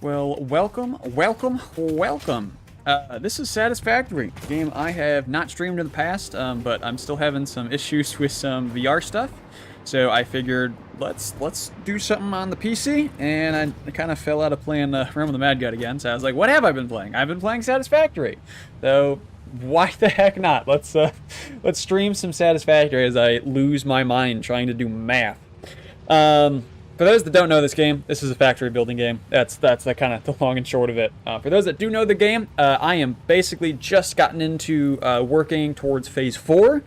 Well, welcome. This is Satisfactory, a game I have not streamed in the past, but I'm still having some issues with some VR stuff. So I figured let's do something on the PC, and I kind of fell out of playing Realm of the Mad God again. So I was like, what have I been playing? I've been playing Satisfactory. So why the heck not? Let's stream some Satisfactory as I lose my mind trying to do math. For those that don't know this game, this is a factory building game. That's the kind of the long and short of it. For those that do know the game, I am basically just gotten into working towards phase 4.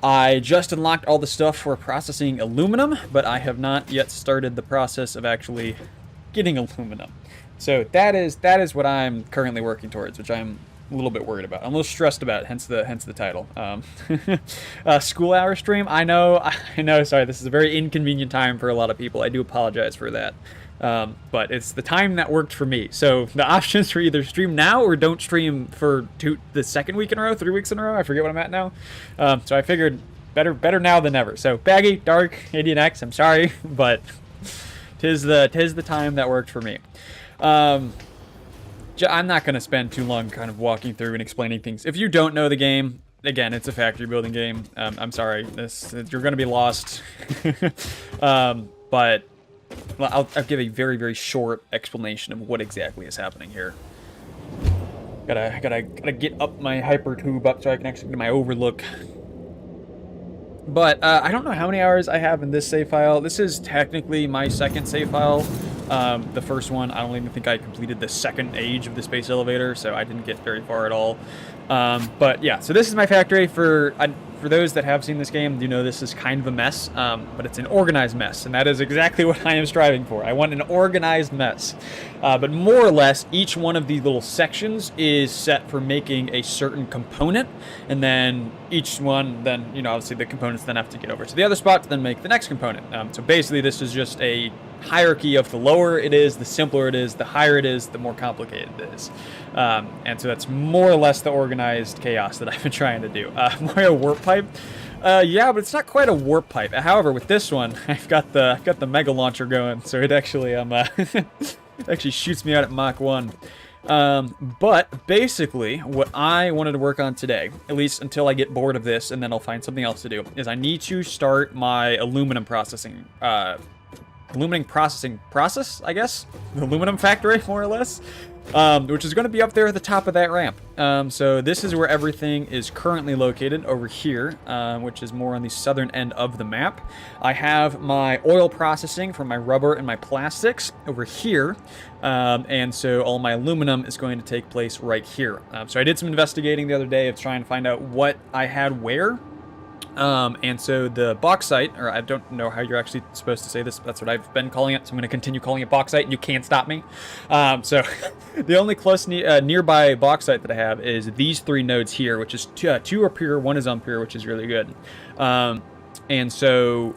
I just unlocked all the stuff for processing aluminum, but I have not yet started the process of actually getting aluminum. So that is what I'm currently working towards, which I'm a little bit worried about. I'm a little stressed about it, hence the title. School hour stream. I know. Sorry, this is a very inconvenient time for a lot of people. I do apologize for that. But it's the time that worked for me. So the options are either stream now or don't stream for the second week in a row, 3 weeks in a row. I forget what I'm at now. So I figured better now than never. So Baggy, Dark, Indian X. I'm sorry, but tis the time that worked for me. I'm not going to spend too long kind of walking through and explaining things. If you don't know the game, again, it's a factory building game. I'm sorry, you're going to be lost. But I'll give a very, very short explanation of what exactly is happening here. Gotta get up my hypertube up so I can actually get my overlook. But I don't know how many hours I have in this save file. This is technically my second save file. The first one, I don't even think I completed the second age of the space elevator, so I didn't get very far at all. But yeah, so this is my factory. For those that have seen this game, you know this is kind of a mess, but it's an organized mess, and that is exactly what I am striving for. I want an organized mess. But more or less, each one of these little sections is set for making a certain component, and then each one, then, you know, obviously the components then have to get over to the other spot to then make the next component. So basically, this is just a hierarchy of the lower it is, the simpler it is, the higher it is, the more complicated it is. And so that's more or less the organized chaos that I've been trying to do. More a warp pipe. Yeah, but it's not quite a warp pipe. However, with this one, I've got the mega launcher going, so it actually it actually shoots me out at Mach 1. But basically, what I wanted to work on today, at least until I get bored of this, and then I'll find something else to do, is I need to start my aluminum processing process, I guess? The aluminum factory, more or less. Which is going to be up there at the top of that ramp. So this is where everything is currently located, over here, which is more on the southern end of the map. I have my oil processing for my rubber and my plastics over here, and so all my aluminum is going to take place right here. So I did some investigating the other day of trying to find out what I had where. And so the bauxite, or I don't know how you're actually supposed to say this, but that's what I've been calling it, so I'm going to continue calling it bauxite, and you can't stop me. So the only close nearby bauxite that I have is these 3 nodes here, which is 2 are pure, 1 is unpure, which is really good. And so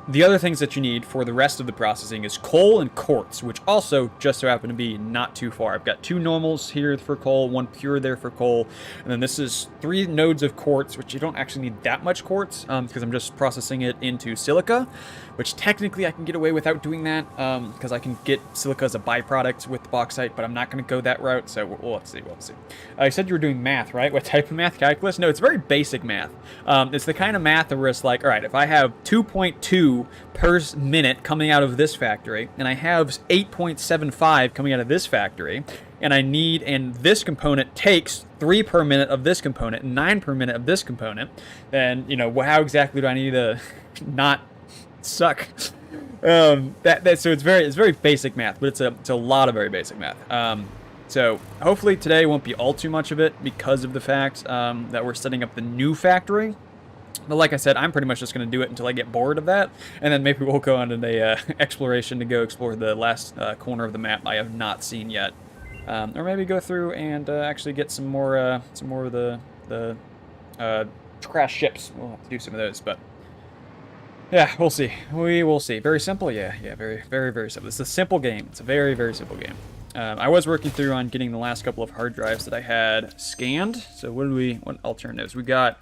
the other things that you need for the rest of the processing is coal and quartz, which also just so happen to be not too far. I've got 2 normals here for coal, 1 pure there for coal, and then this is 3 nodes of quartz, which you don't actually need that much quartz, because I'm just processing it into silica, which technically I can get away without doing that, because I can get silica as a byproduct with the bauxite, but I'm not going to go that route, so let's see. You said you were doing math, right? What type of math? Calculus? No, it's very basic math. It's the kind of math where it's like, all right, if I have 2.2 per minute coming out of this factory, and I have 8.75 coming out of this factory, and this component takes 3 per minute of this component, 9 per minute of this component, then, you know, how exactly do I need to not suck? So it's very basic math, but it's a lot of very basic math. So hopefully today won't be all too much of it because of the fact that we're setting up the new factory. But like I said, I'm pretty much just going to do it until I get bored of that, and then maybe we'll go on an exploration to go explore the last corner of the map I have not seen yet, or maybe go through and actually get some more of the crash ships. We'll have to do some of those, but yeah, we'll see. We will see. Very simple, yeah, very, very, very simple. It's a simple game. It's a very, very simple game. I was working through on getting the last couple of hard drives that I had scanned. So what alternatives? We got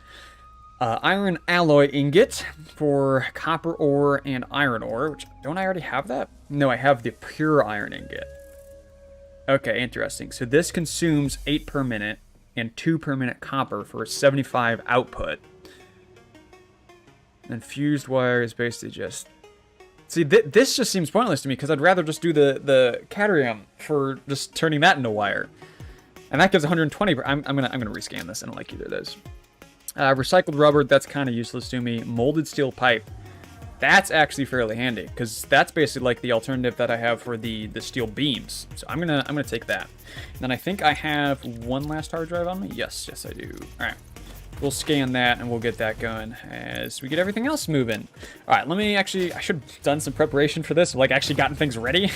iron alloy ingot for copper ore and iron ore, which, don't I already have that? No, I have the pure iron ingot. Okay, interesting. So this consumes 8 per minute and 2 per minute copper for a 75 output. And fused wire is basically just... See, this just seems pointless to me because I'd rather just do the cadmium for just turning that into wire. And that gives 120. I'm gonna rescan this. I don't like either of those. Recycled rubber, that's kind of useless to me. Molded steel pipe. That's actually fairly handy because that's basically like the alternative that I have for the steel beams. So I'm gonna take that. And then I think I have one last hard drive on me. Yes, I do. All right, we'll scan that and we'll get that going as we get everything else moving. All right, let me actually. I should have done some preparation for this, like actually gotten things ready.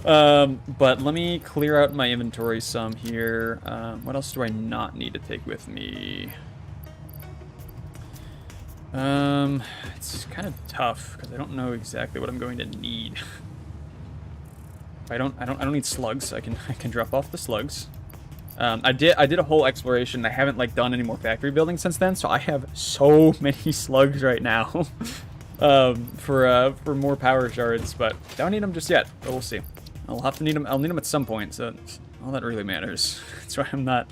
But let me clear out my inventory some here. What else do I not need to take with me? It's kind of tough because I don't know exactly what I'm going to need. I don't need slugs. I can drop off the slugs. I did a whole exploration. I haven't like done any more factory building since then, so I have so many slugs right now. For more power shards, but don't need them just yet. But we'll see. I'll have to need them. I'll need them at some point. So that's all that really matters. That's why I'm not.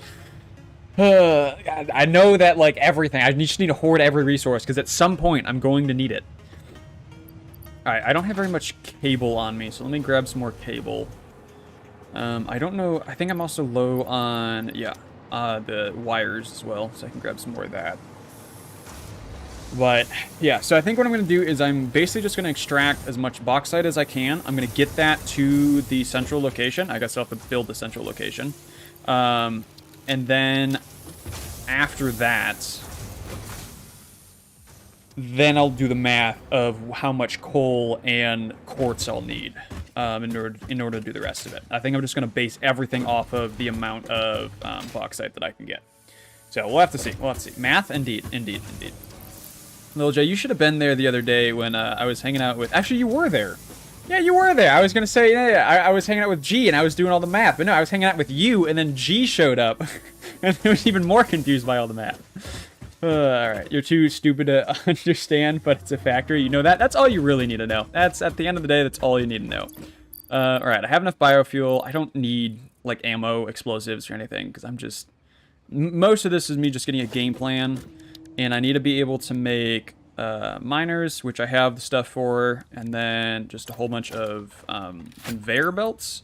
I know that, like, everything. I just need to hoard every resource, because at some point, I'm going to need it. Alright, I don't have very much cable on me, so let me grab some more cable. I don't know. I think I'm also low on, the wires as well, so I can grab some more of that. But, yeah, so I think what I'm going to do is I'm basically just going to extract as much bauxite as I can. I'm going to get that to the central location. I guess I'll have to build the central location. And then after that, then I'll do the math of how much coal and quartz I'll need in order to do the rest of it. I think I'm just going to base everything off of the amount of bauxite that I can get. So we'll have to see. Math, indeed. Little Jay, you should have been there the other day when I was hanging out with... Actually, you were there. Yeah, you were there. I was going to say, I was hanging out with G, and I was doing all the math. But no, I was hanging out with you, and then G showed up. And I was even more confused by all the math. Alright, you're too stupid to understand, but it's a factory. You know that? That's all you really need to know. That's, at the end of the day, that's all you need to know. Alright, I have enough biofuel. I don't need, like, ammo, explosives, or anything, because I'm just... Most of this is me just getting a game plan, and I need to be able to make... miners, which I have the stuff for, and then just a whole bunch of conveyor belts,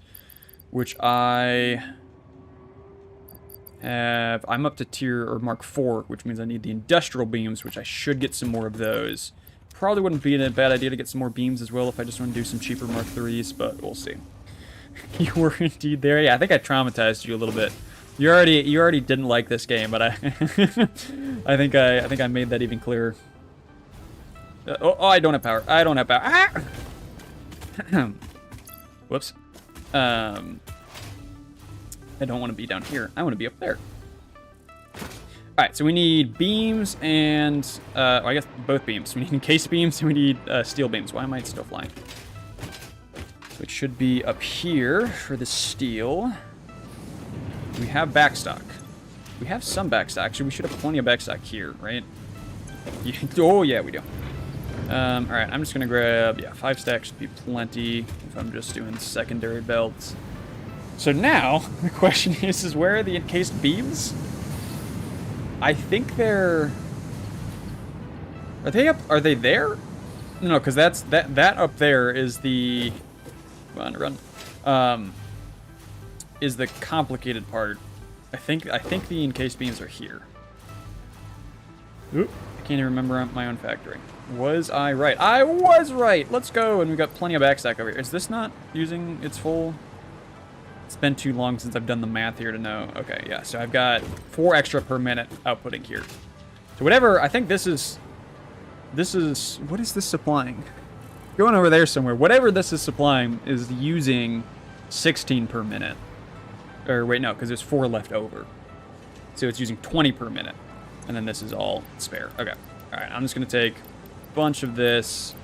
which I have. I'm up to tier or Mark 4, which means I need the industrial beams, which I should get some more of those. Probably wouldn't be a bad idea to get some more beams as well if I just want to do some cheaper Mark 3s, but we'll see. You were indeed there. Yeah, I think I traumatized you a little bit. You already didn't like this game, but I I think I made that even clearer. I don't have power. Ah! Whoops. I don't want to be down here. I want to be up there. Alright, so we need beams and... I guess both beams. We need encased beams and we need steel beams. Why am I still flying? So it should be up here for the steel. We have backstock. We have some backstock. Actually, we should have plenty of backstock here, right? Oh, yeah, we do. Alright, I'm just gonna grab, 5 stacks should be plenty if I'm just doing secondary belts. So now, the question is where are the encased beams? I think they're... Are they up? Are they there? No, because that up there is the... Run. Is the complicated part. I think the encased beams are here. Oop, I can't even remember my own factory. Was I right? I was right! Let's go! And we've got plenty of backstack over here. Is this not using its full... It's been too long since I've done the math here to know. Okay, yeah, so I've got 4 extra per minute outputting here. So whatever, I think this is... What is this supplying? Going over there somewhere. Whatever this is supplying is using 16 per minute. Or wait, no, because there's 4 left over. So it's using 20 per minute. And then this is all spare. Okay. Alright, I'm just going to take a bunch of this.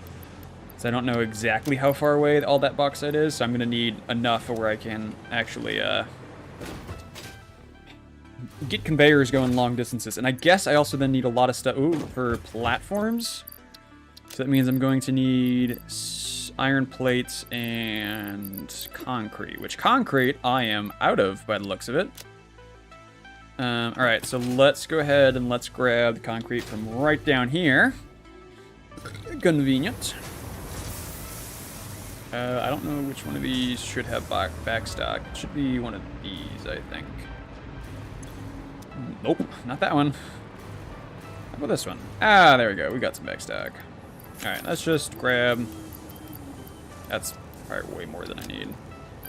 So I don't know exactly how far away all that bauxite is. So I'm going to need enough where I can actually get conveyors going long distances. And I guess I also then need a lot of stuff for platforms. So that means I'm going to need iron plates and concrete, which concrete I am out of by the looks of it. Alright, so let's go ahead and let's grab the concrete from right down here. Convenient. I don't know which one of these should have back stock. It should be one of these, I think. Nope, not that one. How about this one? Ah, there we go. We got some back stock. Alright, let's just grab... That's probably way more than I need.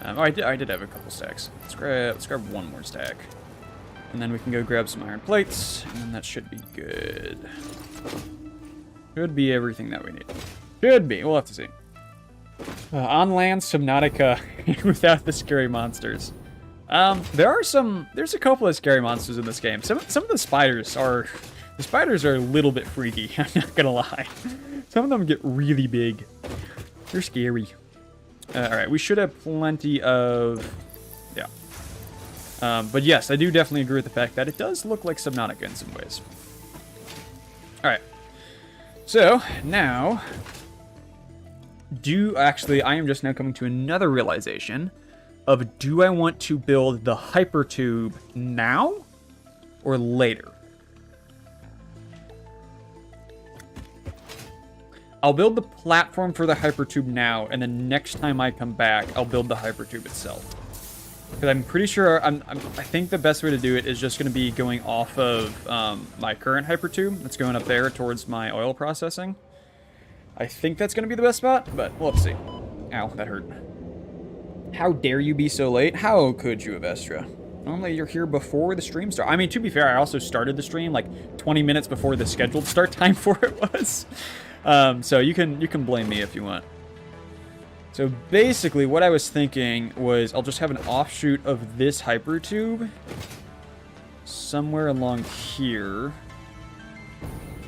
Oh, I did have a couple stacks. Let's grab one more stack. And then we can go grab some iron plates, and then that should be good. Should be everything that we need. Should be. We'll have to see. On land, Subnautica without the scary monsters. There's a couple of scary monsters in this game. Some of the spiders are a little bit freaky. I'm not gonna lie. Some of them get really big. They're scary. All right, we should have plenty of, yeah. But yes, I do definitely agree with the fact that it does look like Subnautica in some ways. All right. So now, I am just now coming to another realization of, do I want to build the hypertube now or later? I'll build the platform for the hypertube now, and then next time I come back, I'll build the hypertube itself. Because I'm pretty sure, I think the best way to do it is just going to be going off of my current hypertube. That's going up there towards my oil processing. I think that's going to be the best spot, but we'll have to see. Ow, that hurt. How dare you be so late? How could you, Avestra? Normally you're here before the stream starts. I mean, to be fair, I also started the stream like 20 minutes before the scheduled start time for it was. So you can blame me if you want. So basically what I was thinking was I'll just have an offshoot of this hypertube somewhere along here,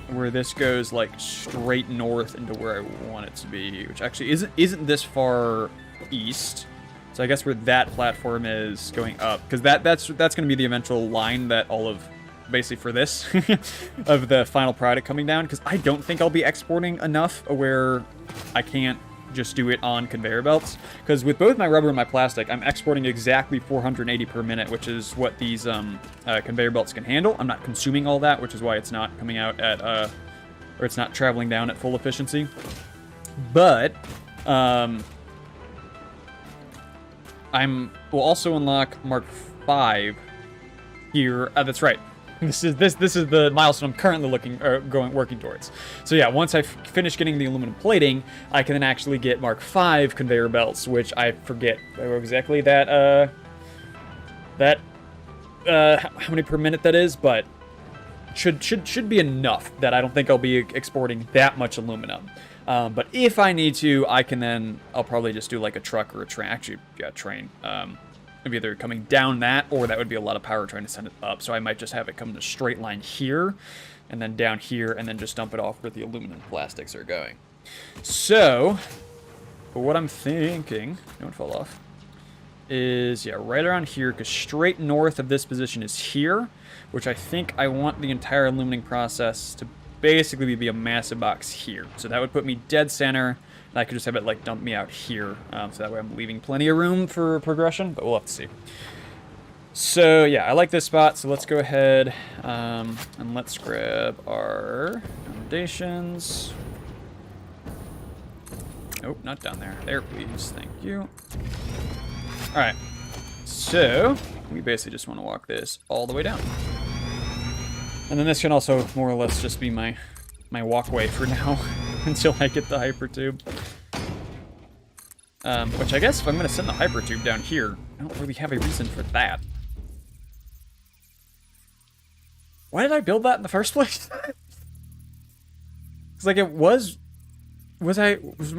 where this goes like straight north into where I want it to be, which actually isn't this far east. So I guess where that platform is going up, because that's going to be the eventual line that all of, basically for this, of the final product coming down, because I don't think I'll be exporting enough where I can't just do it on conveyor belts. Because with both my rubber and my plastic, I'm exporting exactly 480 per minute, which is what these conveyor belts can handle. I'm not consuming all that, which is why it's not coming out at, or it's not traveling down at full efficiency. But, will also unlock Mark 5 here. That's right. This is the milestone I'm currently working towards. So yeah, once I finish getting the aluminum plating, I can then actually get Mark 5 conveyor belts, which I forget exactly that how many per minute that is, but should be enough that I don't think I'll be exporting that much aluminum. But if I need to, I'll probably just do like a truck or a train. Actually, yeah, train. Either coming down that, or that would be a lot of power trying to send it up. So I might just have it come in a straight line here, and then down here, and then just dump it off where the aluminum plastics are going. So, but what I'm thinking, don't fall off, is, yeah, right around here, because straight north of this position is here, which I think I want the entire illuminating process to basically be a massive box here. So that would put me dead center. I could just have it like dump me out here, so that way I'm leaving plenty of room for progression, but we'll have to see. So yeah, I like this spot, so let's go ahead and let's grab our foundations. Nope, not down there. There, please. Thank you. All right, so we basically just want to walk this all the way down. And then this can also more or less just be my walkway for now until I get the hypertube. Which I guess if I'm going to send the hypertube down here, I don't really have a reason for that. Why did I build that in the first place? It's like it was my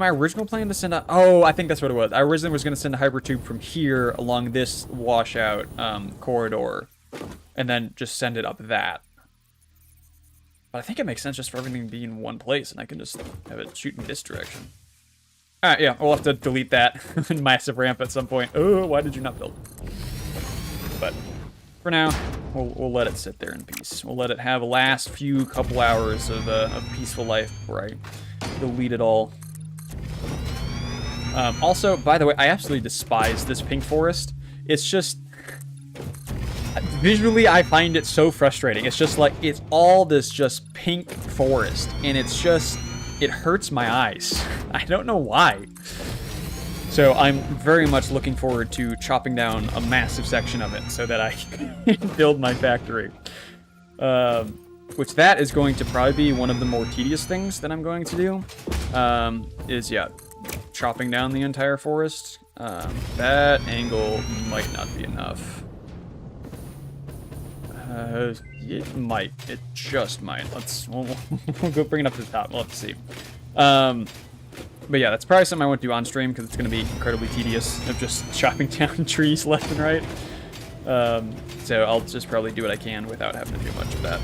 original plan to send a, oh, I think that's what it was. I originally was going to send a hypertube from here along this washout corridor, and then just send it up that. But I think it makes sense just for everything to be in one place, and I can just have it shoot in this direction. Alright, yeah, we'll have to delete that massive ramp at some point. Oh, why did you not build? But for now, we'll let it sit there in peace. We'll let it have the last few couple hours of peaceful life before I delete it all. Also, by the way, I absolutely despise this pink forest. It's just... Visually, I find it so frustrating. It's just like, it's all this just pink forest, and it's just... It hurts my eyes. I don't know why. So I'm very much looking forward to chopping down a massive section of it so that I can build my factory. Which that is going to probably be one of the more tedious things that I'm going to do. Is, yeah, chopping down the entire forest. That angle might not be enough. It might. It just might. We'll go bring it up to the top. We'll have to see. But yeah, that's probably something I won't do on stream because it's going to be incredibly tedious of just chopping down trees left and right. So I'll just probably do what I can without having to do much of that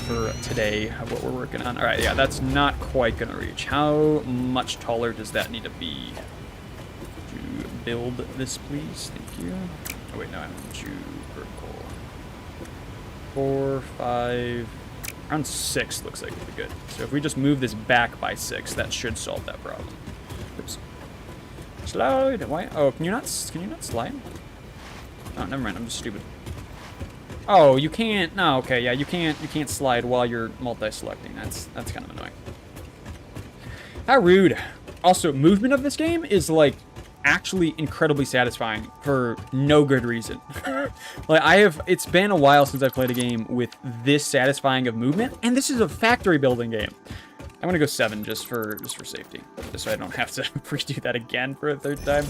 for today, of what we're working on. All right, yeah, that's not quite going to reach. How much taller does that need to be to build this, please? Thank you. Oh, wait, no, I want you vertical. 4, 5... Around 6 looks like it'd be good. So if we just move this back by 6, that should solve that problem. Oops. Slide. Why? Oh, can you not slide? Oh, never mind. I'm just stupid. Oh, you can't. No, okay, yeah, you can't slide while you're multi-selecting. That's kind of annoying. How rude. Also, movement of this game is like actually incredibly satisfying for no good reason. Like it's been a while since I've played a game with this satisfying of movement, and this is a factory building game. I'm gonna go 7 just for safety, just so I don't have to redo that again for a 3rd time.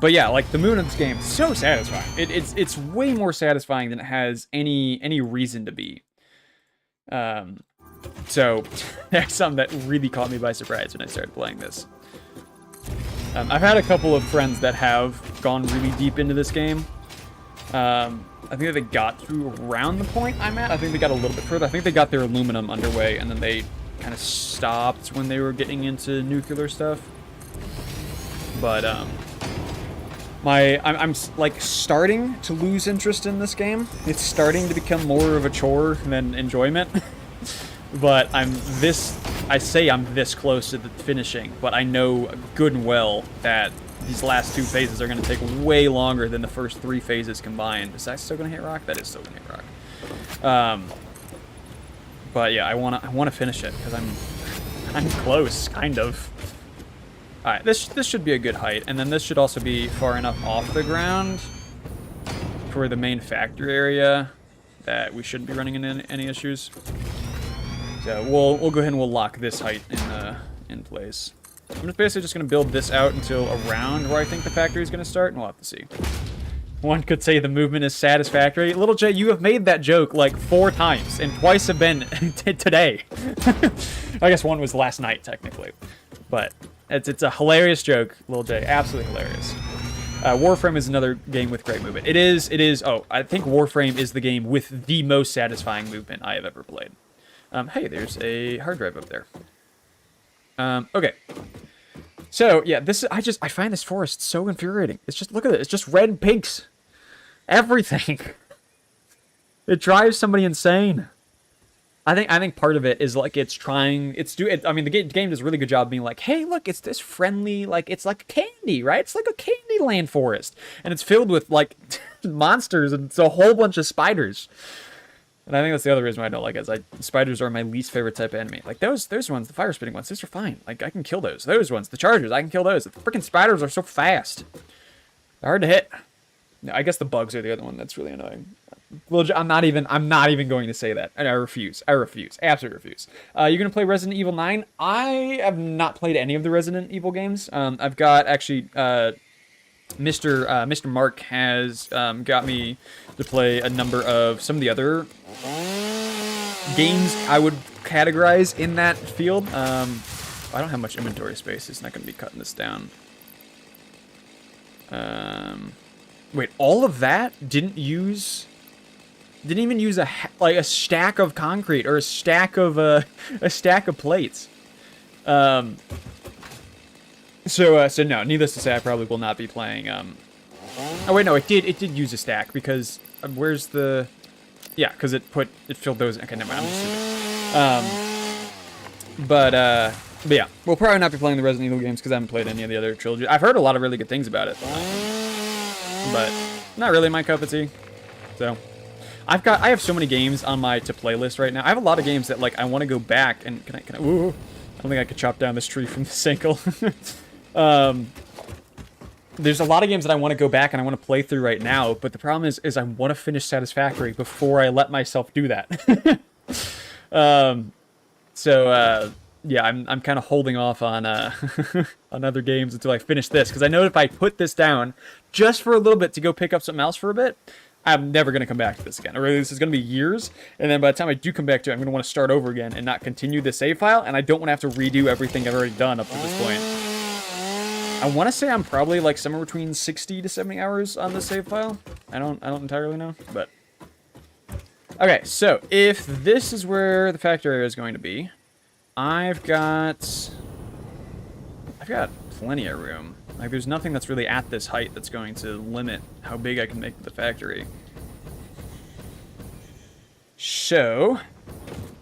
But yeah, like the movement of this game is so satisfying. It's way more satisfying than it has any reason to be. So that's something that really caught me by surprise when I started playing this. I've had a couple of friends that have gone really deep into this game. I think that they got through around the point I'm at. I think they got a little bit further. I think they got their aluminum underway, and then they kind of stopped when they were getting into nuclear stuff. But I'm like starting to lose interest in this game. It's starting to become more of a chore than enjoyment. But I say I'm this close to the finishing, but I know good and well that these last 2 phases are going to take way longer than the first 3 phases combined. Is that still going to hit rock? That is still going to hit rock. But yeah, I want to finish it because I'm close, kind of. All right, this should be a good height, and then this should also be far enough off the ground for the main factory area that we shouldn't be running into any issues. So we'll go ahead and we'll lock this height in place. I'm just basically just going to build this out until around where I think the factory is going to start, and we'll have to see. One could say the movement is satisfactory. Little J, you have made that joke like 4 times, and twice have been today. I guess one was last night, technically. But it's a hilarious joke, Little J. Absolutely hilarious. Warframe is another game with great movement. It is. Oh, I think Warframe is the game with the most satisfying movement I have ever played. Hey, there's a hard drive up there. Okay. So, yeah, I find this forest so infuriating. It's just, look at it. It's just red and pinks. Everything. It drives somebody insane. I think part of it is, like, I mean, the game does a really good job being like, hey, look, it's this friendly, like, it's like candy, right? It's like a Candyland forest. And it's filled with, like, monsters, and it's a whole bunch of spiders. And I think that's the other reason why I don't like it, is spiders are my least favorite type of enemy. Like, those ones, the fire-spitting ones, those are fine. Like, I can kill those. Those ones, the chargers, I can kill those. The freaking spiders are so fast. They're hard to hit. No, I guess the bugs are the other one that's really annoying. Well, I'm not even going to say that. And I refuse. Absolutely refuse. You're going to play Resident Evil 9? I have not played any of the Resident Evil games. I've got, actually, Mr. Mark has got me to play a number of some of the other games I would categorize in that field. I don't have much inventory space. It's not going to be cutting this down. Wait, all of that didn't even use a stack of concrete or a stack of plates. So no, needless to say, I probably will not be playing. Oh wait, no, it did use a stack because where's the? Yeah, because it filled those. Okay, never mind. I'm just stupid. But yeah, we'll probably not be playing the Resident Evil games because I haven't played any of the other trilogy. I've heard a lot of really good things about it, but not really my cup of tea. So I have so many games on my to play list right now. I have a lot of games that like I want to go back and can I ooh, I don't think I could chop down this tree from this angle. There's a lot of games that I want to go back and I want to play through right now, but the problem is I want to finish Satisfactory before I let myself do that. Yeah, I'm kind of holding off on on other games until I finish this, because I know if I put this down just for a little bit to go pick up something else for a bit, I'm never going to come back to this again. Or this is going to be years, and then by the time I do come back to it, I'm going to want to start over again and not continue the save file, and I don't want to have to redo everything I've already done up to this point. I want to say I'm probably like somewhere between 60 to 70 hours on the save file. I don't entirely know, but okay. So if this is where the factory area is going to be, I've got plenty of room. Like, there's nothing that's really at this height that's going to limit how big I can make the factory. So,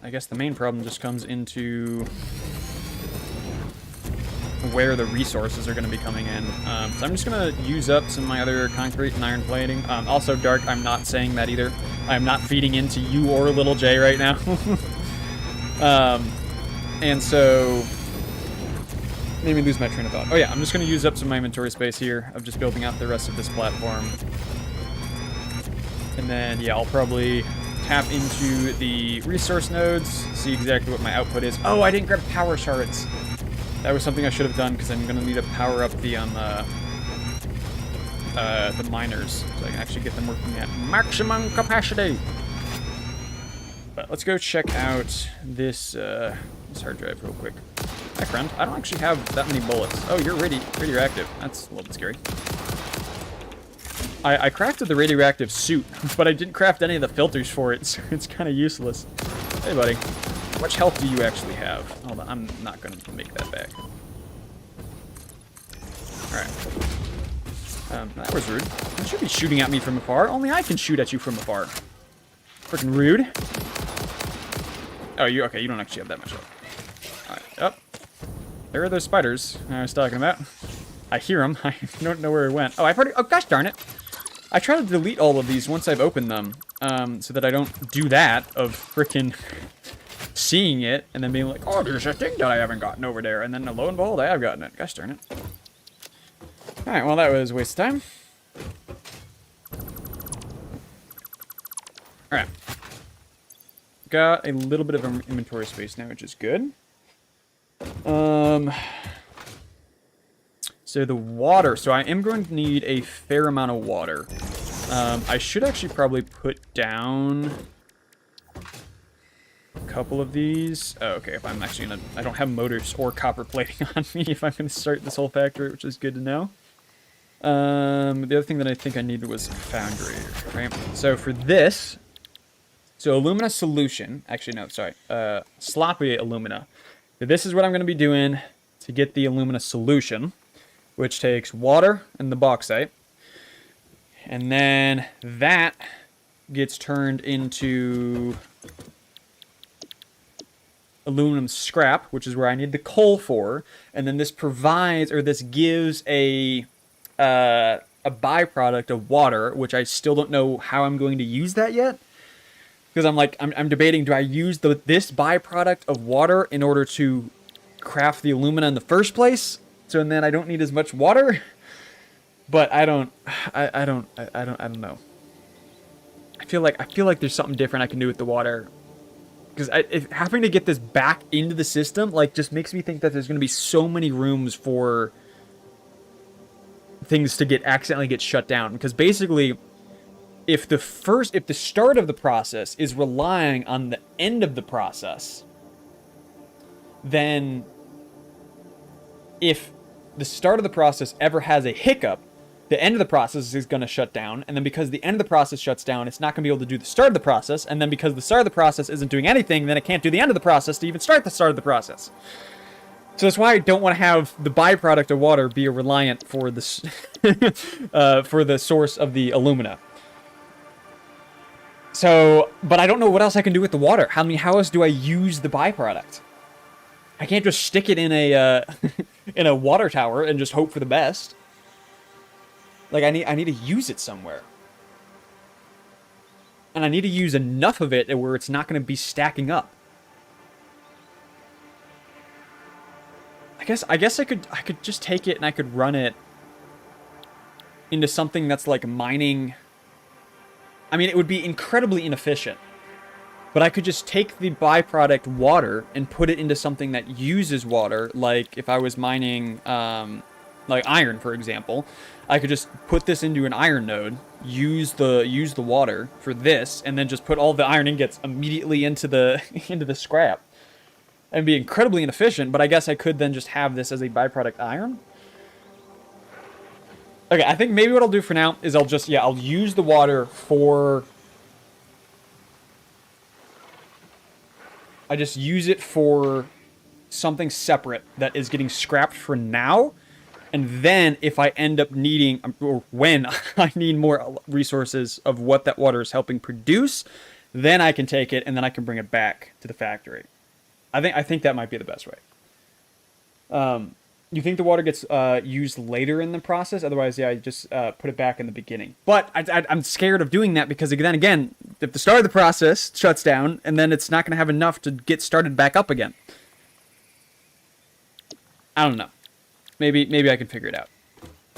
I guess the main problem just comes into where the resources are going to be coming in. So I'm just going to use up some of my other concrete and iron plating. Also, Dark, I'm not saying that either. I'm not feeding into you or Little J right now. And so, made me lose my train of thought. Oh yeah, I'm just going to use up some of my inventory space here of just building out the rest of this platform. And then, yeah, I'll probably tap into the resource nodes, see exactly what my output is. Oh, I didn't grab power shards. That was something I should have done, because I'm going to need to power up the miners, so I can actually get them working at maximum capacity. But let's go check out this hard drive real quick. Hi, friend. I don't actually have that many bullets. Oh, you're radioactive. That's a little bit scary. I crafted the radioactive suit, but I didn't craft any of the filters for it, so it's kind of useless. Hey, buddy. How much health do you actually have? Hold on, I'm not going to make that back. Alright. That was rude. You should be shooting at me from afar. Only I can shoot at you from afar. Freaking rude. Oh, okay, you don't actually have that much health. Alright, up. There are those spiders I was talking about. I hear them. I don't know where it went. Oh, oh, gosh darn it. I try to delete all of these once I've opened them, so that I don't do that of frickin' seeing it and then being like, oh, there's a thing that I haven't gotten over there, and then lo and behold, I have gotten it. Gosh darn it. Alright, well, that was a waste of time. Alright. Got a little bit of inventory space now, which is good. So the water. So I am going to need a fair amount of water. I should actually probably put down a couple of these. Oh, okay, if I'm actually gonna... I don't have motors or copper plating on me if I'm gonna start this whole factory, which is good to know. The other thing that I think I needed was foundry, right? So for this... So alumina solution, actually no, sorry, sloppy alumina. This is what I'm going to be doing to get the alumina solution, which takes water and the bauxite. And then that gets turned into aluminum scrap, which is where I need the coal for. And then this provides, or this gives a byproduct of water, which I still don't know how I'm going to use that yet. Because I'm debating, do I use this byproduct of water in order to craft the alumina in the first place? So then I don't need as much water? But I don't know. I feel like there's something different I can do with the water. Because having to get this back into the system, like, just makes me think that there's going to be so many rooms for things to accidentally get shut down. Because basically, if the start of the process is relying on the end of the process, then if the start of the process ever has a hiccup, the end of the process is going to shut down, and then because the end of the process shuts down, it's not going to be able to do the start of the process, and then because the start of the process isn't doing anything, then it can't do the end of the process to even start the start of the process. So that's why I don't want to have the byproduct of water be a reliant for the for the source of the alumina. So, but I don't know what else I can do with the water. How else do I use the byproduct? I can't just stick it in a in a water tower and just hope for the best. Like I need to use it somewhere. And I need to use enough of it where it's not going to be stacking up. I guess I could just take it and I could run it into something that's like mining. I mean, it would be incredibly inefficient. But I could just take the byproduct water and put it into something that uses water, like if I was mining like iron, for example. I could just put this into an iron node, use the water for this, and then just put all the iron ingots immediately into the into the scrap. And be incredibly inefficient, but I guess I could then just have this as a byproduct iron. Okay, I think maybe what I'll do for now is I'll use the water for... I just use it for something separate that is getting scrapped for now. And then if I end up needing, or when I need more resources of what that water is helping produce, then I can take it and then I can bring it back to the factory. I think that might be the best way. You think the water gets used later in the process? Otherwise, yeah, I just put it back in the beginning. But I'm scared of doing that because again, if the start of the process shuts down, and then it's not going to have enough to get started back up again. I don't know. Maybe I can figure it out.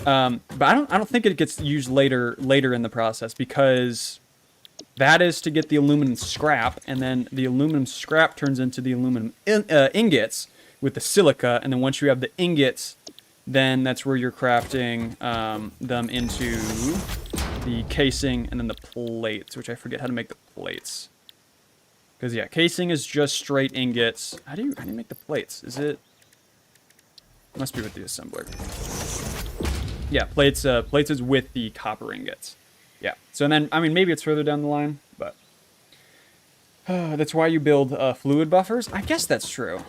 But I don't think it gets used later in the process because that is to get the aluminum scrap, and then the aluminum scrap turns into the aluminum ingots with the silica, and then once you have the ingots, then that's where you're crafting them into the casing and then the plates, which I forget how to make the plates. Because yeah, casing is just straight ingots. How do you make the plates? Is it? Must be with the assembler. Yeah, plates is with the copper ingots. Yeah. So then, I mean, maybe it's further down the line, but that's why you build fluid buffers. I guess that's true.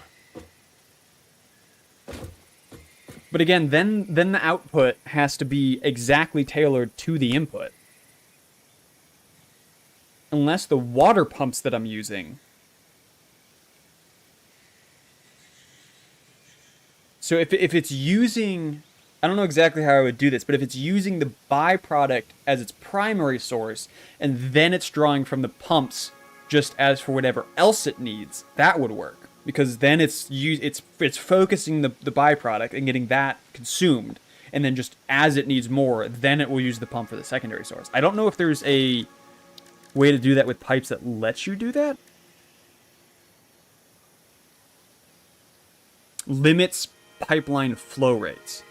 But again, then the output has to be exactly tailored to the input. Unless the water pumps that I'm using. So if it's using, I don't know exactly how I would do this, but if it's using the byproduct as its primary source, and then it's drawing from the pumps just as for whatever else it needs, that would work. Because then it's focusing the byproduct and getting that consumed, and then just as it needs more, then it will use the pump for the secondary source. I don't know if there's a way to do that with pipes that lets you do that. Limits pipeline flow rates.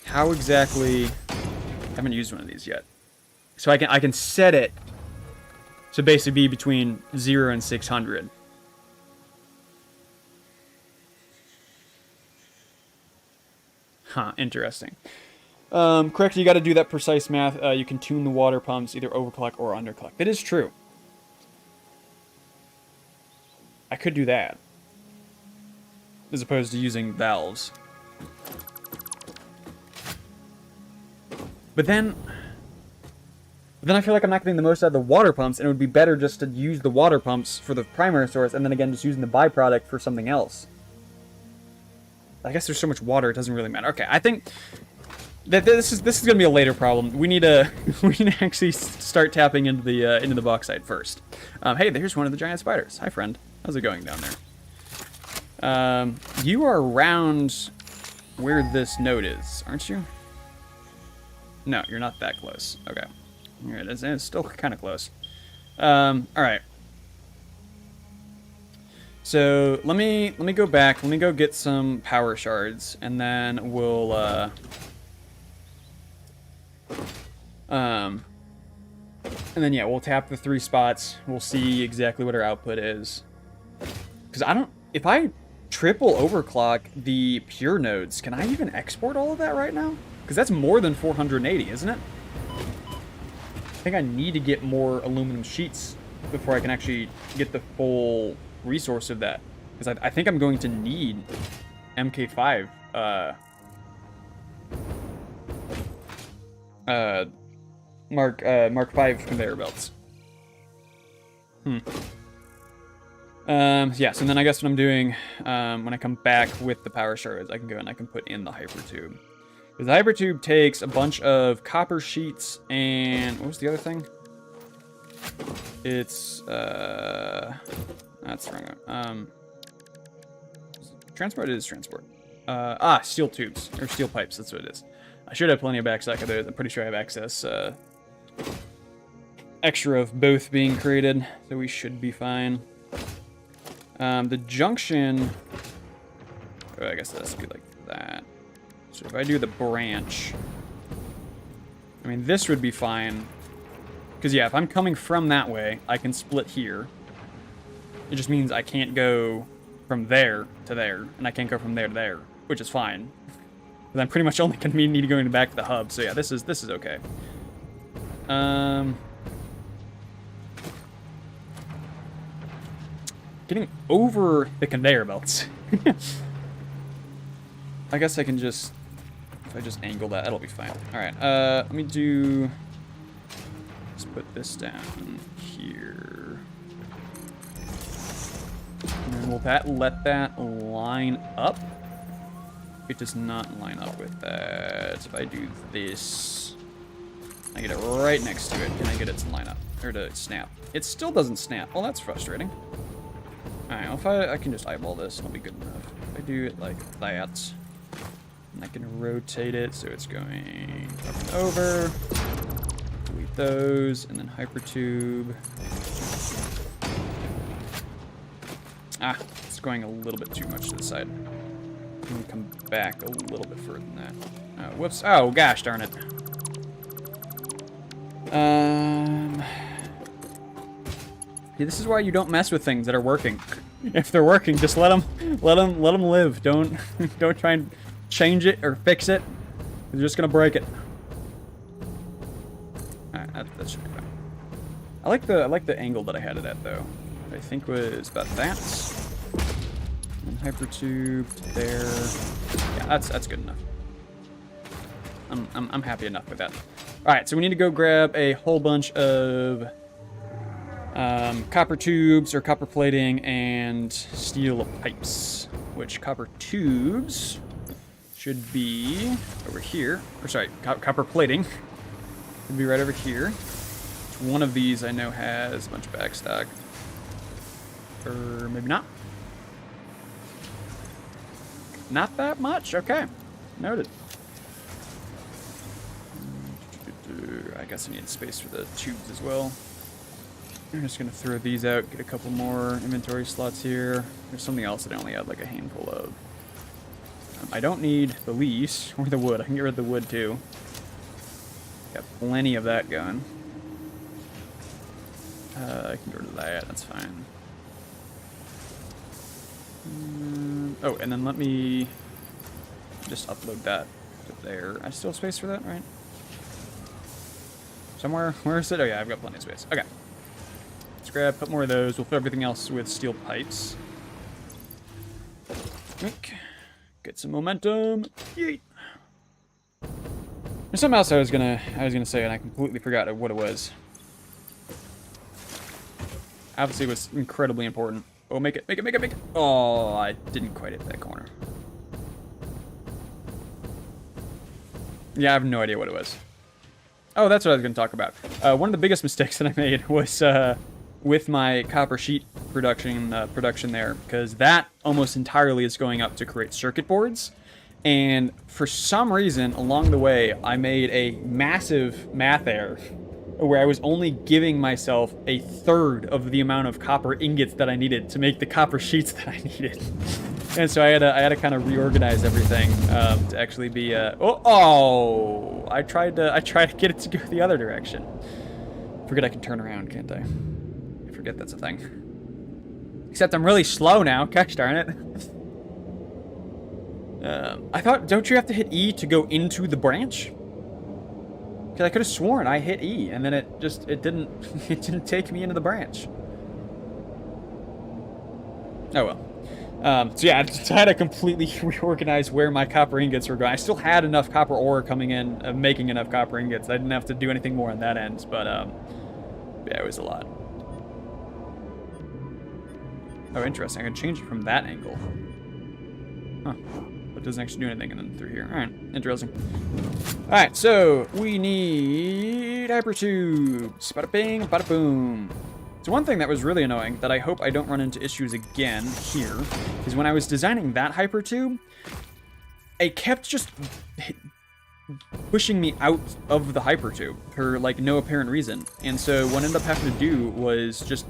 How exactly? I haven't used one of these yet. So I can set it to basically be between 0 and 600. Huh, interesting. Correct, you got to do that precise math. You can tune the water pumps, either overclock or underclock. That is true. I could do that. As opposed to using valves. But then I feel like I'm not getting the most out of the water pumps, and it would be better just to use the water pumps for the primary source, and then again just using the byproduct for something else. I guess there's so much water, it doesn't really matter. Okay, I think that this is gonna be a later problem. We need to actually start tapping into the bauxite first. Hey, there's one of the giant spiders. Hi, friend. How's it going down there? You are around where this node is, aren't you? No, you're not that close. Okay. Alright, it's still kind of close. Alright. So, let me go back. Let me go get some power shards, and then we'll, and then, yeah, we'll tap the 3 spots. We'll see exactly what our output is. Because if I triple overclock the pure nodes, can I even export all of that right now? Because that's more than 480, isn't it? I think I need to get more aluminum sheets before I can actually get the full resource of that. Because I think I'm going to need MK5 Mark 5 conveyor belts. Yeah, so then I guess what I'm doing, when I come back with the power shards, I can go and I can put in the hyper tube. Because the hyper tube takes a bunch of copper sheets and, what was the other thing? It's, that's the wrong one. Transport is transport. Steel tubes, or steel pipes, that's what it is. I should have plenty of backstock of those. I'm pretty sure I have access, extra of both being created, so we should be fine. The junction, oh, I guess that's good like that. So if I do the branch, I mean, this would be fine. Because, yeah, if I'm coming from that way, I can split here. It just means I can't go from there to there, and I can't go from there to there, which is fine. But I'm pretty much only going to need to go back to the hub, so yeah, this is okay. Getting over the conveyor belts. I guess I can just, if I just angle that, that'll be fine. All right, let me do, let's put this down here. And then will that let that line up? It does not line up with that. So if I do this, I get it right next to it. Can I get it to line up, or to snap? It still doesn't snap. Well, that's frustrating. Alright, well, if I can just eyeball this, it'll be good enough. If I do it like that, and I can rotate it so it's going up and over. Delete those, and then hypertube. It's going a little bit too much to the side. Let me come back a little bit further than that. Oh, whoops. Oh, gosh darn it. Yeah, this is why you don't mess with things that are working. If they're working, just let them live. Don't try and change it or fix it. You're just gonna break it. All right, that should be fine. I like the angle that I had it at though. I think was about that. And hypertube to there. Yeah, that's good enough. I'm happy enough with that. All right, so we need to go grab a whole bunch of copper tubes or copper plating and steel pipes, which copper tubes should be over here. Or sorry, copper plating should be right over here. One of these I know has a bunch of backstock. Or maybe not. Not that much? Okay. Noted. I guess I need space for the tubes as well. I'm just going to throw these out, get a couple more inventory slots here. There's something else that I only had like a handful of. I don't need the leaves or the wood. I can get rid of the wood too. Got plenty of that going. I can get rid of that, that's fine. Oh, and then let me just upload that to there. I still have space for that, right? Somewhere? Where is it? Oh yeah, I've got plenty of space. Okay. Let's grab, put more of those. We'll fill everything else with steel pipes. Get some momentum. Yeet. There's something else I was gonna say, and I completely forgot what it was. Obviously, it was incredibly important. Oh, make it. Oh, I didn't quite hit that corner. Yeah, I have no idea what it was. Oh, that's what I was going to talk about. One of the biggest mistakes that I made was with my copper sheet production there, because that almost entirely is going up to create circuit boards. And for some reason, along the way, I made a massive math error where I was only giving myself a third of the amount of copper ingots that I needed to make the copper sheets that I needed. And so I had to kind of reorganize everything to actually be I tried to get it to go the other direction. Forget I can turn around, can't I? I forget that's a thing. Except I'm really slow now. Gosh darn it. I thought, don't you have to hit E to go into the branch? Because I could have sworn I hit E and then it didn't take me into the branch. Oh well. So yeah, I had to completely reorganize where my copper ingots were going. I still had enough copper ore coming in, making enough copper ingots. I didn't have to do anything more on that end, but yeah, it was a lot. Oh, interesting. I can change it from that angle. Huh. But it doesn't actually do anything and then through here. Alright, interesting. Alright, so we need hypertubes. Bada bing, bada boom. So one thing that was really annoying that I hope I don't run into issues again here is when I was designing that hypertube, it kept just pushing me out of the hypertube for like no apparent reason. And so what I ended up having to do was just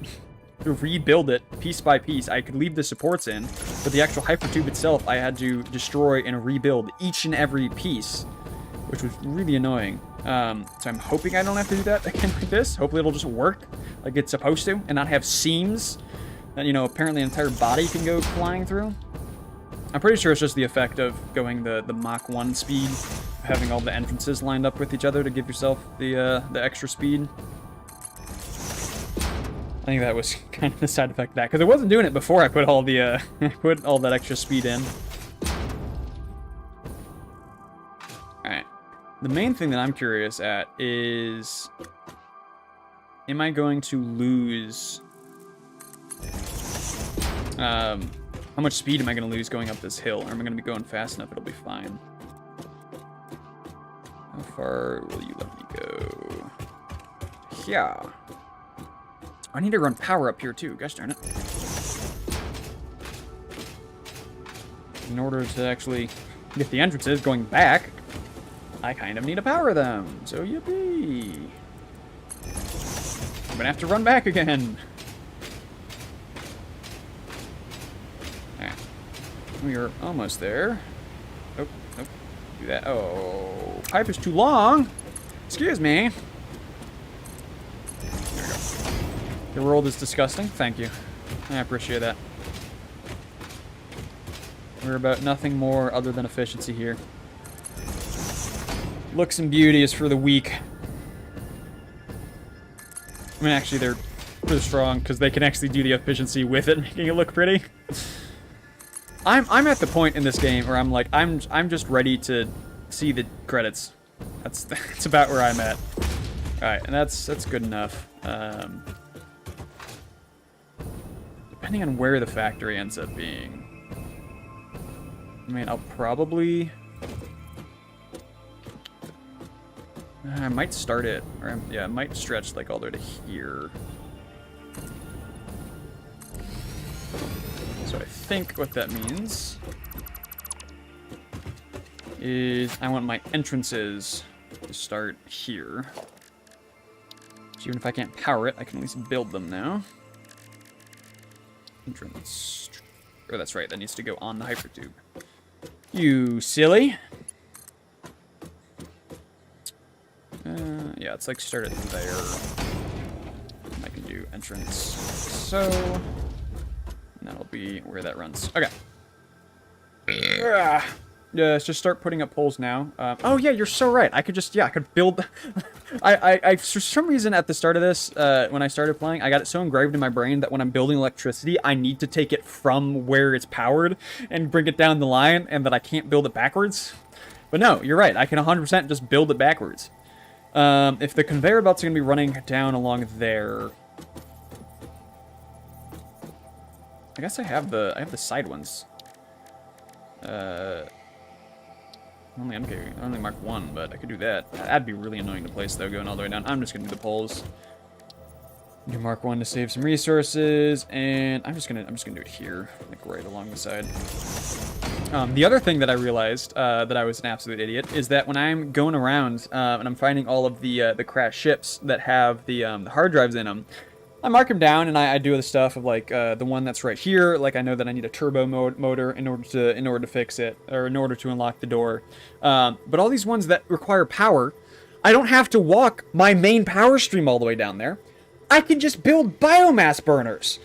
rebuild it piece by piece. I could leave the supports in, but the actual hypertube itself I had to destroy and rebuild each and every piece, which was really annoying. So I'm hoping I don't have to do that again like this. Hopefully it'll just work like it's supposed to and not have seams that, you know, apparently an entire body can go flying through. I'm pretty sure it's just the effect of going the Mach 1 speed, having all the entrances lined up with each other to give yourself the extra speed. I think that was kind of the side effect of that, because it wasn't doing it before I put all the put all that extra speed in. Alright. The main thing that I'm curious at is, am I going to lose how much speed am I going to lose going up this hill? Or am I going to be going fast enough it'll be fine? How far will you let me go? Yeah. I need to run power up here too, gosh darn it. In order to actually get the entrances going back, I kind of need to power them. So yippee. I'm gonna have to run back again. Alright. We are almost there. Oh, nope. Do that. Oh, pipe is too long. Excuse me. The world is disgusting. Thank you. I appreciate that. We're about nothing more other than efficiency here. Looks and beauty is for the weak. I mean, actually, they're pretty strong because they can actually do the efficiency with it, making it look pretty. I'm at the point in this game where I'm like, I'm just ready to see the credits. That's about where I'm at. All right, and that's good enough. Depending on where the factory ends up being. I mean, I'll probably... I might start it, or yeah, I might stretch like all the way to here. So I think what that means is I want my entrances to start here. So even if I can't power it, I can at least build them now. Entrance. Oh, that's right. That needs to go on the hypertube. You silly. Yeah, it's like start it there. I can do entrance. So, and that'll be where that runs. Okay. Yeah, let's just start putting up poles now. Oh yeah, you're so right. I could just, yeah, I could build. I for some reason at the start of this, when I started playing, I got it so engraved in my brain that when I'm building electricity, I need to take it from where it's powered and bring it down the line, and that I can't build it backwards. But no, you're right. I can 100% just build it backwards. If the conveyor belts are going to be running down along there, I guess I have the side ones. Only Mark 1, but I could do that. That'd be really annoying to place though, going all the way down. I'm just gonna do the poles. Do Mark 1 to save some resources, and I'm just gonna do it here, like right along the side. The other thing that I realized that I was an absolute idiot is that when I'm going around and I'm finding all of the crashed ships that have the hard drives in them, I mark them down and I do the stuff of like the one that's right here. Like I know that I need a turbo motor in order to fix it, or in order to unlock the door. But all these ones that require power, I don't have to walk my main power stream all the way down there. I can just build biomass burners.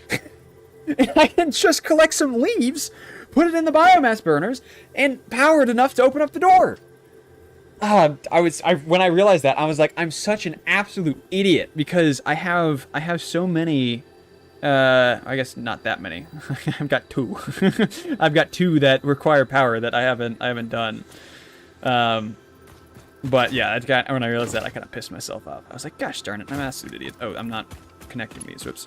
And I can just collect some leaves, put it in the biomass burners, and power it enough to open up the door. When I realized that, I was like, I'm such an absolute idiot, because I have so many, I guess not that many. I've got 2. I've got 2 that require power that I haven't done. But yeah, when I realized that, I kind of pissed myself off. I was like, gosh darn it, I'm an absolute idiot. Oh, I'm not connecting these. Whoops.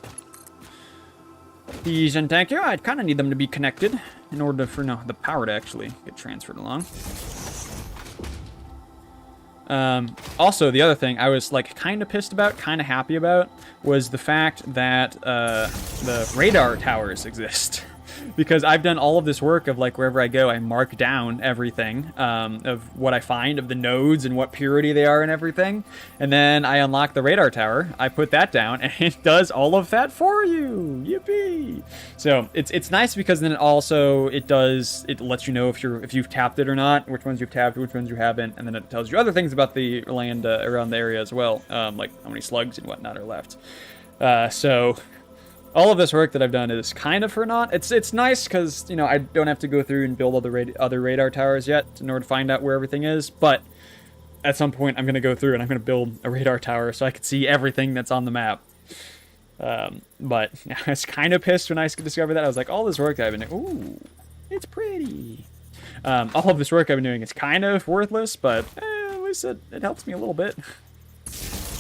Please and thank you. I'd kind of need them to be connected in order for the power to actually get transferred along. Also, the other thing I was like kind of pissed about, kind of happy about, was the fact that the radar towers exist. Because I've done all of this work of like wherever I go, I mark down everything of what I find of the nodes and what purity they are and everything. And then I unlock the radar tower. I put that down and it does all of that for you. Yippee! So it's nice because then it lets you know if you've tapped it or not, which ones you've tapped, which ones you haven't, and then it tells you other things about the land around the area as well, like how many slugs and whatnot are left. So all of this work that I've done is kind of for naught. It's nice because, I don't have to go through and build other radar towers yet in order to find out where everything is, but at some point I'm going to go through and I'm going to build a radar tower so I can see everything that's on the map. But yeah, I was kind of pissed when I discovered that. I was like, all this work that I've been doing, ooh, it's pretty. All of this work I've been doing is kind of worthless, but at least it helps me a little bit.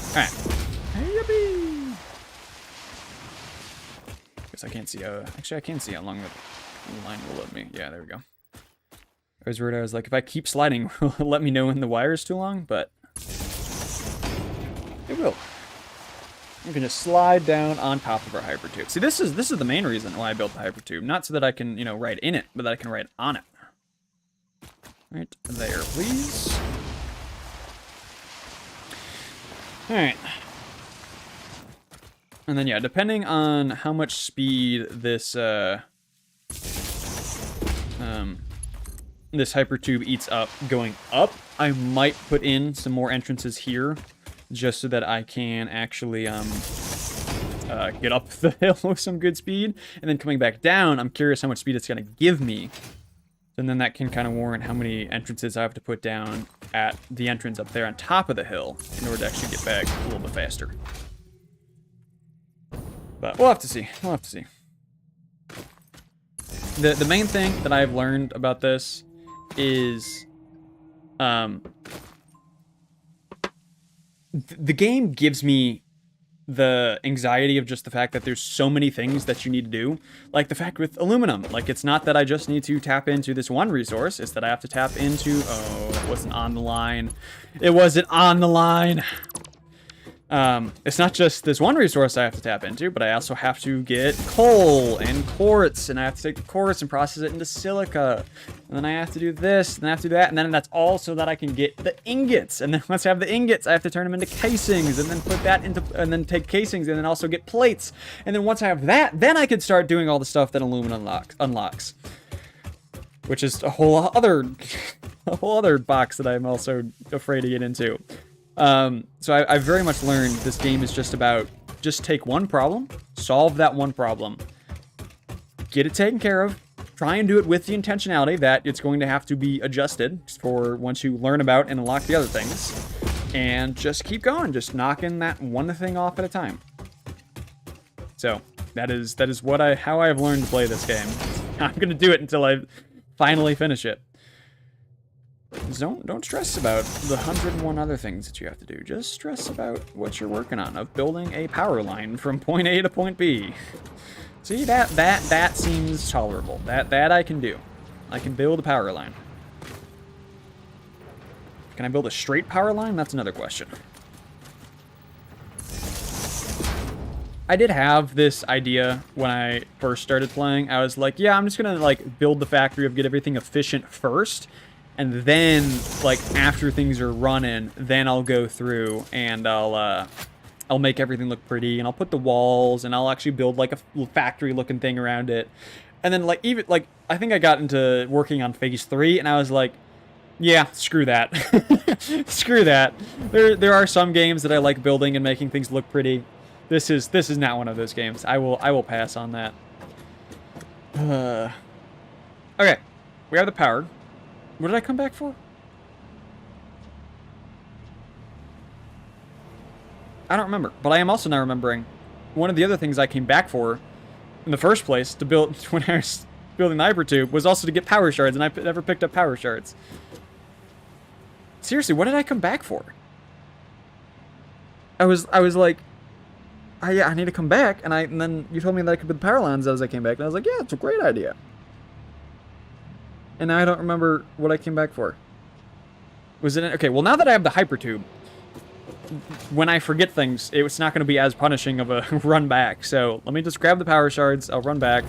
Alright. Yippee! I can't see. Actually, I can see how long the line will let me. Yeah, there we go. I was worried. I was like, if I keep sliding, will it let me know when the wire is too long? But it will. You can just slide down on top of our hypertube. See, this is the main reason why I built the hypertube, not so that I can ride in it, but that I can ride on it. Right there, please. All right. And then, yeah, depending on how much speed this this hypertube eats up going up, I might put in some more entrances here, just so that I can actually get up the hill with some good speed. And then coming back down, I'm curious how much speed it's going to give me. And then that can kind of warrant how many entrances I have to put down at the entrance up there on top of the hill in order to actually get back a little bit faster. But we'll have to see. We'll have to see. The main thing that I've learned about this is the game gives me the anxiety of just the fact that there's so many things that you need to do. Like the fact with aluminum. Like, it's not that I just need to tap into this one resource. It's that I have to tap into... Oh, that wasn't on the line. It wasn't on the line. It's not just this one resource I have to tap into, but I also have to get coal and quartz, and I have to take the quartz and process it into silica, and then I have to do this, and I have to do that, and then that's all so that I can get the ingots, and then once I have the ingots, I have to turn them into casings, and then put that into, and then take casings, and then also get plates, and then once I have that, then I can start doing all the stuff that aluminum unlocks, which is a whole other box that I'm also afraid to get into. So I very much learned this game is just about, just take one problem, solve that one problem, get it taken care of, try and do it with the intentionality that it's going to have to be adjusted for once you learn about and unlock the other things, and just keep going, just knocking that one thing off at a time. So that is how I've learned to play this game. I'm gonna do it until I finally finish it. Don't stress about the 101 other things that you have to do. Just stress about what you're working on, of building a power line from point A to point B. See, that seems tolerable. That I can do. I can build a power line. Can I build a straight power line? That's another question. I did have this idea when I first started playing. I was like, yeah, I'm just gonna like build the factory get everything efficient first. And then, like, after things are running, then I'll go through and I'll make everything look pretty, and I'll put the walls, and I'll actually build, like, a factory-looking thing around it. And then, like, even, like, I think I got into working on Phase 3, and I was like, yeah, screw that. Screw that. There are some games that I like building and making things look pretty. This is not one of those games. I will pass on that. Okay, we have the power. What did I come back for? I don't remember, but I am also now remembering one of the other things I came back for in the first place to build when I was building the hypertube was also to get power shards, and I never picked up power shards. Seriously, what did I come back for? I was like, I need to come back, and then you told me that I could put the power lines as I came back, and I was like, yeah, it's a great idea. And now I don't remember what I came back for. Was it... Okay, well, now that I have the hypertube, when I forget things, it's not going to be as punishing of a run back. So let me just grab the power shards. I'll run back.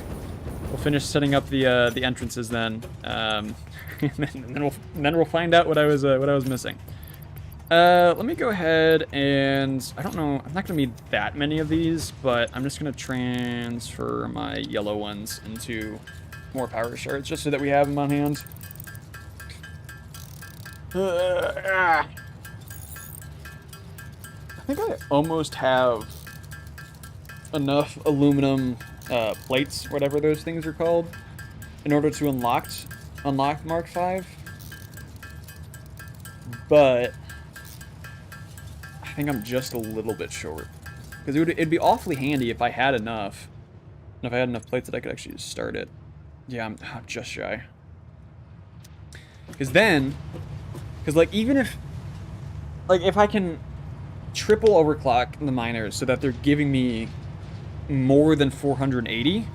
We'll finish setting up the entrances then, and then we'll find out what I was missing. Let me go ahead and I don't know. I'm not going to need that many of these, but I'm just going to transfer my yellow ones into more power shards just so that we have them on hand. I think I almost have enough aluminum plates, whatever those things are called, in order to unlock Mark V. But I think I'm just a little bit short, because it'd be awfully handy if I had enough, and if I had enough plates that I could actually just start it. Yeah, I'm just shy. Because like even if I can triple overclock the miners so that they're giving me more than 480,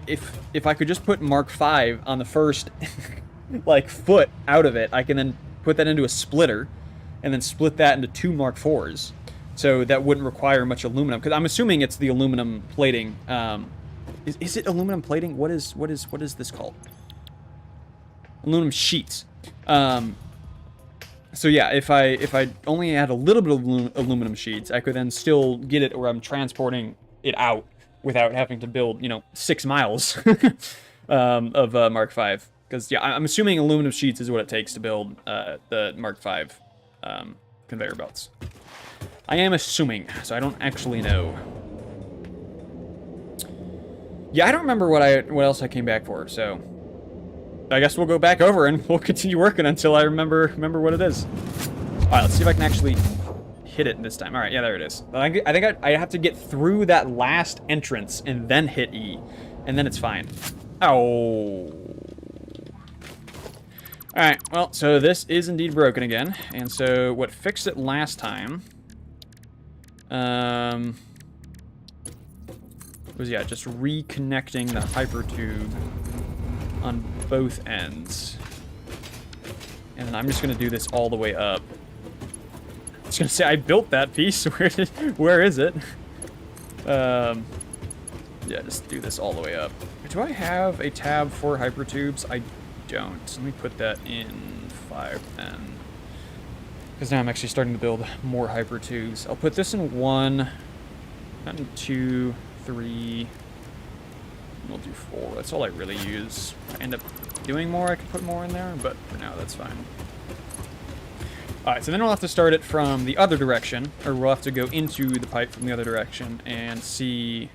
if I could just put Mark V on the first like foot out of it, I can then put that into a splitter and then split that into 2 Mark IVs, so that wouldn't require much aluminum, because I'm assuming it's the aluminum plating. Is it aluminum plating? What is this called? Aluminum sheets. So yeah, if I only had a little bit of aluminum sheets, I could then still get it where I'm transporting it out without having to build, 6 miles of Mark V. Because yeah, I'm assuming aluminum sheets is what it takes to build the Mark V conveyor belts. I am assuming, so I don't actually know. Yeah, I don't remember what else I came back for, so I guess we'll go back over and we'll continue working until I remember what it is. All right, let's see if I can actually hit it this time. All right, yeah, there it is. I think I have to get through that last entrance and then hit E, and then it's fine. Oh. All right, well, so this is indeed broken again, and so what fixed it last time was, yeah, just reconnecting the hypertube on both ends. And then I'm just gonna do this all the way up. I was gonna say, I built that piece. Where is it? Yeah, just do this all the way up. Do I have a tab for hypertubes? I don't. Let me put that in 5 then. Because now I'm actually starting to build more hypertubes. I'll put this in 1, not in 2, 3. We'll do 4. That's all I really use. If I end up doing more, I can put more in there, but for now, that's fine. Alright, so then we'll have to start it from the other direction, or we'll have to go into the pipe from the other direction and see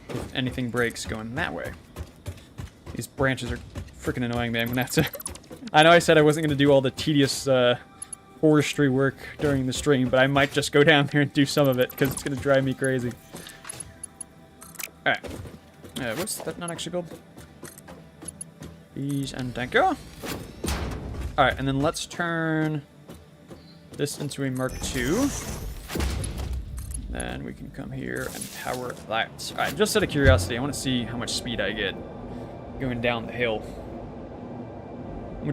if anything breaks going that way. These branches are freaking annoying me. I'm gonna have to... I know I said I wasn't gonna do all the tedious forestry work during the stream, but I might just go down here and do some of it, because it's gonna drive me crazy. Alright. What's that not actually build? Please and thank you. Alright, and then let's turn this into a Mark II. Then we can come here and power that. Alright, just out of curiosity, I want to see how much speed I get going down the hill.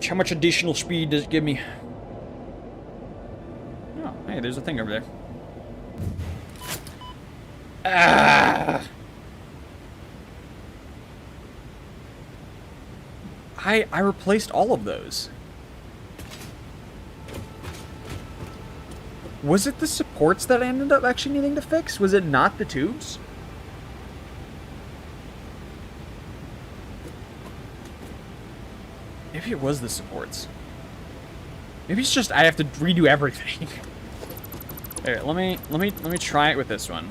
How much additional speed does it give me? Oh, hey, there's a thing over there. Ah! I replaced all of those. Was it the supports that I ended up actually needing to fix? Was it not the tubes? Maybe it was the supports. Maybe it's just I have to redo everything. Here, let me try it with this one.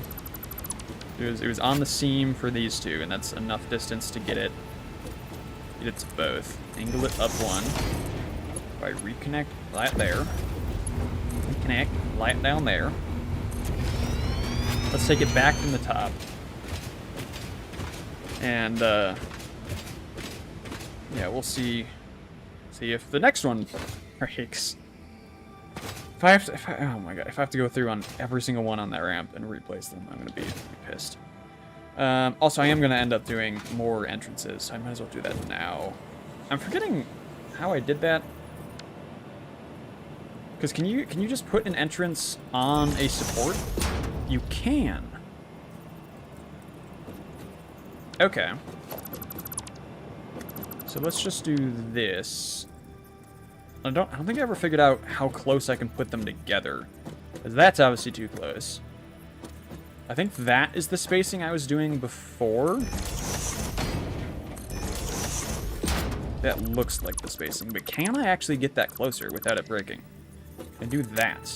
It was on the seam for these two, and that's enough distance to get it. Get it to both. Angle it up 1. If I reconnect that there. Reconnect, light down there. Let's take it back from the top. And yeah, we'll see if the next one breaks. Oh my god, if I have to go through on every single one on that ramp and replace them, I'm gonna be pissed. Also, I am gonna end up doing more entrances, so I might as well do that now. I'm forgetting how I did that. Because can you just put an entrance on a support? You can. Okay. So let's just do this. I don't think I ever figured out how close I can put them together. Because that's obviously too close. I think that is the spacing I was doing before. That looks like the spacing, but can I actually get that closer without it breaking? Can I do that?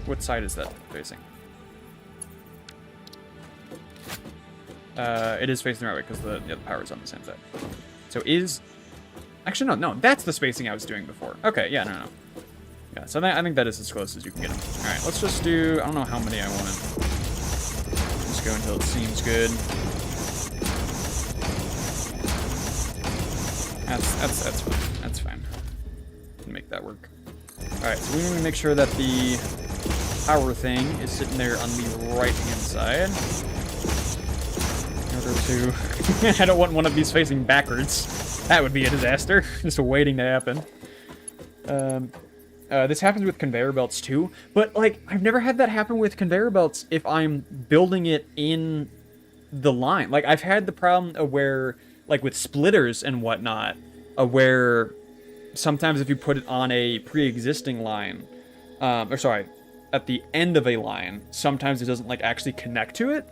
What side is that facing? It is facing the right way because the power is on the same side. So is... Actually, no, that's the spacing I was doing before. Okay, yeah, no. Yeah, so I think that is as close as you can get them. Alright, let's just do... I don't know how many I want. Just go until it seems good. That's fine. That's fine. Can make that work. Alright, so we need to make sure that the power thing is sitting there on the right-hand side. In order to... I don't want one of these facing backwards. That would be a disaster. Just waiting to happen. This happens with conveyor belts too, but like I've never had that happen with conveyor belts if I'm building it in the line. Like I've had the problem of where, like with splitters and whatnot, where sometimes if you put it on a pre-existing line, or sorry, at the end of a line, sometimes it doesn't like actually connect to it.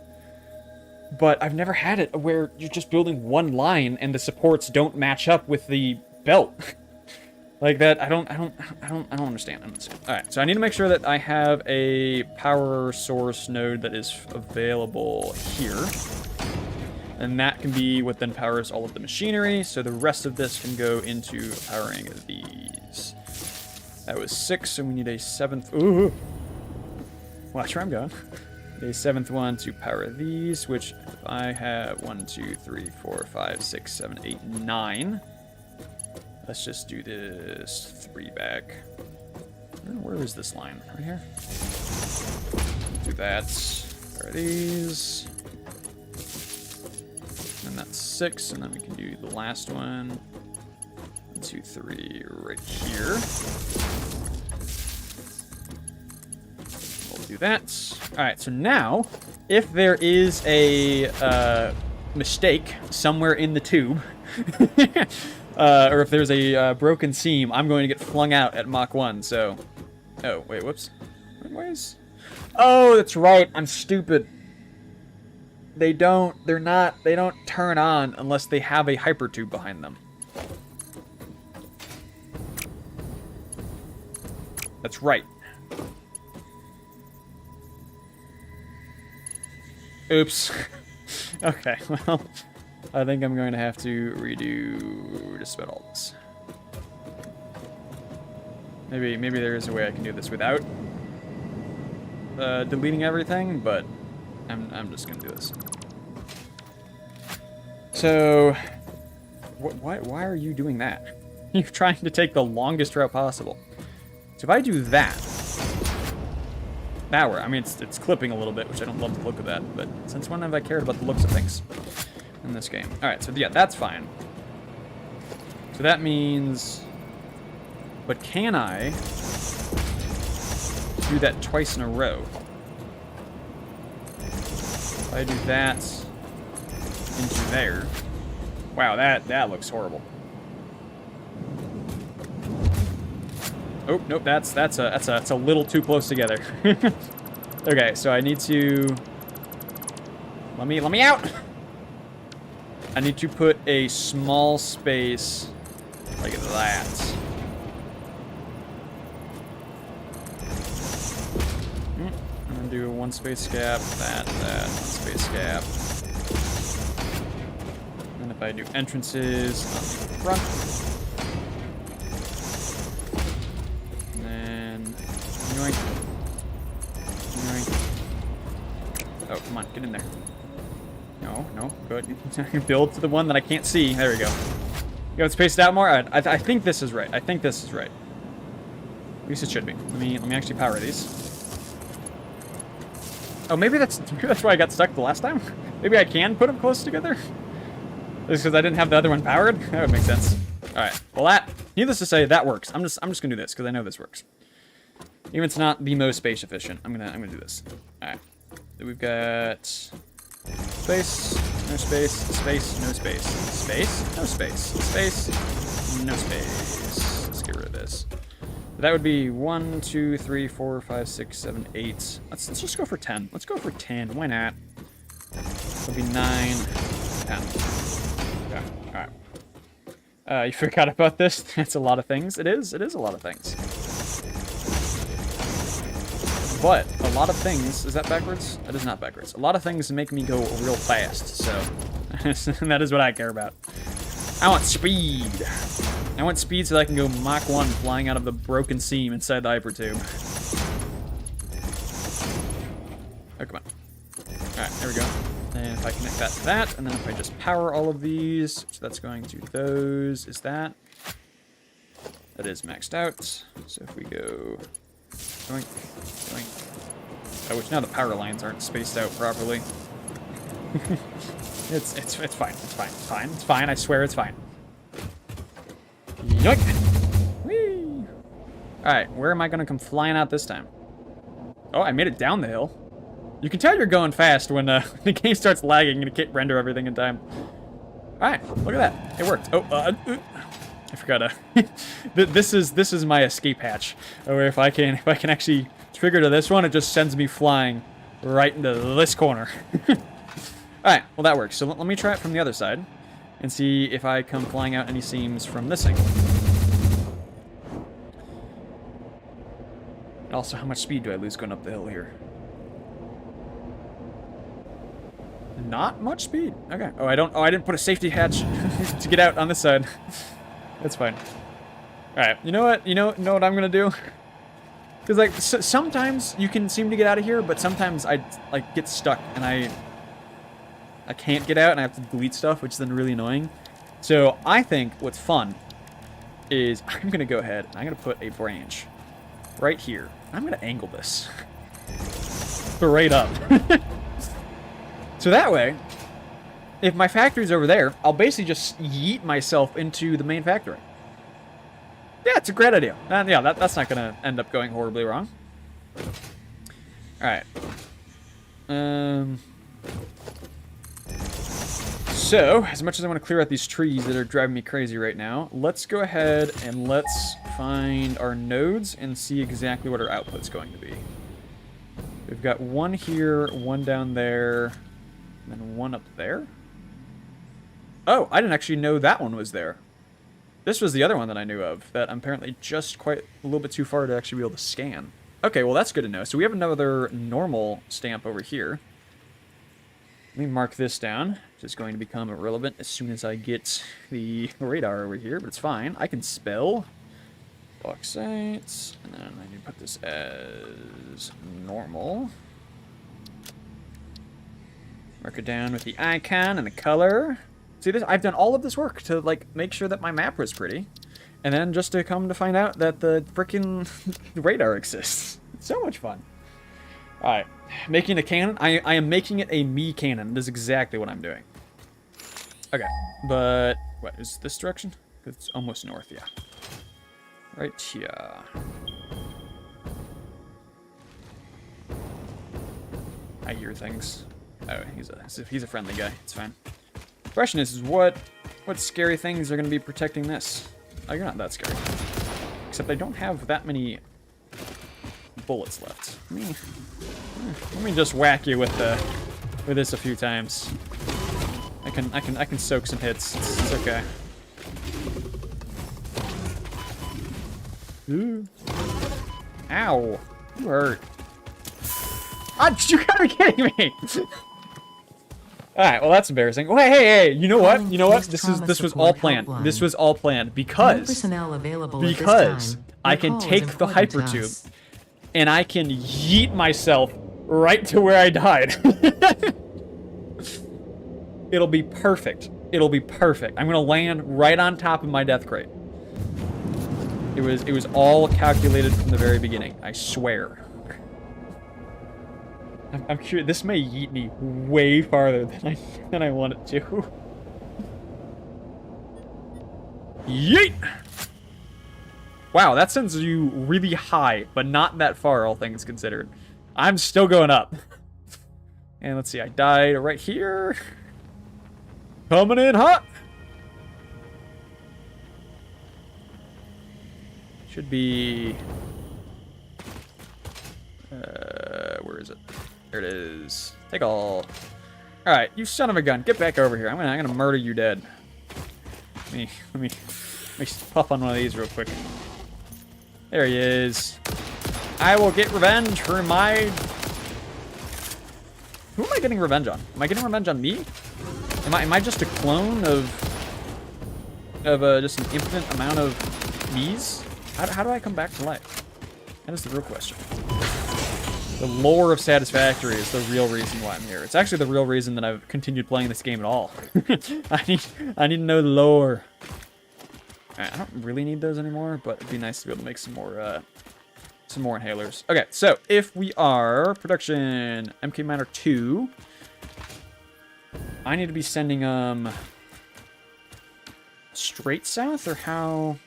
But I've never had it where you're just building one line and the supports don't match up with the belt. Like that, I don't understand. All right, so I need to make sure that I have a power source node that is available here. And that can be what then powers all of the machinery, so the rest of this can go into powering these. That was 6, so we need a 7th. Ooh! Watch where I'm going. A 7th one to power these, which if I have 1, 2, 3, 4, 5, 6, 7, 8, 9. Let's just do this 3 back. Where is this line? Right here? Do that. Power these. And that's 6, and then we can do the last one. 1, 2, 3 right here. We'll do that. Alright, so now, if there is a mistake somewhere in the tube, or if there's a broken seam, I'm going to get flung out at Mach 1, so... Oh, wait, whoops. Where's... Oh, that's right, I'm stupid. They don't turn on unless they have a hypertube behind them. That's right. Oops. Okay, well, I think I'm going to have to redo just about all this. Maybe there is a way I can do this without deleting everything, but I'm just gonna do this. So, why are you doing that? You're trying to take the longest route possible. So if I do that, I mean, it's clipping a little bit, which I don't love the look of that, but since when have I cared about the looks of things in this game? Alright, so yeah, that's fine. So that means... But can I do that twice in a row? If I do that into there... Wow, that looks horrible. Oh, nope, that's a little too close together. Okay, so I need to... Let me out! I need to put a small space like that. I'm gonna do a 1 space gap, that, 1 space gap. And if I do entrances on the front, oh, come on, get in there. No, good. Build to the one that I can't see. There we go. You have it spaced out more? I think this is right. I think this is right. At least it should be. Let me actually power these. Oh, maybe that's why I got stuck the last time. Maybe I can put them close together. Just because I didn't have the other one powered. That would make sense. All right. Well, needless to say, that works. I'm just gonna do this because I know this works. Even if it's not the most space efficient, I'm gonna do this. All right. So we've got space, no space, space, no space, space, no space, space, no space. Let's get rid of this. That would be 1, 2, 3, 4, 5, 6, 7, 8. Let's just go for 10. Let's go for 10. Why not? It'll be 9, 10. Okay. All right. You forgot about this? That's a lot of things. It is a lot of things. But a lot of things, is that backwards? That is not backwards. A lot of things make me go real fast, so that is what I care about. I want speed. I want speed so that I can go Mach 1 flying out of the broken seam inside the hypertube. Oh, come on. Alright, there we go. And if I connect that to that, and then if I just power all of these, so that's going to those, is that? That is maxed out. So if we go doink, doink. Oh, which now the power lines aren't spaced out properly. It's fine. It's fine. It's fine. It's fine. I swear it's fine. Yoink! Whee! Alright, where am I gonna come flying out this time? Oh, I made it down the hill. You can tell you're going fast when the game starts lagging and it can't render everything in time. Alright, look at that. It worked. Oh, I forgot. This is my escape hatch. Where if I can actually trigger to this one, it just sends me flying right into this corner. Alright, well that works. So let me try it from the other side and see if I come flying out any seams from this angle. And also, how much speed do I lose going up the hill here? Not much speed. Okay. Oh, I didn't put a safety hatch to get out on this side. That's fine. All right. You know what? You know what I'm gonna do? Because like sometimes you can seem to get out of here, but sometimes I like get stuck and I can't get out and I have to delete stuff, which is then really annoying. So I think what's fun is I'm gonna go ahead and I'm gonna put a branch right here. I'm gonna angle this straight up. So that way, if my factory's over there, I'll basically just yeet myself into the main factory. Yeah, it's a great idea. Yeah, that's not gonna end up going horribly wrong. All right. So, as much as I want to clear out these trees that are driving me crazy right now, let's go ahead and let's find our nodes and see exactly what our output's going to be. We've got one here, one down there, and then one up there. Oh, I didn't actually know that one was there. This was the other one that I knew of, that I'm apparently just quite a little bit too far to actually be able to scan. Okay, well that's good to know. So we have another normal stamp over here. Let me mark this down, which is going to become irrelevant as soon as I get the radar over here, but it's fine. I can spell bauxite, and then I need to put this as normal. Mark it down with the icon and the color. See this? I've done all of this work to like make sure that my map was pretty, and then just to come to find out that the frickin' radar exists. It's so much fun. All right, making a cannon. I am making it a me cannon. This is exactly what I'm doing. Okay, but what is this direction? It's almost north, yeah. Right here. I hear things. Oh, he's a friendly guy. It's fine. The question is what scary things are going to be protecting this? Oh, you're not that scary. Except I don't have that many bullets left. Let me just whack you with this a few times. I can soak some hits. It's okay. Ooh. Ow! You hurt. You gotta be kidding me! Alright, well that's embarrassing. Oh, hey! You know what? You know what? This was all planned. This was all planned because I can take the hypertube and I can yeet myself right to where I died. It'll be perfect. It'll be perfect. I'm gonna land right on top of my death crate. It was all calculated from the very beginning. I swear. I'm curious. This may yeet me way farther than I want it to. Yeet! Wow, that sends you really high, but not that far, all things considered. I'm still going up. And let's see, I died right here. Coming in hot. Should be... where is it? There it is. Take all. Alright, you son of a gun. Get back over here. I'm gonna murder you dead. Let me puff on one of these real quick. There he is. I will get revenge for my... Who am I getting revenge on? Am I getting revenge on me? Am I just a clone of just an infinite amount of me's? How do I come back to life? That is the real question. The lore of Satisfactory is the real reason why I'm here. It's actually the real reason that I've continued playing this game at all. I need to know the lore. Alright, I don't really need those anymore, but it'd be nice to be able to make some more inhalers. Okay, so if we are production MK Miner 2, I need to be sending straight south, or how?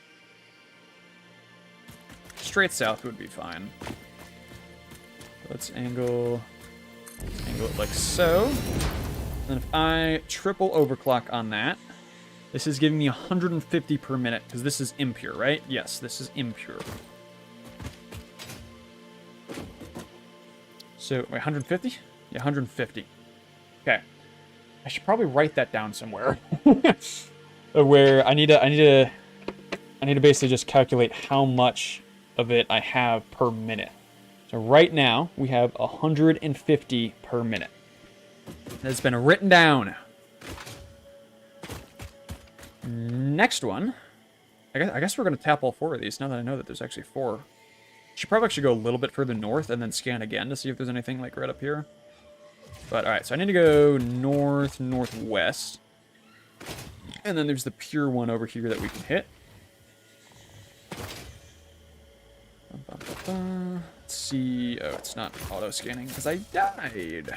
Straight south would be fine. Let's angle it like so. And if I triple overclock on that, this is giving me 150 per minute, because this is impure, right? Yes, this is impure. So, wait, 150? Yeah, 150. Okay. I should probably write that down somewhere. Where I need to basically just calculate how much of it I have per minute. So right now, we have 150 per minute. That's been written down. Next one. I guess we're going to tap all 4 of these, now that I know that there's actually 4. Should probably actually go a little bit further north and then scan again to see if there's anything like right up here. But alright, so I need to go north, northwest. And then there's the pure one over here that we can hit. Let's see. Oh, it's not auto scanning because I died.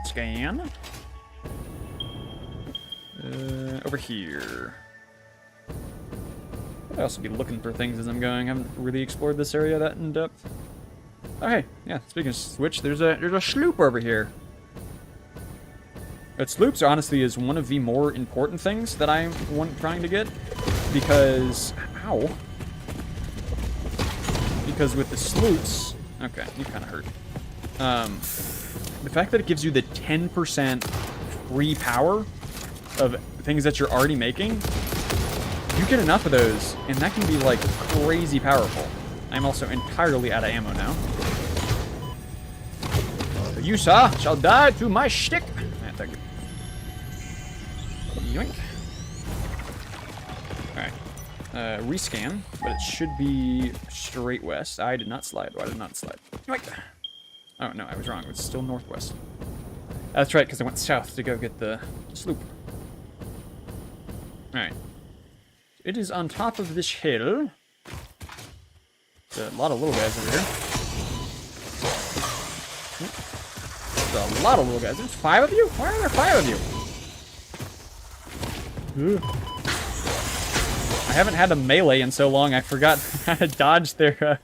Scan. Over here. I'll also be looking for things as I'm going. I haven't really explored this area that in depth. Oh, hey. Yeah, speaking of which, there's a sloop over here. But sloops, honestly, is one of the more important things that I'm trying to get. Because... Ow. Because with the sloops... Okay, you kind of hurt. The fact that it gives you the 10% free power of things that you're already making, you get enough of those, and that can be, like, crazy powerful. I'm also entirely out of ammo now. You, sir, shall die to my shtick. Yeah, thank you. Yoink. Alright. Rescan, but it should be straight west. I did not slide. Why did I not slide? Yoink. Oh, no, I was wrong. It's still northwest. That's right, because I went south to go get the sloop. Alright. It is on top of this hill. There's a lot of little guys over here. There's a lot of little guys. There's 5 of you? Why are there 5 of you? Ugh. I haven't had a melee in so long, I forgot how to dodge their,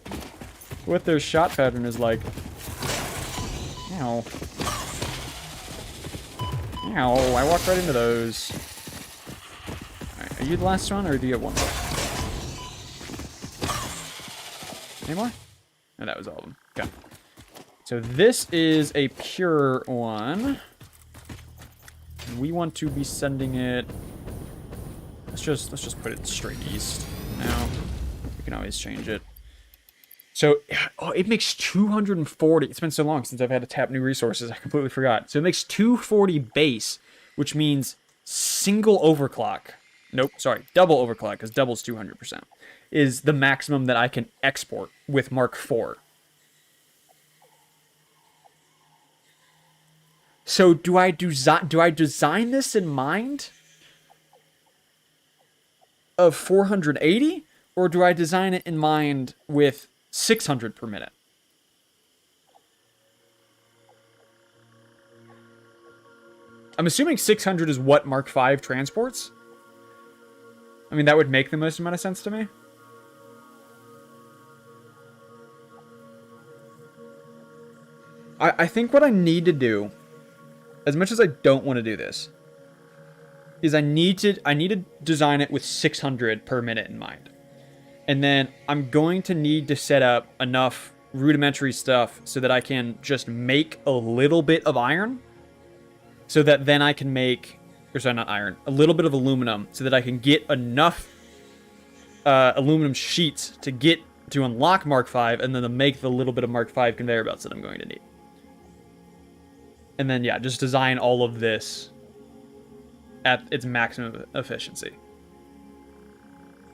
what their shot pattern is like. Ow. Ow, I walked right into those. Alright, are you the last one, or do you have one more? Any more? No, that was all of them. Okay. So this is a pure one. We want to be sending it... Let's just put it straight east. Now, we can always change it. So, oh, it makes 240. It's been so long since I've had to tap new resources, I completely forgot. So it makes 240 base, which means single overclock. Nope, sorry, double overclock, because double's 200%. Is the maximum that I can export with Mark IV. So do I design this in mind of 480, or do I design it in mind with 600 per minute? I'm assuming 600 is what Mark V transports. I mean, that would make the most amount of sense to me. I think what I need to do, as much as I don't want to do this, is I need to design it with 600 per minute in mind. And then I'm going to need to set up enough rudimentary stuff so that I can just make a little bit of iron, so that then I can make, or sorry, not iron, a little bit of aluminum, so that I can get enough aluminum sheets to unlock Mark V, and then to make the little bit of Mark V conveyor belts that I'm going to need. And then, yeah, just design all of this at its maximum efficiency.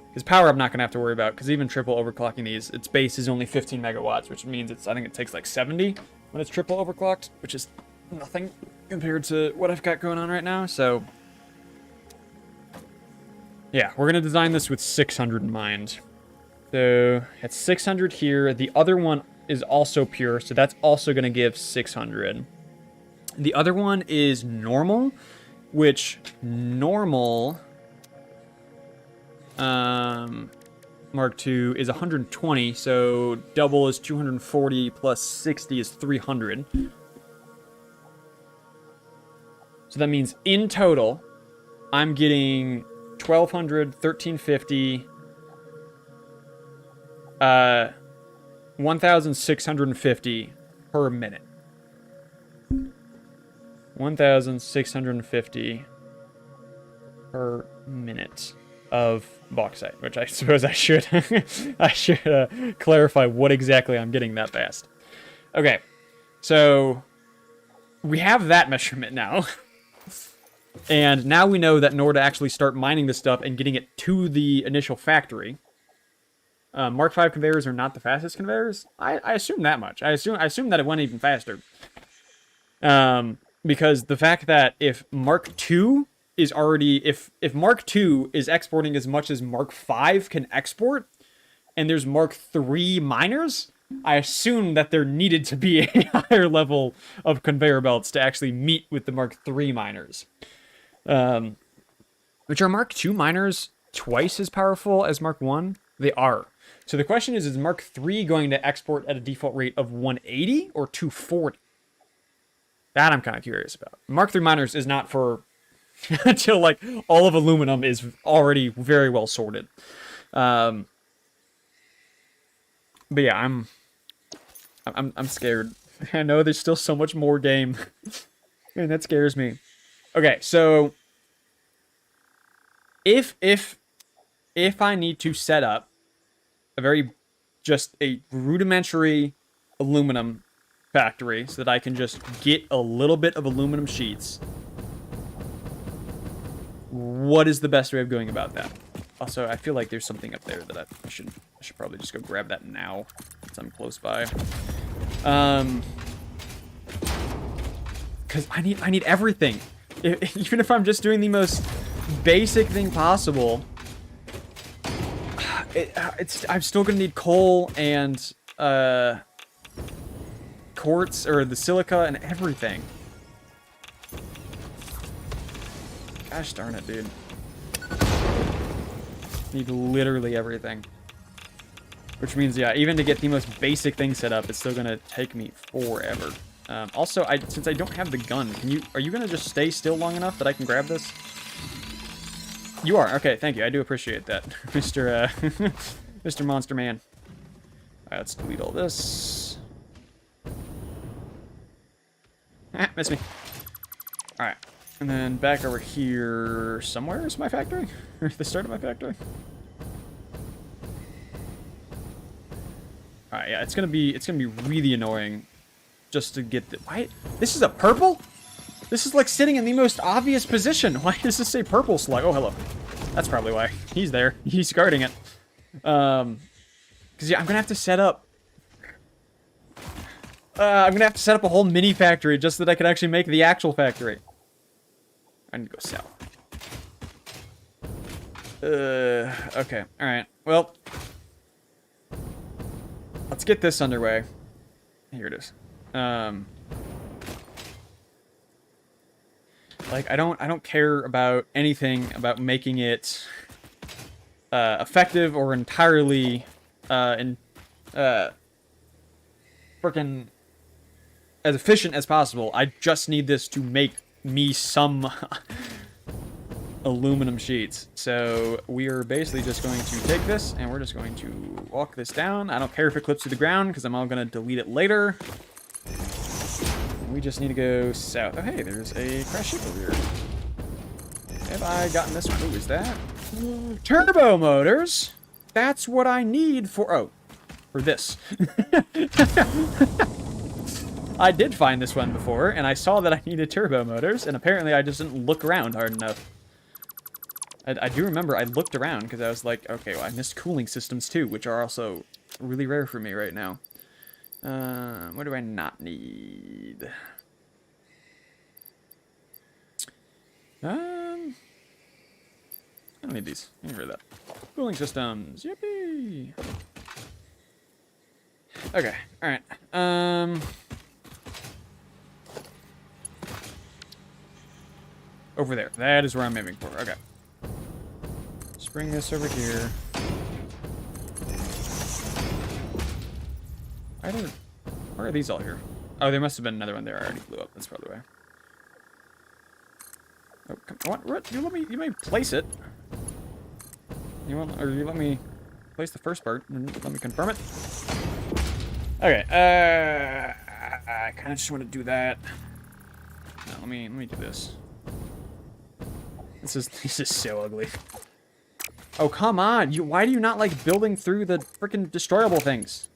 Because power I'm not going to have to worry about, because even triple overclocking these, its base is only 15 megawatts, which means I think it takes like 70 when it's triple overclocked, which is nothing compared to what I've got going on right now. So, yeah, we're going to design this with 600 in mind. So, it's 600 here. The other one is also pure, so that's also going to give 600. The other one is normal, which normal Mark II is 120, so double is 240 plus 60 is 300. So that means in total, I'm getting 1200, 1350, 1650 per minute. 1,650 per minute of bauxite, which I suppose I should clarify what exactly I'm getting that fast. Okay, so we have that measurement now. And now we know that in order to actually start mining this stuff and getting it to the initial factory, Mark V conveyors are not the fastest conveyors. I assume that much. I assume that it went even faster. Because the fact that if Mark II is already, if Mark II is exporting as much as Mark V can export, and there's Mark III miners, I assume that there needed to be a higher level of conveyor belts to actually meet with the Mark III miners. Which are Mark II miners twice as powerful as Mark I? They are. So the question is Mark III going to export at a default rate of 180 or 240? That I'm kind of curious about. Mark III miners is not for until like all of aluminum is already very well sorted. But yeah, I'm scared. I know there's still so much more game, and that scares me. Okay, so if I need to set up just a rudimentary aluminum factory so that I can just get a little bit of aluminum sheets, what is the best way of going about that? Also, I feel like there's something up there that I should probably just go grab that now, since I'm close by. Because I need everything. Even if I'm just doing the most basic thing possible, I'm still gonna need coal and quartz, or the silica, and everything. Gosh darn it, dude. Need literally everything. Which means, yeah, even to get the most basic thing set up, it's still gonna take me forever. Also, since I don't have the gun, are you gonna just stay still long enough that I can grab this? You are. Okay, thank you. I do appreciate that, Mr. Mr. Monster Man. Alright, let's delete all this. Ah, miss me. Alright. And then back over here somewhere is my factory? Or the start of my factory? Alright, yeah, it's gonna be really annoying just to get the this is a purple? This is like sitting in the most obvious position. Why does this say purple slug? Oh, hello. That's probably why. He's there. He's guarding it. Because, yeah, I'm going to have to set up I'm gonna have to set up a whole mini factory just so that I can actually make the actual factory. I need to go south. Okay, alright. Well, let's get this underway. Here it is. Like, I don't care about anything about making it effective or entirely freaking as efficient as possible. I just need this to make me some aluminum sheets. So we are basically just going to take this and we're just going to walk this down. I don't care if it clips to the ground because I'm all going to delete it later. We just need to go south. Oh, hey, there's a crash ship over here. Have I gotten this one? Who is that? Turbo motors? That's what I need for... Oh, for this. I did find this one before, and I saw that I needed turbo motors, and apparently I just didn't look around hard enough. I do remember I looked around, because I was like, okay, well, I missed cooling systems too, which are also really rare for me right now. What do I not need? I don't need these. Get rid of that. Cooling systems. Yippee! Okay, alright. Over there. That is where I'm aiming for. Okay. Let's bring this over here. Where are these all here? Oh, there must have been another one there. I already blew up. That's probably why. Oh, come on. You let me place it. You let me place the first part and let me confirm it. Okay. I kind of just want to do that. No, let me do this. This is so ugly. Oh, come on. Why do you not like building through the freaking destroyable things?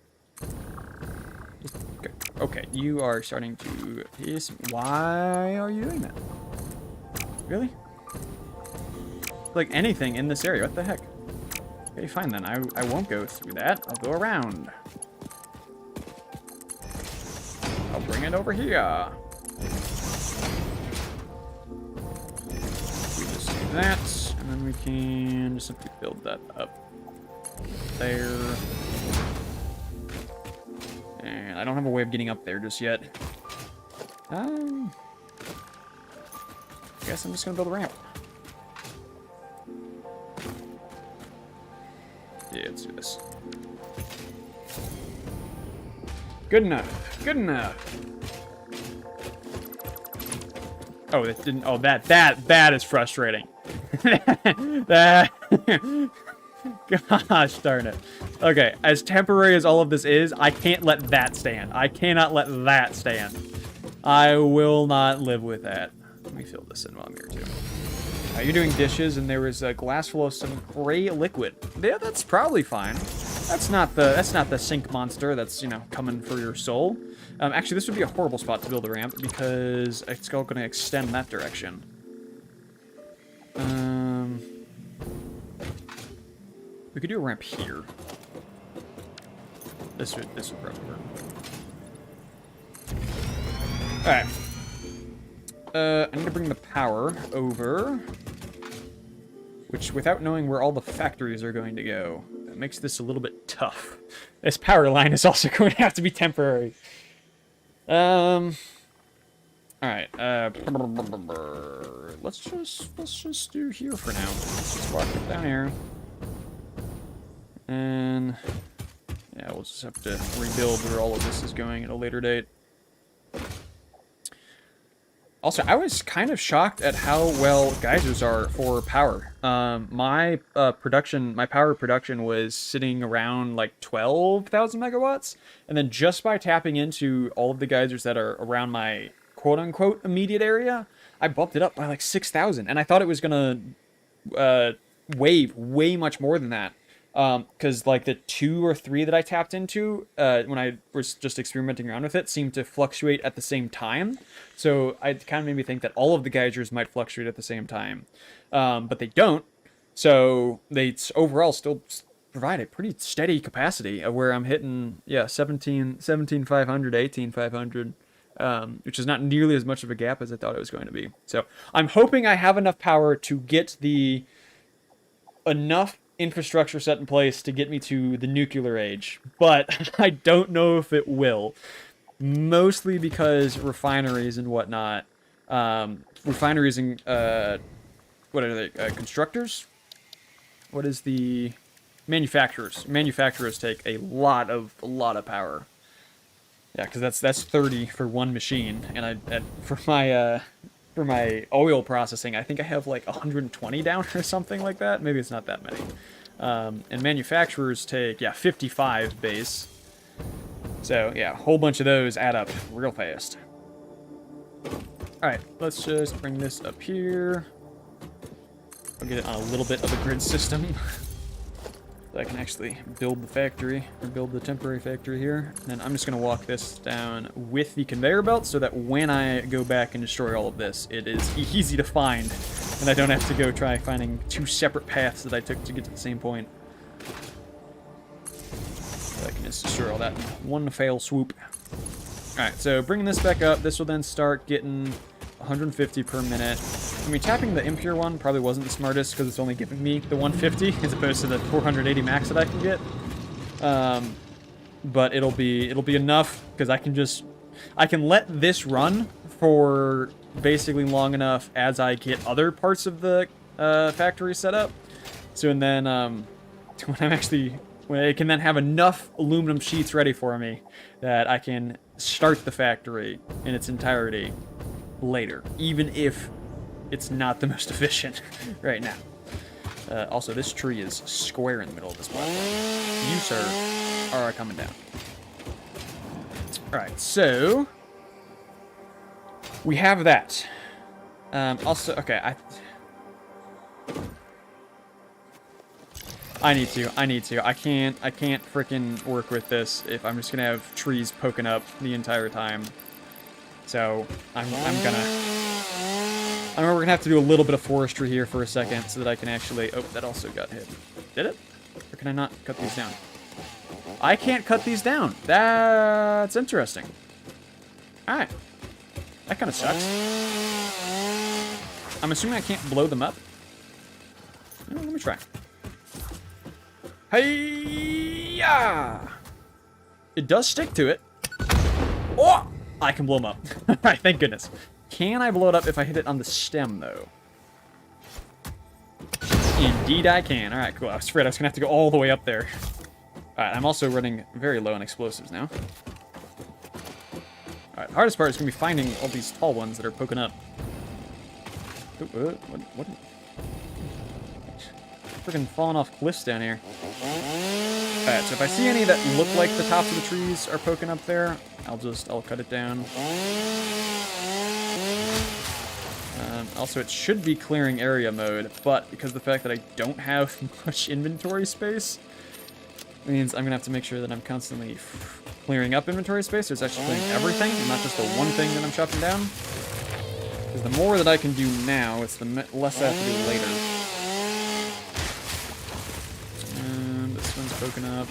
Okay, you are starting to piss me. Why are you doing that? Really? Like anything in this area, what the heck? Okay, fine then. I won't go through that. I'll go around. I'll bring it over here. We just do that, and then we can just simply build that up there. And I don't have a way of getting up there just yet. I guess I'm just gonna build a ramp. Yeah, let's do this. Good enough. Good enough. Oh, that didn't. Oh, that is frustrating. That. Gosh darn it. Okay, as temporary as all of this is, I can't let that stand. I cannot let that stand. I will not live with that. Let me fill this in while I'm here too. You're doing dishes, and there was a glass full of some gray liquid. Yeah, that's probably fine. That's not the sink monster that's, you know, coming for your soul. Actually, this would be a horrible spot to build a ramp because it's all going to extend that direction. We could do a ramp here. This would probably work. Alright. I need to bring the power over. Which, without knowing where all the factories are going to go, that makes this a little bit tough. This power line is also going to have to be temporary. Alright. Let's just do here for now. Let's just walk it down here. And yeah, we'll just have to rebuild where all of this is going at a later date. Also, I was kind of shocked at how well geysers are for power. My power production was sitting around like 12,000 megawatts, and then just by tapping into all of the geysers that are around my quote-unquote immediate area, I bumped it up by like 6,000, and I thought it was gonna wave way much more than that. Because like the 2 or 3 that I tapped into when I was just experimenting around with it seemed to fluctuate at the same time. So it kind of made me think that all of the geysers might fluctuate at the same time. But they don't. So they overall still provide a pretty steady capacity of where I'm hitting, yeah, 17,500, 18,500, which is not nearly as much of a gap as I thought it was going to be. So I'm hoping I have enough power to get enough infrastructure set in place to get me to the nuclear age, but I don't know if it will. Mostly because refineries and whatnot, refineries and what are they? Constructors? What is the manufacturers? Manufacturers take a lot of power. Yeah, because that's 30 for one machine, and for my oil processing, I think I have like 120 down or something like that. Maybe it's not that many. And manufacturers take 55 base. So yeah, a whole bunch of those add up real fast. All right, let's just bring this up here. I'll get it on a little bit of a grid system. So I can actually build the factory, or build the temporary factory here. And then I'm just gonna walk this down with the conveyor belt so that when I go back and destroy all of this, it is easy to find. And I don't have to go try finding two separate paths that I took to get to the same point. So I can just destroy all that in one fell swoop. Alright, so bringing this back up, this will then start getting 150 per minute. I mean, tapping the impure one probably wasn't the smartest because it's only giving me the 150 as opposed to the 480 max that I can get. But it'll be enough because I can let this run for basically long enough as I get other parts of the factory set up. So and then when it can then have enough aluminum sheets ready for me that I can start the factory in its entirety later, even if it's not the most efficient right now. Also, this tree is square in the middle of this block. You, sir, are coming down. Alright, so we have that. Also, okay, I need to. I can't freaking work with this if I'm just gonna have trees poking up the entire time. So I'm we're gonna have to do a little bit of forestry here for a second so that I can actually. Oh, that also got hit. Did it? Or can I not cut these down? I can't cut these down. That's interesting. All right, that kind of sucks. I'm assuming I can't blow them up. Let me try. Hey-ya! It does stick to it. Oh! I can blow them up. Alright, thank goodness. Can I blow it up if I hit it on the stem, though? Indeed I can. Alright, cool. I was afraid I was going to have to go all the way up there. Alright, I'm also running very low on explosives now. Alright, the hardest part is going to be finding all these tall ones that are poking up. Ooh, what? Freaking falling off cliffs down here. Alright, so if I see any that look like the tops of the trees are poking up there, I'll cut it down. Also, it should be clearing area mode, but because of the fact that I don't have much inventory space, means I'm gonna have to make sure that I'm constantly clearing up inventory space. So it's actually clearing everything, and not just the one thing that I'm chopping down. Because the more that I can do now, it's the less I have to do later. This one's poking up.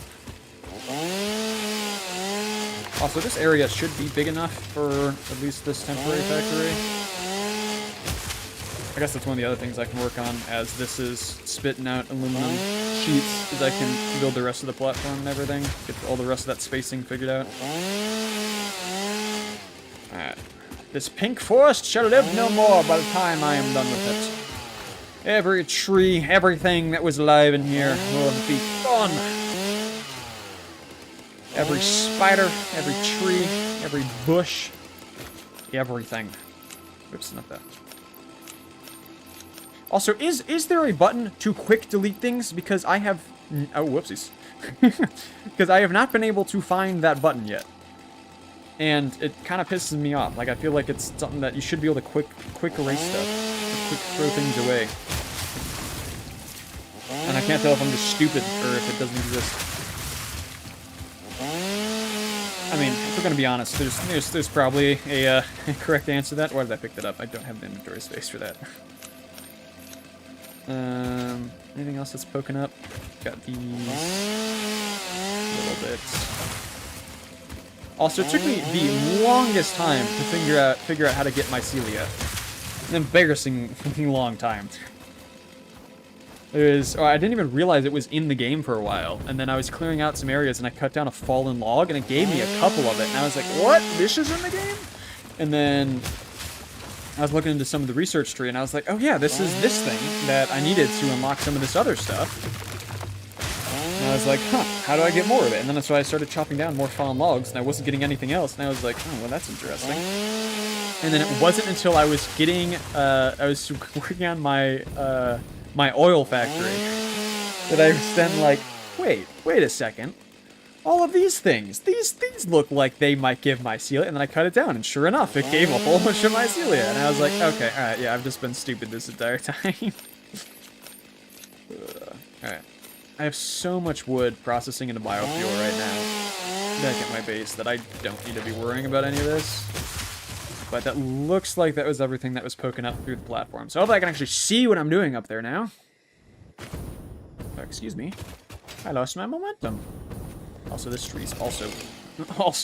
Also, this area should be big enough for at least this temporary factory. I guess that's one of the other things I can work on as this is spitting out aluminum sheets, is I can build the rest of the platform and everything. Get all the rest of that spacing figured out. Alright. This pink forest shall live no more by the time I am done with it. Every tree, everything that was alive in here will be gone. Every spider, every tree, every bush, everything. Oops, not that. Also, is there a button to quick delete things? Because I have... Oh, whoopsies. Because I have not been able to find that button yet. And it kind of pisses me off. Like, I feel like it's something that you should be able to quick erase stuff. Or quick throw things away. And I can't tell if I'm just stupid or if it doesn't exist. I mean, if we're gonna be honest, there's probably a correct answer to that. Why did I pick that up? I don't have the inventory space for that. Anything else that's poking up? Got these little bits. Also, it took me the longest time to figure out how to get mycelia. An embarrassing long time. I didn't even realize it was in the game for a while, and then I was clearing out some areas and I cut down a fallen log and it gave me a couple of it, and I was like, what? This is in the game? And then I was looking into some of the research tree and I was like, oh yeah, this is this thing that I needed to unlock some of this other stuff. And I was like, huh, how do I get more of it? And then that's why I started chopping down more fallen logs and I wasn't getting anything else, and I was like, oh, well, that's interesting. And then it wasn't until I was getting, I was working on my, my oil factory that I was then like, wait a second. All of these things look like they might give mycelia, and then I cut it down, and sure enough, it gave a whole bunch of mycelia, and I was like, okay, alright, yeah, I've just been stupid this entire time. Alright. I have so much wood processing into biofuel right now back at my base that I don't need to be worrying about any of this. But that looks like that was everything that was poking up through the platform. So hopefully I can actually see what I'm doing up there now. Oh, excuse me. I lost my momentum. Also, this tree's also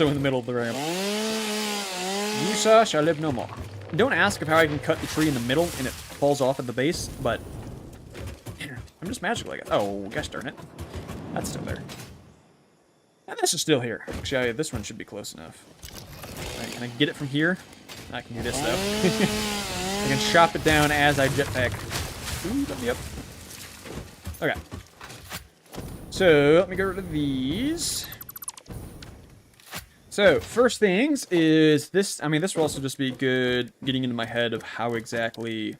in the middle of the ramp. You, sir, shall live no more. Don't ask of how I can cut the tree in the middle and it falls off at the base, but I'm just magical, I guess. Oh, gosh darn it. That's still there. And this is still here. Actually, this one should be close enough. Alright, can I get it from here? I can do this, though. I can chop it down as I jetpack. Ooh, let me up. Okay. So, let me get rid of these. So, first things is this. I mean, this will also just be good getting into my head of how exactly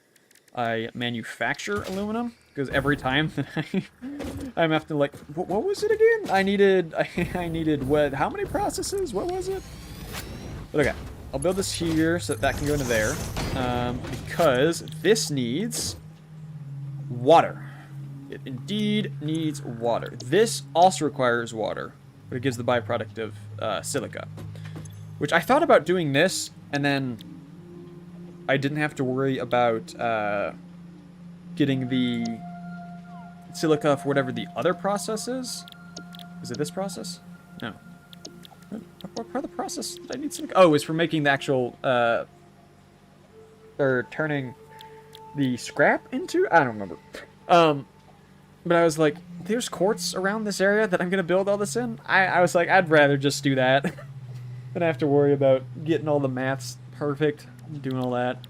I manufacture aluminum. Because every time I'm have to, like, what was it again? I needed what? How many processes? What was it? But okay. I'll build this here so that can go into there, because this needs water. It indeed needs water. This also requires water, but it gives the byproduct of silica, which I thought about doing this, and then I didn't have to worry about getting the silica for whatever the other process is. Is it this process? No. What part of the process did I need some? Oh, it's for making the actual, or turning the scrap into? I don't remember. But I was like, there's quartz around this area that I'm going to build all this in? I was like, I'd rather just do that than have to worry about getting all the maths perfect, doing all that.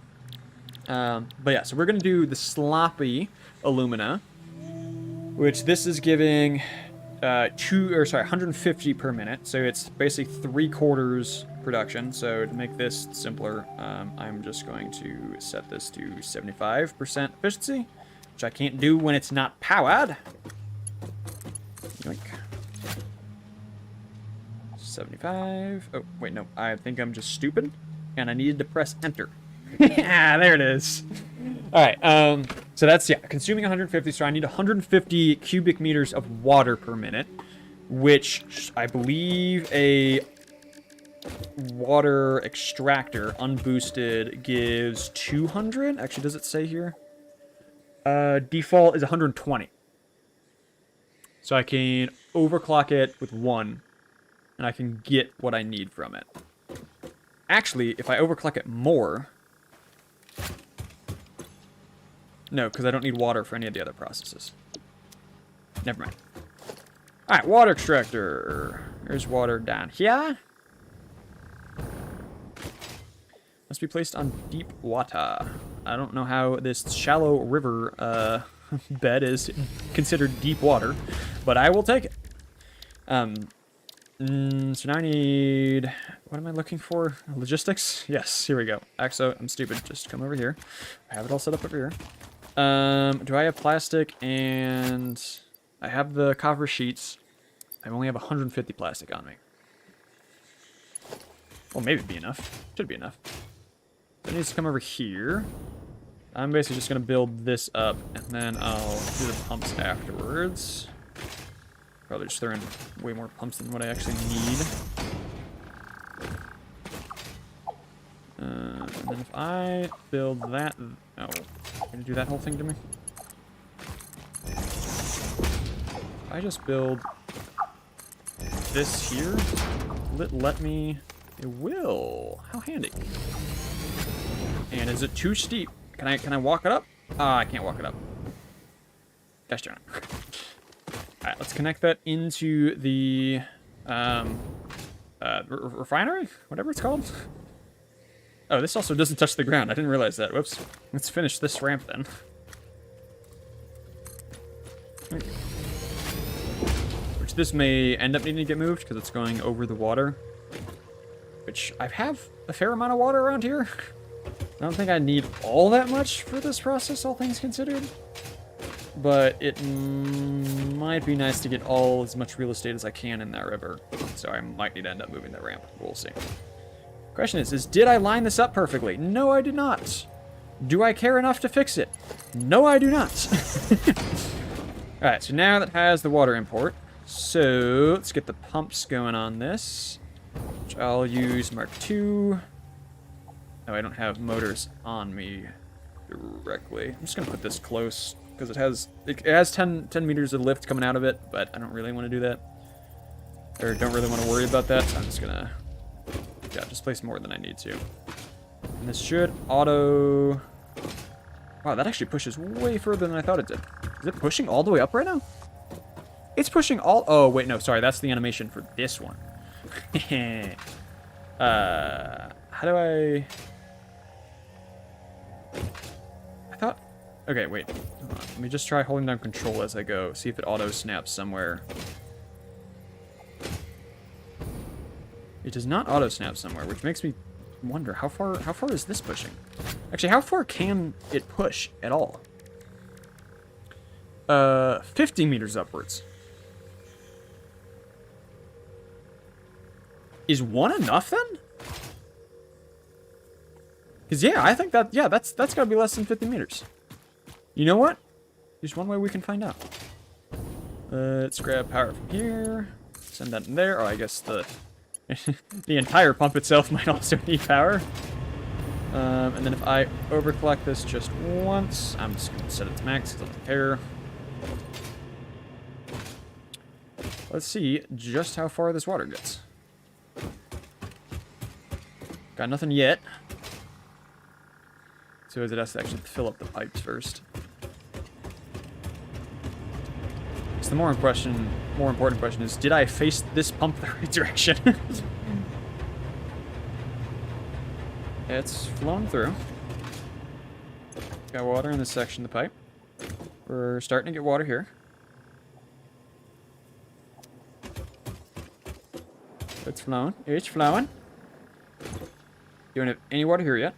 But yeah, so we're going to do the sloppy alumina, which this is giving... 150 per minute, so it's basically 3/4 production. So to make this simpler, I'm just going to set this to 75% efficiency, which I can't do when it's not powered. Yoink. 75. Oh, wait, no. I think I'm just stupid, and I needed to press enter. Yeah, there it is. All right, so that's, yeah, consuming 150, so I need 150 cubic meters of water per minute, which I believe a water extractor, unboosted, gives 200. Actually, does it say here? Default is 120. So I can overclock it with 1, and I can get what I need from it. Actually, if I overclock it more... No, because I don't need water for any of the other processes. Never mind. Alright, water extractor. There's water down here. Must be placed on deep water. I don't know how this shallow river bed is considered deep water, but I will take it. So now I need... What am I looking for? Logistics? Yes, here we go. Actually, I'm stupid. Just come over here. I have it all set up over here. Do I have plastic? And I have the copper sheets. I only have 150 plastic on me. Well, maybe it'd be enough. Should be enough. It needs to come over here. I'm basically just going to build this up, and then I'll do the pumps afterwards. Probably just throw in way more pumps than what I actually need. And then if I build that... Oh, you're gonna do that whole thing to me? I just build this here, let me... It will. How handy. And is it too steep? Can I walk it up? I can't walk it up. Gosh darn it. Alright, let's connect that into the refinery? Whatever it's called. Oh, this also doesn't touch the ground. I didn't realize that. Whoops. Let's finish this ramp then. Which this may end up needing to get moved because it's going over the water. Which I have a fair amount of water around here. I don't think I need all that much for this process, all things considered. But it might be nice to get as much real estate as I can in that river. So I might need to end up moving that ramp. We'll see. Question is did I line this up perfectly? No, I did not. Do I care enough to fix it? No, I do not. Alright, so now that has the water import. So let's get the pumps going on this. Which I'll use Mark II. Oh, I don't have motors on me directly. I'm just going to put this close. Because it has 10 meters of lift coming out of it, but I don't really want to do that. Or don't really want to worry about that, so I'm just gonna just place more than I need to. And this should auto... Wow, that actually pushes way further than I thought it did. Is it pushing all the way up right now? It's pushing all... Oh, wait, no, sorry, that's the animation for this one. How do I... thought... Okay, wait. Hold on. Let me just try holding down control as I go. See if it auto-snaps somewhere. It does not auto-snap somewhere, which makes me wonder how far is this pushing? Actually, how far can it push at all? 50 meters upwards. Is one enough then? Because yeah, I think that that's gotta be less than 50 meters. You know what? There's one way we can find out. Let's grab power from here. Send that in there. Oh, I guess the the entire pump itself might also need power. And then if I overclock this just once, I'm just gonna set it to max because I don't care. Let's see just how far this water gets. Got nothing yet. So it has to actually fill up the pipes first. So the more important question is, did I face this pump the right direction? It's flowing through. Got water in this section of the pipe. We're starting to get water here. It's flowing. It's flowing. You don't have any water here yet.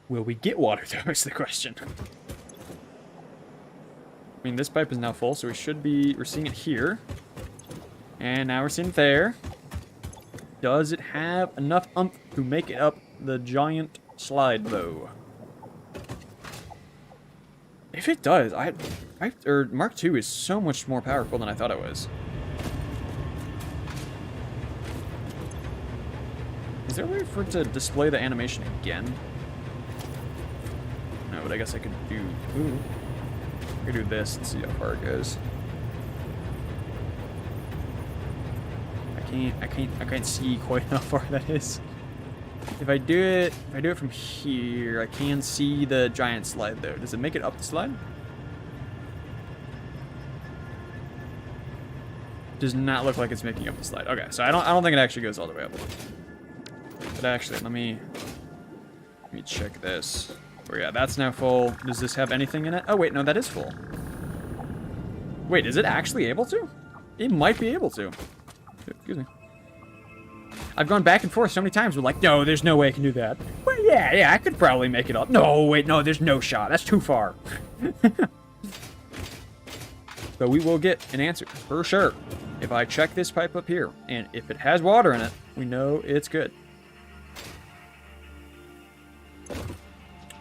Will we get water, though, is the question. I mean, this pipe is now full, so we're seeing it here. And now we're seeing it there. Does it have enough oomph to make it up the giant slide, though? If it does, Mark II is so much more powerful than I thought it was. Is there a way for it to display the animation again? No, but I guess I could do... Ooh. I could do this and see how far it goes. I can't see quite how far that is. If I do it from here, I can see the giant slide though. Does it make it up the slide? Does not look like it's making up the slide. Okay, so I don't think it actually goes all the way up. But actually, let me check this. Oh yeah, that's now full. Does this have anything in it? Oh wait, no, that is full. Wait, is it actually able to? It might be able to. Excuse me. I've gone back and forth so many times. We're like, no, there's no way I can do that. Well, yeah, I could probably make it up. No, wait, no, there's no shot. That's too far. But we will get an answer for sure. If I check this pipe up here, and if it has water in it, we know it's good.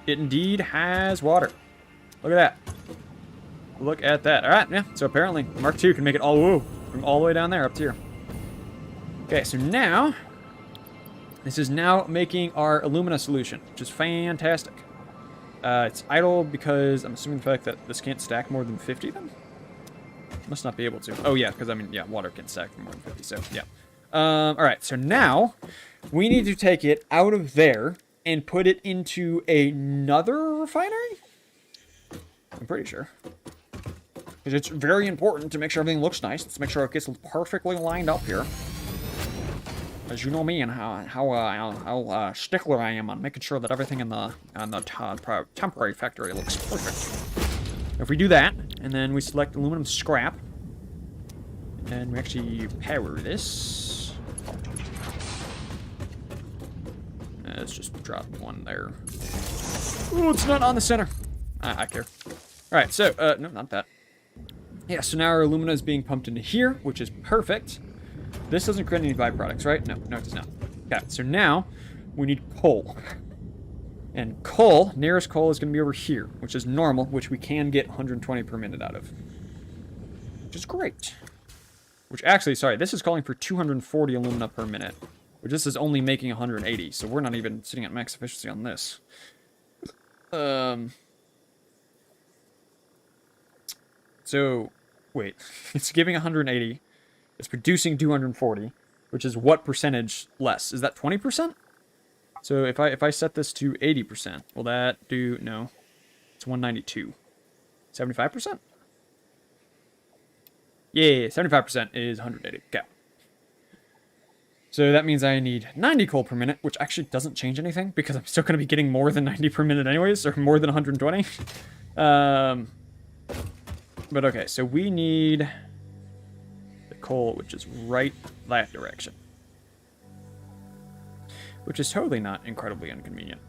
It indeed has water. Look at that. Look at that. All right, yeah. So apparently, Mark II can make it from all the way down there up to here. Okay, so now, this is now making our alumina solution, which is fantastic. It's idle because I'm assuming the fact that this can't stack more than 50 then? Must not be able to. Oh, yeah, because, I mean, yeah, water can stack more than 50, so, yeah. Alright, so now we need to take it out of there and put it into another refinery? I'm pretty sure. Because it's very important to make sure everything looks nice. Let's make sure it gets perfectly lined up here. As you know me and how stickler I am on making sure that everything in the temporary factory looks perfect. If we do that, and then we select aluminum scrap, and we actually power this. Let's just drop one there. Oh, it's not on the center. I care. Alright, so, no, not that. Yeah, so now our alumina is being pumped into here, which is perfect. This doesn't create any byproducts, right? No, no, it does not. Okay, so now we need coal. And coal, nearest coal is going to be over here, which is normal, which we can get 120 per minute out of. Which is great. Which actually, sorry, this is calling for 240 alumina per minute. Which this is only making 180, so we're not even sitting at max efficiency on this. So, wait. It's giving 180. It's producing 240, which is what percentage less? Is that 20%? So if I set this to 80%, will that do... No. It's 192. 75%? Yeah, 75% is 180. Okay. So that means I need 90 coal per minute, which actually doesn't change anything, because I'm still going to be getting more than 90 per minute anyways, or more than 120. But okay, so we need the coal, which is right that direction. Which is totally not incredibly inconvenient.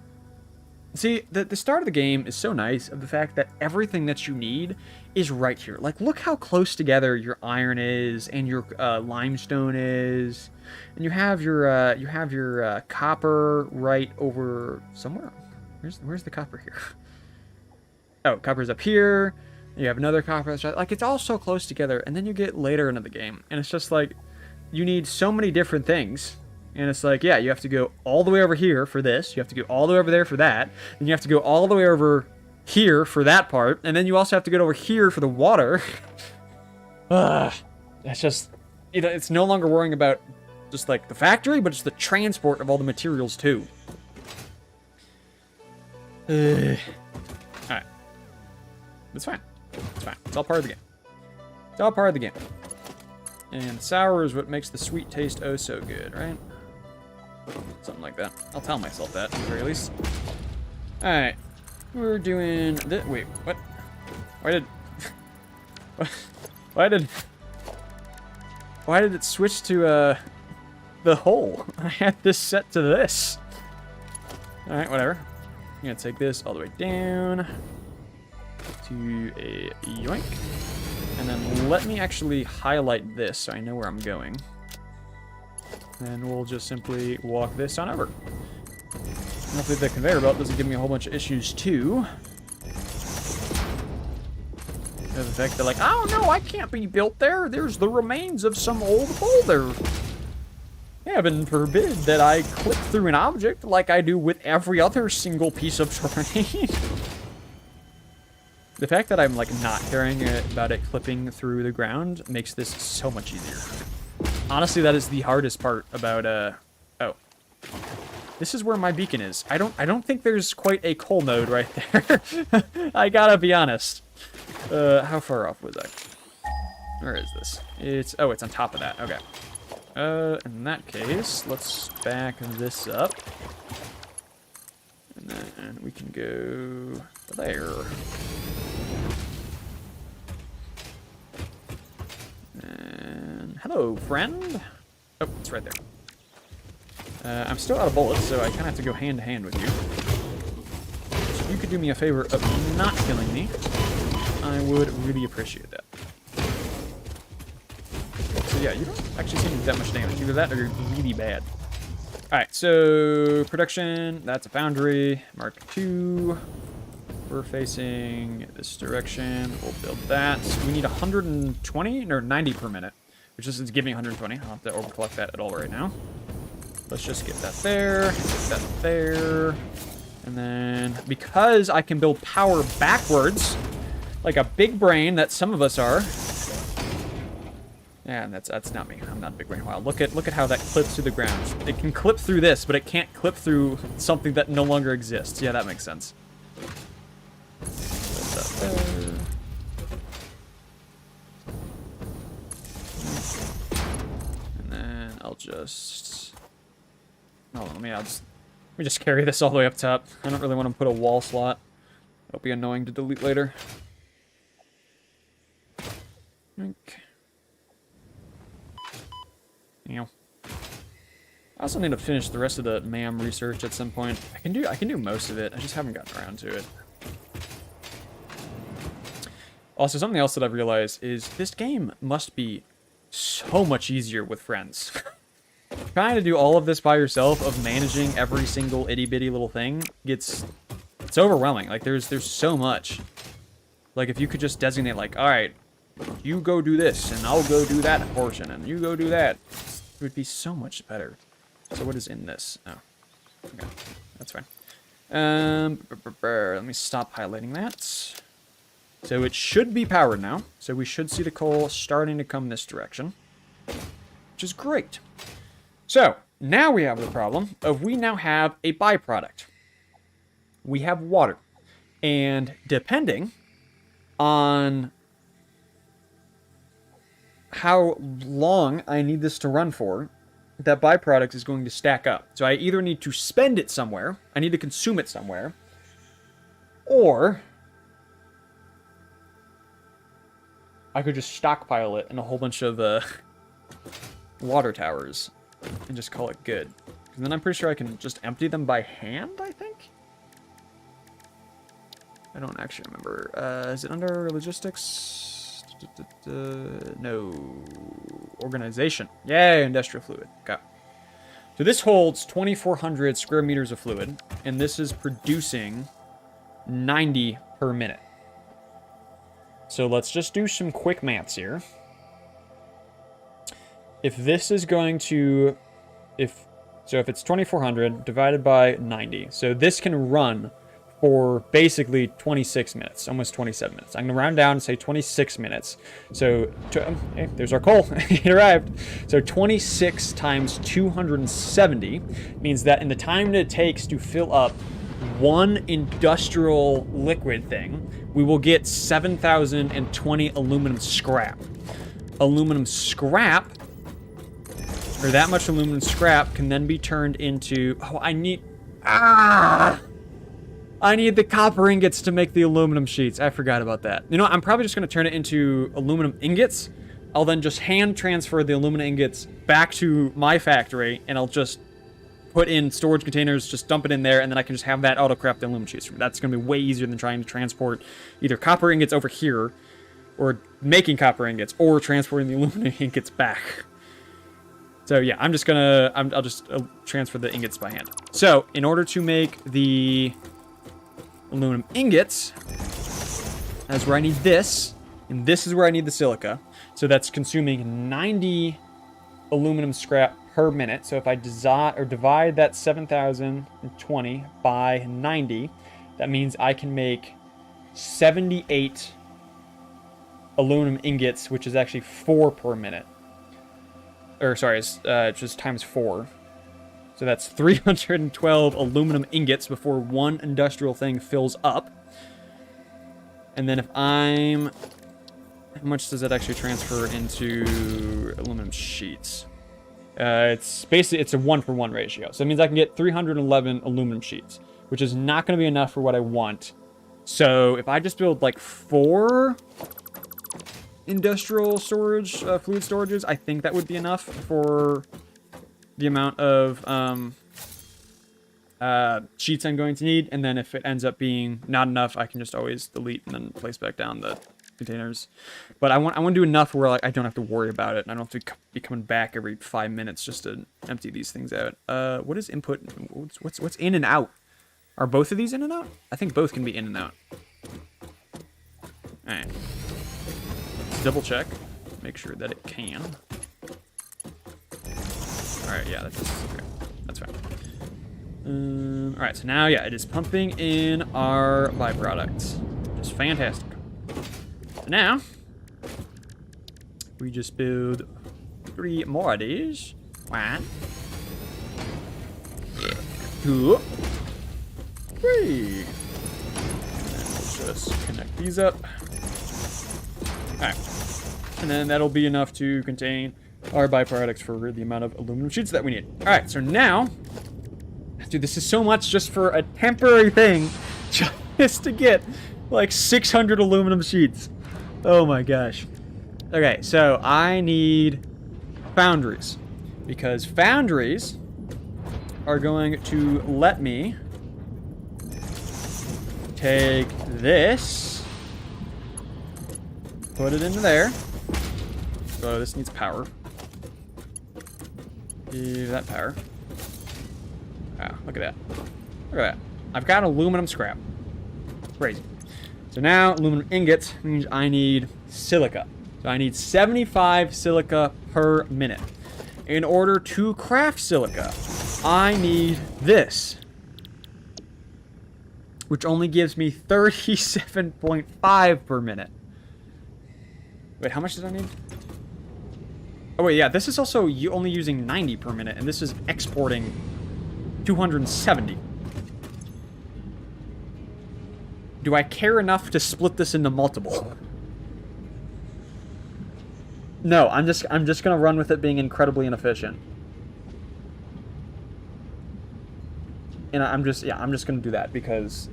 See, the start of the game is so nice of the fact that everything that you need is right here. Like, look how close together your iron is and your limestone is. And you have your copper right over somewhere. Where's the copper here? Oh, copper's up here. You have another copper that's right. Like, it's all so close together. And then you get later into the game, and it's just like, you need so many different things. And it's like, yeah, you have to go all the way over here for this. You have to go all the way over there for that. And you have to go all the way over here for that part. And then you also have to get over here for the water. That's just, you know, it's no longer worrying about just like the factory, but it's the transport of all the materials too. Alright. It's fine. It's fine. It's all part of the game. It's all part of the game. And sour is what makes the sweet taste oh so good, right? Something like that. I'll tell myself that, at the very least. Alright. We're doing... Wait, what? Why did... Why did it switch to, the hole? I had this set to this. Alright, whatever. I'm gonna take this all the way down to a yoink. And then let me actually highlight this so I know where I'm going. And we'll just simply walk this on over. Hopefully the conveyor belt doesn't give me a whole bunch of issues too. The fact that like, oh no, I can't be built there. There's the remains of some old boulder. Heaven forbid that I clip through an object like I do with every other single piece of terrain. The fact that I'm like not caring about it clipping through the ground makes this so much easier. Honestly, that is the hardest part about oh. This is where my beacon is. I don't think there's quite a coal node right there. I gotta be honest. How far off was I? Where is this? It's on top of that. Okay. In that case, let's back this up. And then we can go there. And hello, friend. Oh, it's right there. I'm still out of bullets, so I kind of have to go hand to hand with you. So if you could do me a favor of not killing me, I would really appreciate that. So yeah, you don't actually seem to do that much damage. Either that or you're really bad. Alright, so production, that's a foundry. Mark 2. We're facing this direction. We'll build that. We need 120 or 90 per minute, which is giving 120. I'll have to overclock that at all right now. Let's just get that there. Get that there. And then, because I can build power backwards, like a big brain that some of us are. Yeah, and that's not me. I'm not a big brain. Wow, look at how that clips through the ground. It can clip through this, but it can't clip through something that no longer exists. Yeah, that makes sense. And then I'll just... Oh, let me just carry this all the way up top. I don't really want to put a wall slot. It'll be annoying to delete later. Okay. I also need to finish the rest of the MAM research at some point. I can do most of it. I just haven't gotten around to it. Also, something else that I've realized is this game must be so much easier with friends. Trying to do all of this by yourself, of managing every single itty-bitty little thing, it's overwhelming. Like, there's so much. Like, if you could just designate, like, alright, you go do this, and I'll go do that portion, and you go do that. It would be so much better. So what is in this? Oh. Okay. That's fine. Let me stop highlighting that. So it should be powered now. So we should see the coal starting to come this direction. Which is great. So, now we have the problem of we now have a byproduct. We have water. And depending on how long I need this to run for, that byproduct is going to stack up. So I either need to spend it somewhere, I need to consume it somewhere, or I could just stockpile it in a whole bunch of water towers and just call it good. And then I'm pretty sure I can just empty them by hand, I think? I don't actually remember. Is it under logistics? No. Organization. Yay, industrial fluid. Okay. So this holds 2,400 square meters of fluid, and this is producing 90 per minute. So let's just do some quick maths here. If this is going to... if it's 2,400 divided by 90. So this can run for basically 26 minutes, almost 27 minutes. I'm going to round down and say 26 minutes. So, hey, there's our coal. It arrived. So 26 times 270 means that in the time that it takes to fill up one industrial liquid thing, we will get 7,020 aluminum scrap. Aluminum scrap, or that much aluminum scrap, can then be turned into... Oh, I need the copper ingots to make the aluminum sheets. I forgot about that. You know, I'm probably just going to turn it into aluminum ingots. I'll then just hand transfer the aluminum ingots back to my factory, and I'll just put in storage containers, just dump it in there, and then I can just have that auto-craft the aluminum sheets. That's going to be way easier than trying to transport either copper ingots over here, or making copper ingots, or transporting the aluminum ingots back. So yeah, I'll just transfer the ingots by hand. So, in order to make the aluminum ingots, that's where I need this, and this is where I need the silica. So that's consuming 90 aluminum scrap per minute. So if I divide that 7,020 by 90, that means I can make 78 aluminum ingots, which is actually 4 per minute. Or sorry, it's just times 4. So that's 312 aluminum ingots before one industrial thing fills up. And then if how much does that actually transfer into aluminum sheets? It's a 1-for-1 ratio. So it means I can get 311 aluminum sheets, which is not going to be enough for what I want. So if I just build like 4 industrial storage, fluid storages, I think that would be enough for the amount of sheets I'm going to need. And then if it ends up being not enough, I can just always delete and then place back down the containers. But I want to do enough where like I don't have to worry about it, and I don't have to be coming back every 5 minutes just to empty these things out. What is input? What's in and out? Are both of these in and out? I think both can be in and out. All right. Let's double check. Make sure that it can. Alright, yeah, that's fine. Alright, so now, yeah, it is pumping in our byproducts. Just fantastic. So now, we just build 3 more of these. 1, 2, 3. We'll just connect these up. Alright. And then that'll be enough to contain our byproducts for the amount of aluminum sheets that we need. Alright, so now... Dude, this is so much just for a temporary thing. Just to get, like, 600 aluminum sheets. Oh my gosh. Okay, so I need foundries. Because foundries are going to let me take this, put it into there. So this needs power. Give that power. Wow, look at that. Look at that. I've got aluminum scrap. Crazy. So now aluminum ingots means I need silica. So I need 75 silica per minute. In order to craft silica, I need this, which only gives me 37.5 per minute. Wait, how much did I need? Oh wait, yeah, this is also only using 90 per minute, and this is exporting 270. Do I care enough to split this into multiple? No, I'm just gonna run with it being incredibly inefficient. And I'm just gonna do that because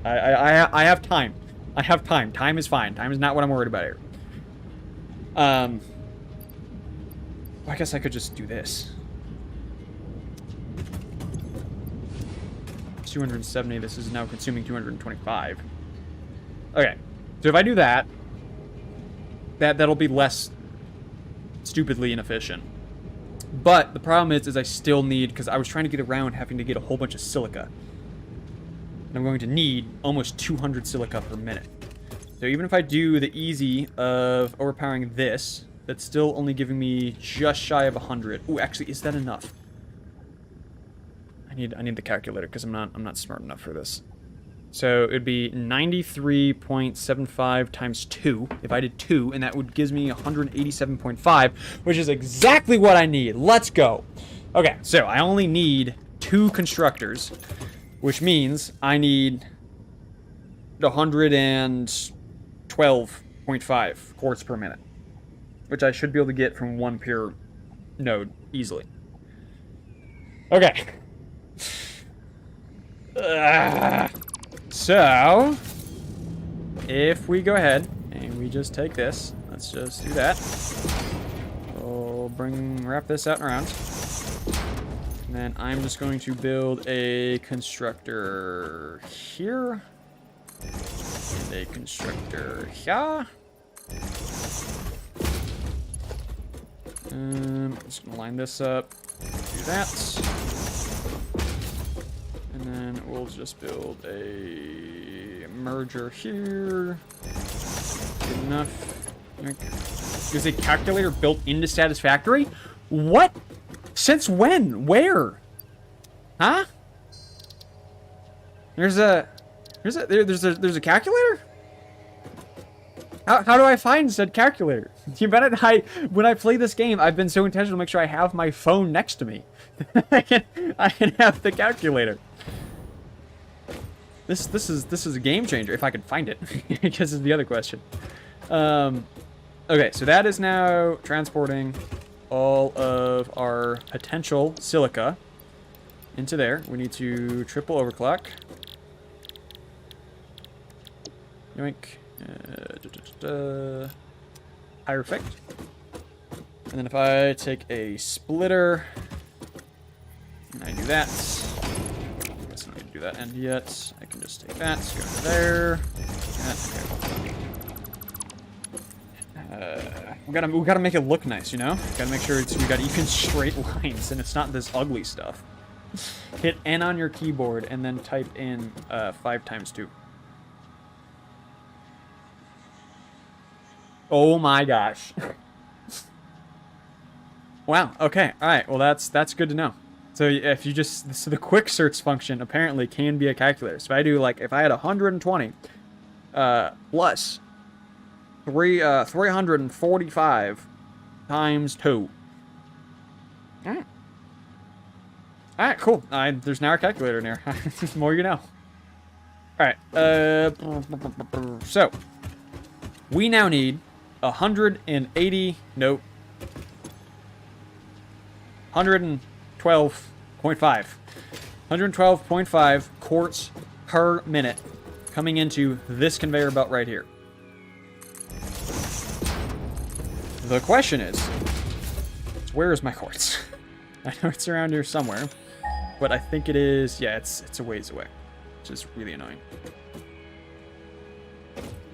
I have time. I have time. Time is fine. Time is not what I'm worried about here. Well, I guess I could just do this. 270. This is now consuming 225. Okay, so if I do that, that'll be less stupidly inefficient. But the problem is I still need, because I was trying to get around having to get a whole bunch of silica. And I'm going to need almost 200 silica per minute. So even if I do the easy of overpowering this, that's still only giving me just shy of 100. Ooh, actually, is that enough? I need the calculator because I'm not smart enough for this. So it'd be 93.75 times 2 if I did 2, and that would give me 187.5, which is exactly what I need. Let's go. Okay, so I only need 2 constructors, which means I need 112.5 quartz per minute, which I should be able to get from 1 pure node easily. Okay. So, if we go ahead and we just take this, let's just do that. We'll wrap this out and around. And then I'm just going to build a constructor here. And a constructor here. I'm just gonna line this up. Do that. And then we'll just build a merger here. Good enough. Is a calculator built into Satisfactory? What? Since when? Where? Huh? There's a calculator? How do I find said calculator? You bet it, when I play this game, I've been so intentional to make sure I have my phone next to me. I can have the calculator. This is a game changer if I can find it. I guess is the other question. Okay, so that is now transporting all of our potential silica into there. We need to triple overclock. Yoink. Higher effect. And then if I take a splitter and I do that, I guess I don't need to do that end yet. I can just take that, go to there. We gotta make it look nice, you know? Gotta make sure we got even straight lines and it's not this ugly stuff. Hit N on your keyboard and then type in 5 times 2. Oh my gosh. Wow, okay, alright, well that's good to know. So if you just, so the quick search function apparently can be a calculator. So if I do like, if I had 120 plus 345 times 2. Alright. Alright, cool. There's now a calculator in here. The more you know. Alright, so we now need 180, nope, 112.5 quarts per minute coming into this conveyor belt right here. The question is where is my quartz? I know it's around here somewhere, but I think it is, yeah, it's a ways away, which is really annoying.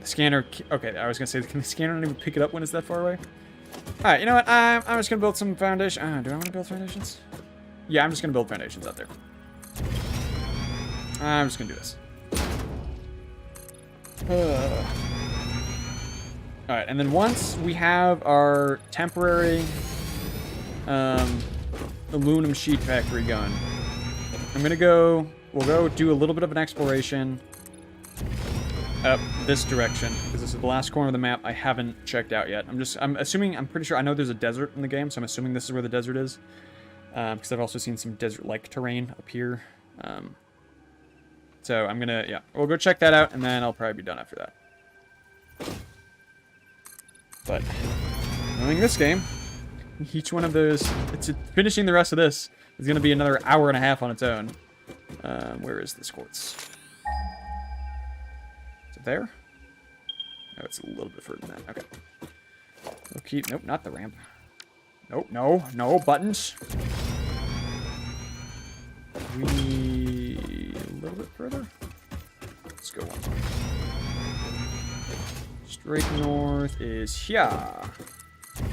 The scanner, okay, I was gonna say, can the scanner not even pick it up when it's that far away? Alright, you know what, I'm just gonna build some foundation. Do I want to build foundations? Yeah, I'm just gonna build foundations out there. I'm just gonna do this. Alright, and then once we have our temporary aluminum sheet factory going, we'll go do a little bit of an exploration up this direction, because this is the last corner of the map I haven't checked out yet. I'm pretty sure, I know there's a desert in the game, so I'm assuming this is where the desert is. Because I've also seen some desert-like terrain up here. So I'm gonna, yeah, we'll go check that out, and then I'll probably be done after that. But, knowing this game, each one of those, finishing the rest of this is gonna be another hour and a half on its own. Where is this quartz? Is it there? No, it's a little bit further than that. Okay. We'll keep, nope, not the ramp. Nope, no, buttons. We need a little bit further. Let's go one more. Straight north is here. The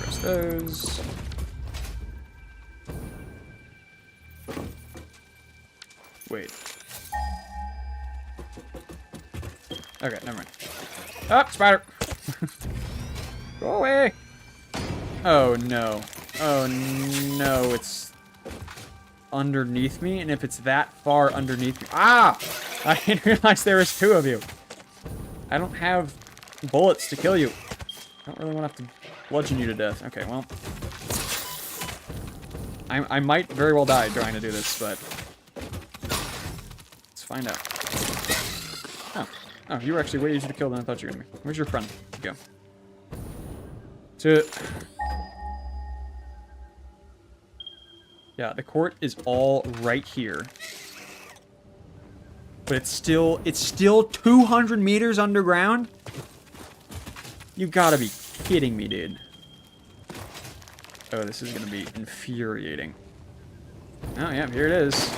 rest of those. Wait. Okay, never mind. Oh, spider! Go away! Oh no. Oh no, it's underneath me, and if it's that far underneath me... Ah! I didn't realize there was 2 of you. I don't have bullets to kill you. I don't really want to have to bludgeon you to death. Okay, well... I might very well die trying to do this, but... let's find out. Oh, you were actually way easier to kill than I thought you were going to be. Where's your friend? Go. Yeah, the court is all right here. But it's still 200 meters underground? You gotta be kidding me, dude. Oh, this is gonna be infuriating. Oh, yeah, here it is.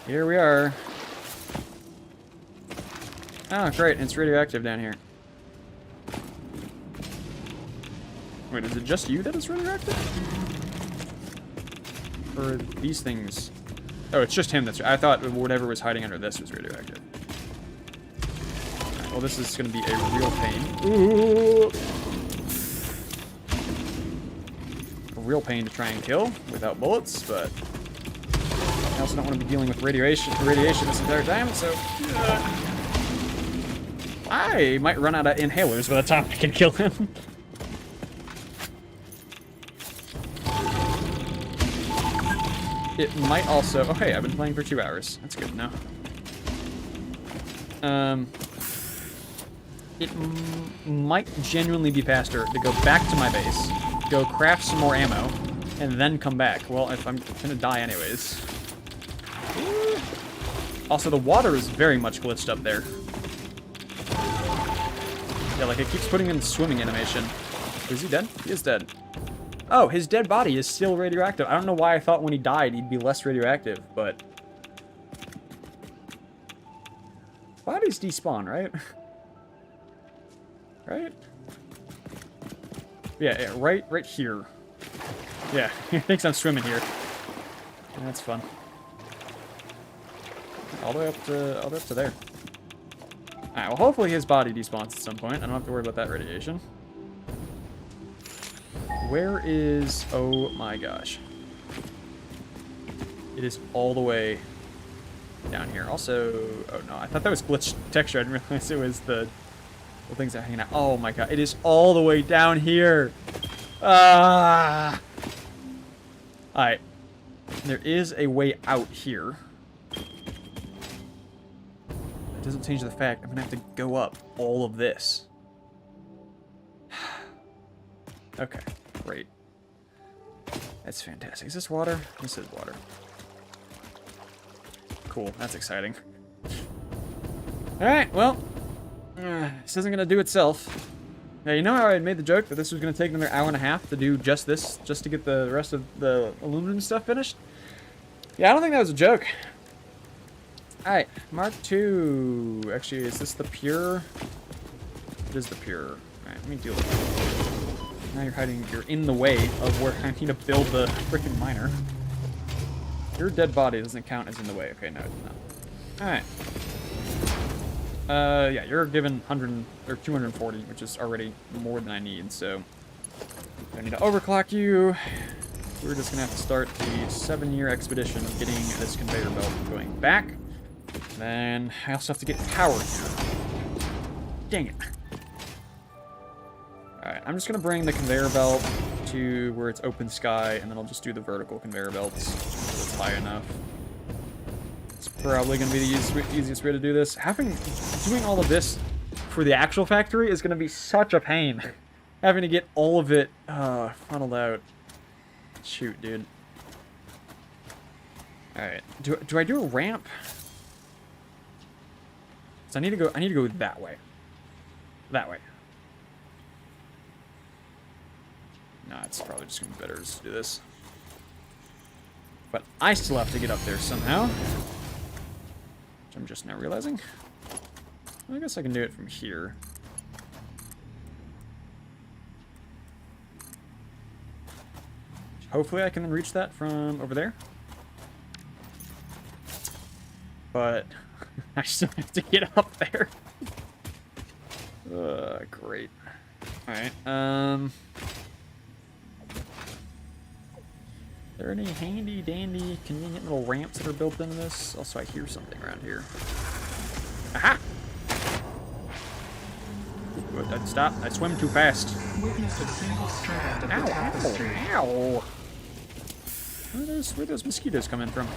Here we are. Oh, great, it's radioactive down here. Wait, is it just you that is radioactive? Or these things? Oh, it's just him that's... I thought whatever was hiding under this was radioactive. Right, well, this is going to be a real pain. Ooh! A real pain to try and kill without bullets, but... I also don't want to be dealing with radiation this entire time, so... I might run out of inhalers by the time I can kill him. It might also... oh, hey, I've been playing for 2 hours. That's good to know. It might genuinely be faster to go back to my base, go craft some more ammo, and then come back. Well, if I'm gonna die anyways. Also, the water is very much glitched up there. Yeah, like it keeps putting in swimming animation. Is he dead? He is dead. Oh, his dead body is still radioactive. I don't know why I thought when he died he'd be less radioactive, but... bodies despawn, right? Right? Yeah, right here. Yeah, he thinks I'm swimming here. Yeah, that's fun. All the way up to there. Alright, well hopefully his body despawns at some point. I don't have to worry about that radiation. where is... Oh my gosh. It is all the way down here. Also... Oh no, I thought that was glitched texture. I didn't realize it was the things that are hanging out. Oh my god, it is all the way down here. Ah! Alright. There is a way out here. It doesn't change the fact I'm gonna have to go up all of this. Okay, great. That's fantastic. Is this water? This is water. Cool, that's exciting. Alright, well, this isn't gonna do itself. Yeah, you know how I had made the joke that this was gonna take another hour and a half to do just this, just to get the rest of the aluminum stuff finished? Yeah, I don't think that was a joke. Alright, Mark II. Actually, is this the pure? It is the pure. Alright, let me deal with it. Now you're hiding, you're in the way of where I need to build the freaking miner. Your dead body doesn't count as in the way. Okay, no, it's not. Alright. Yeah, you're given 100 or 240, which is already more than I need, so I need to overclock you. We're just gonna have to start the 7-year expedition of getting this conveyor belt going back. Then I also have to get power here. Dang it. Alright, I'm just gonna bring the conveyor belt to where it's open sky, and then I'll just do the vertical conveyor belts until it's high enough. It's probably gonna be the easiest way to do this. Doing all of this for the actual factory is gonna be such a pain. Having to get all of it funneled out. Shoot, dude. Alright. Do I do a ramp? So I need to go that way. That way. No, it's probably just gonna be better just to do this. But I still have to get up there somehow. Which I'm just now realizing. I guess I can do it from here. Hopefully I can reach that from over there. But I still have to get up there. Great. Alright, Are there any handy dandy convenient little ramps that are built into this? Also, I hear something around here. Aha! Stop, I swim too fast. Ow, ow, ow. Where those mosquitoes coming from?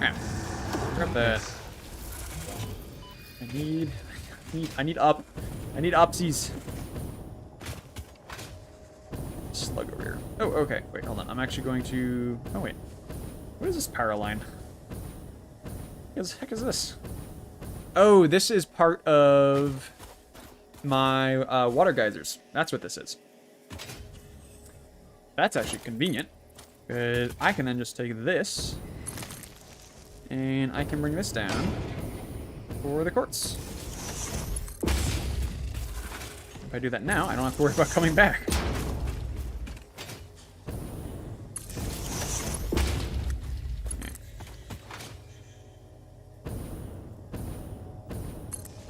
Ah, grab that. I need upsies. Slug over here. Oh, okay. Wait, hold on. I'm actually going to... Oh, wait. What is this power line? What the heck is this? Oh, this is part of my water geysers. That's what this is. That's actually convenient. Because I can then just take this. And I can bring this down for the quartz. If I do that now, I don't have to worry about coming back.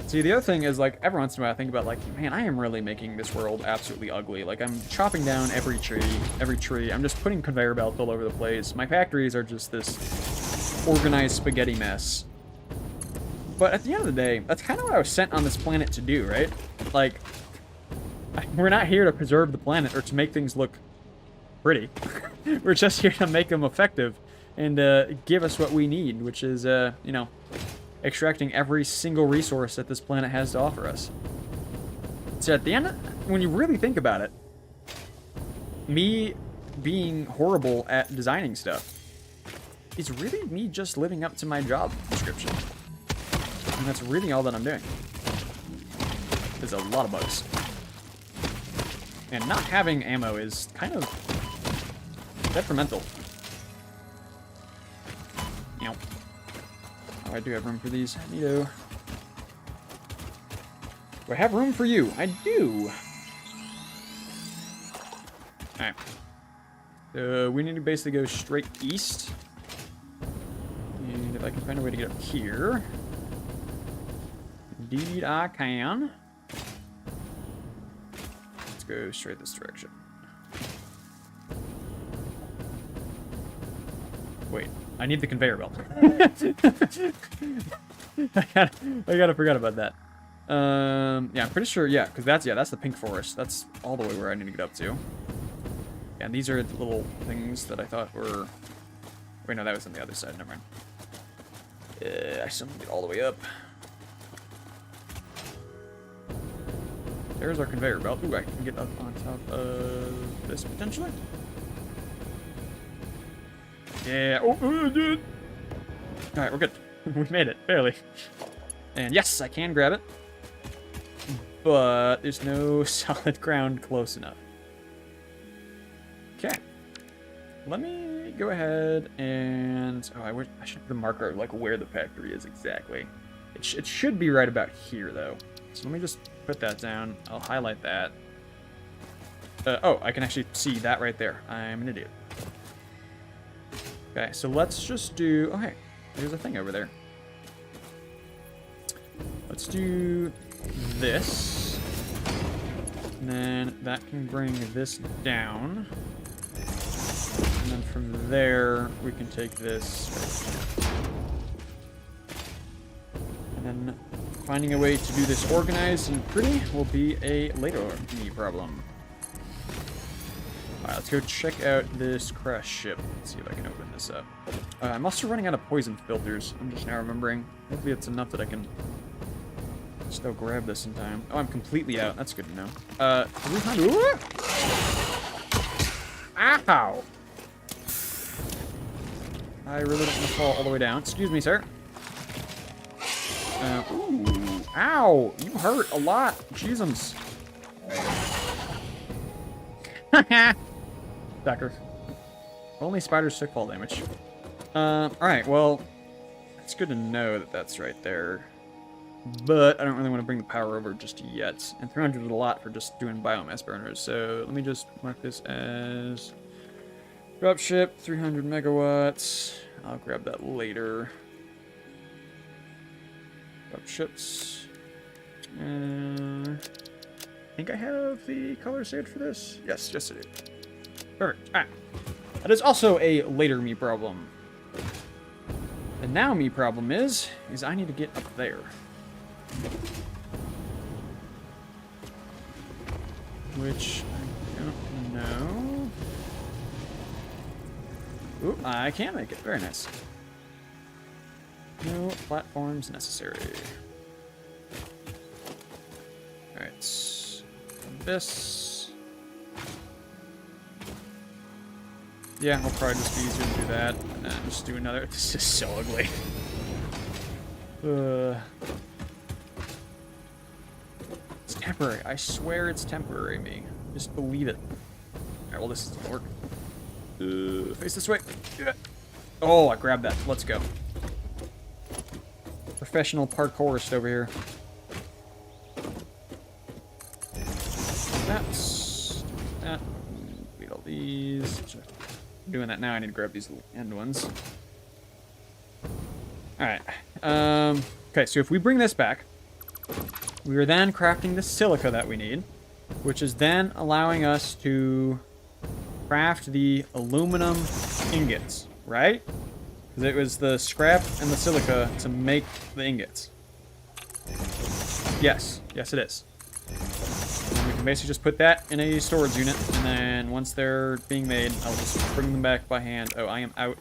See, the other thing is, like, every once in a while I think about, like, man, I am really making this world absolutely ugly. Like, I'm chopping down every tree. I'm just putting conveyor belts all over the place. My factories are just this organized spaghetti mess. But at the end of the day, that's kind of what I was sent on this planet to do, right? Like, we're not here to preserve the planet or to make things look pretty. We're just here to make them effective and give us what we need, which is, you know, extracting every single resource that this planet has to offer us. So at the end, when you really think about it, me being horrible at designing stuff is really me just living up to my job description. And that's really all that I'm doing. There's a lot of bugs. And not having ammo is kind of detrimental. Ow. Oh, I do have room for these. Neato. Do I have room for you? I do. Alright. We need to basically go straight east. And if I can find a way to get up here. Indeed I can. go straight this direction. Wait, I need the conveyor belt. I gotta forget about that. Yeah, I'm pretty sure, yeah, because that's the pink forest. That's all the way where I need to get up to. Yeah, and these are the little things that I thought were... Wait, no, that was on the other side, never mind. I still need to get all the way up. There's our conveyor belt. Ooh, I can get up on top of this, potentially. Yeah, oh, dude. Alright, we're good. We made it, barely. And yes, I can grab it. But there's no solid ground close enough. Okay. Let me go ahead and... Oh, I should have the marker, like, where the factory is exactly. It should be right about here, though. So let me just put that down. I'll highlight that. Oh, I can actually see that right there. I'm an idiot. Okay, so let's just do... Oh, hey, there's a thing over there. Let's do this. And then that can bring this down. And then from there, we can take this. And then finding a way to do this organized and pretty will be a later me problem. Alright, let's go check out this crash ship. Let's see if I can open this up. I'm also running out of poison filters. I'm just now remembering. Hopefully it's enough that I can still grab this in time. Oh, I'm completely out. That's good to know. 300. Ow! I really don't want to fall all the way down. Excuse me, sir. Ooh. Ow! You hurt a lot. Jeezums. Sucker. Only spiders took fall damage. Alright, well, it's good to know that that's right there. But I don't really want to bring the power over just yet. And 300 is a lot for just doing biomass burners. So let me just mark this as dropship, 300 megawatts. I'll grab that later. Dropships. I think I have the color saved for this. Yes, yes I do. Perfect. Alright. That is also a later me problem. The now me problem is I need to get up there. Which I don't know. Ooh, I can make it. Very nice. No platforms necessary. Alright. This. Yeah, it'll probably just be easier to do that. And then just do another. This is so ugly. It's temporary. I swear it's temporary, me. Just believe it. Alright, well, this doesn't work. Face this way. Yeah. Oh, I grabbed that. Let's go. Professional parkourist over here. That's that. Delete all these. I'm doing that now. I need to grab these little end ones. Alright. Okay, so if we bring this back, we are then crafting the silica that we need, which is then allowing us to craft the aluminum ingots, right? Because it was the scrap and the silica to make the ingots. Yes. Yes, it is. And we can basically just put that in a storage unit, and then once they're being made, I'll just bring them back by hand. Oh, I am out,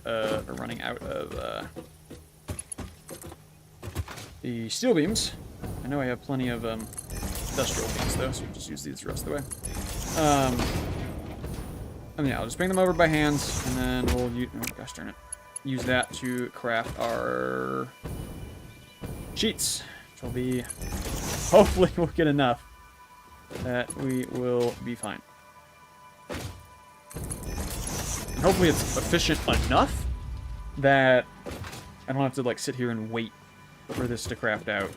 running out of, the steel beams. I know I have plenty of, industrial beams, though, so we'll just use these the rest of the way. And yeah, I'll just bring them over by hands, and then we'll use, oh gosh darn it, use that to craft our sheets, which will be, hopefully we'll get enough that we will be fine. And hopefully it's efficient enough that I don't have to like sit here and wait for this to craft out.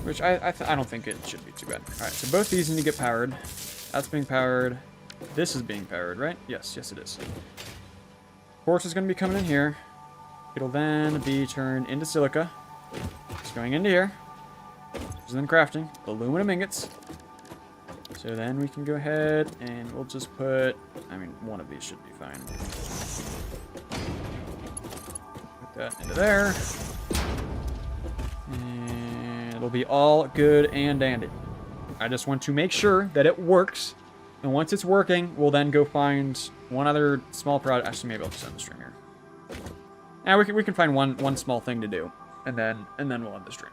Which I don't think it should be too bad. Alright, so both these need to get powered. That's being powered. This is being powered, right? Yes, yes it is. Quartz is going to be coming in here. It'll then be turned into silica. It's going into here. It's is then crafting aluminum ingots. So then we can go ahead and we'll just put, I mean, one of these should be fine. Put that into there. And it'll be all good and dandy. I just want to make sure that it works. And once it's working, we'll then go find one other small project. Actually, maybe I'll just end the stream here. Yeah, we can find one small thing to do. And then we'll end the stream.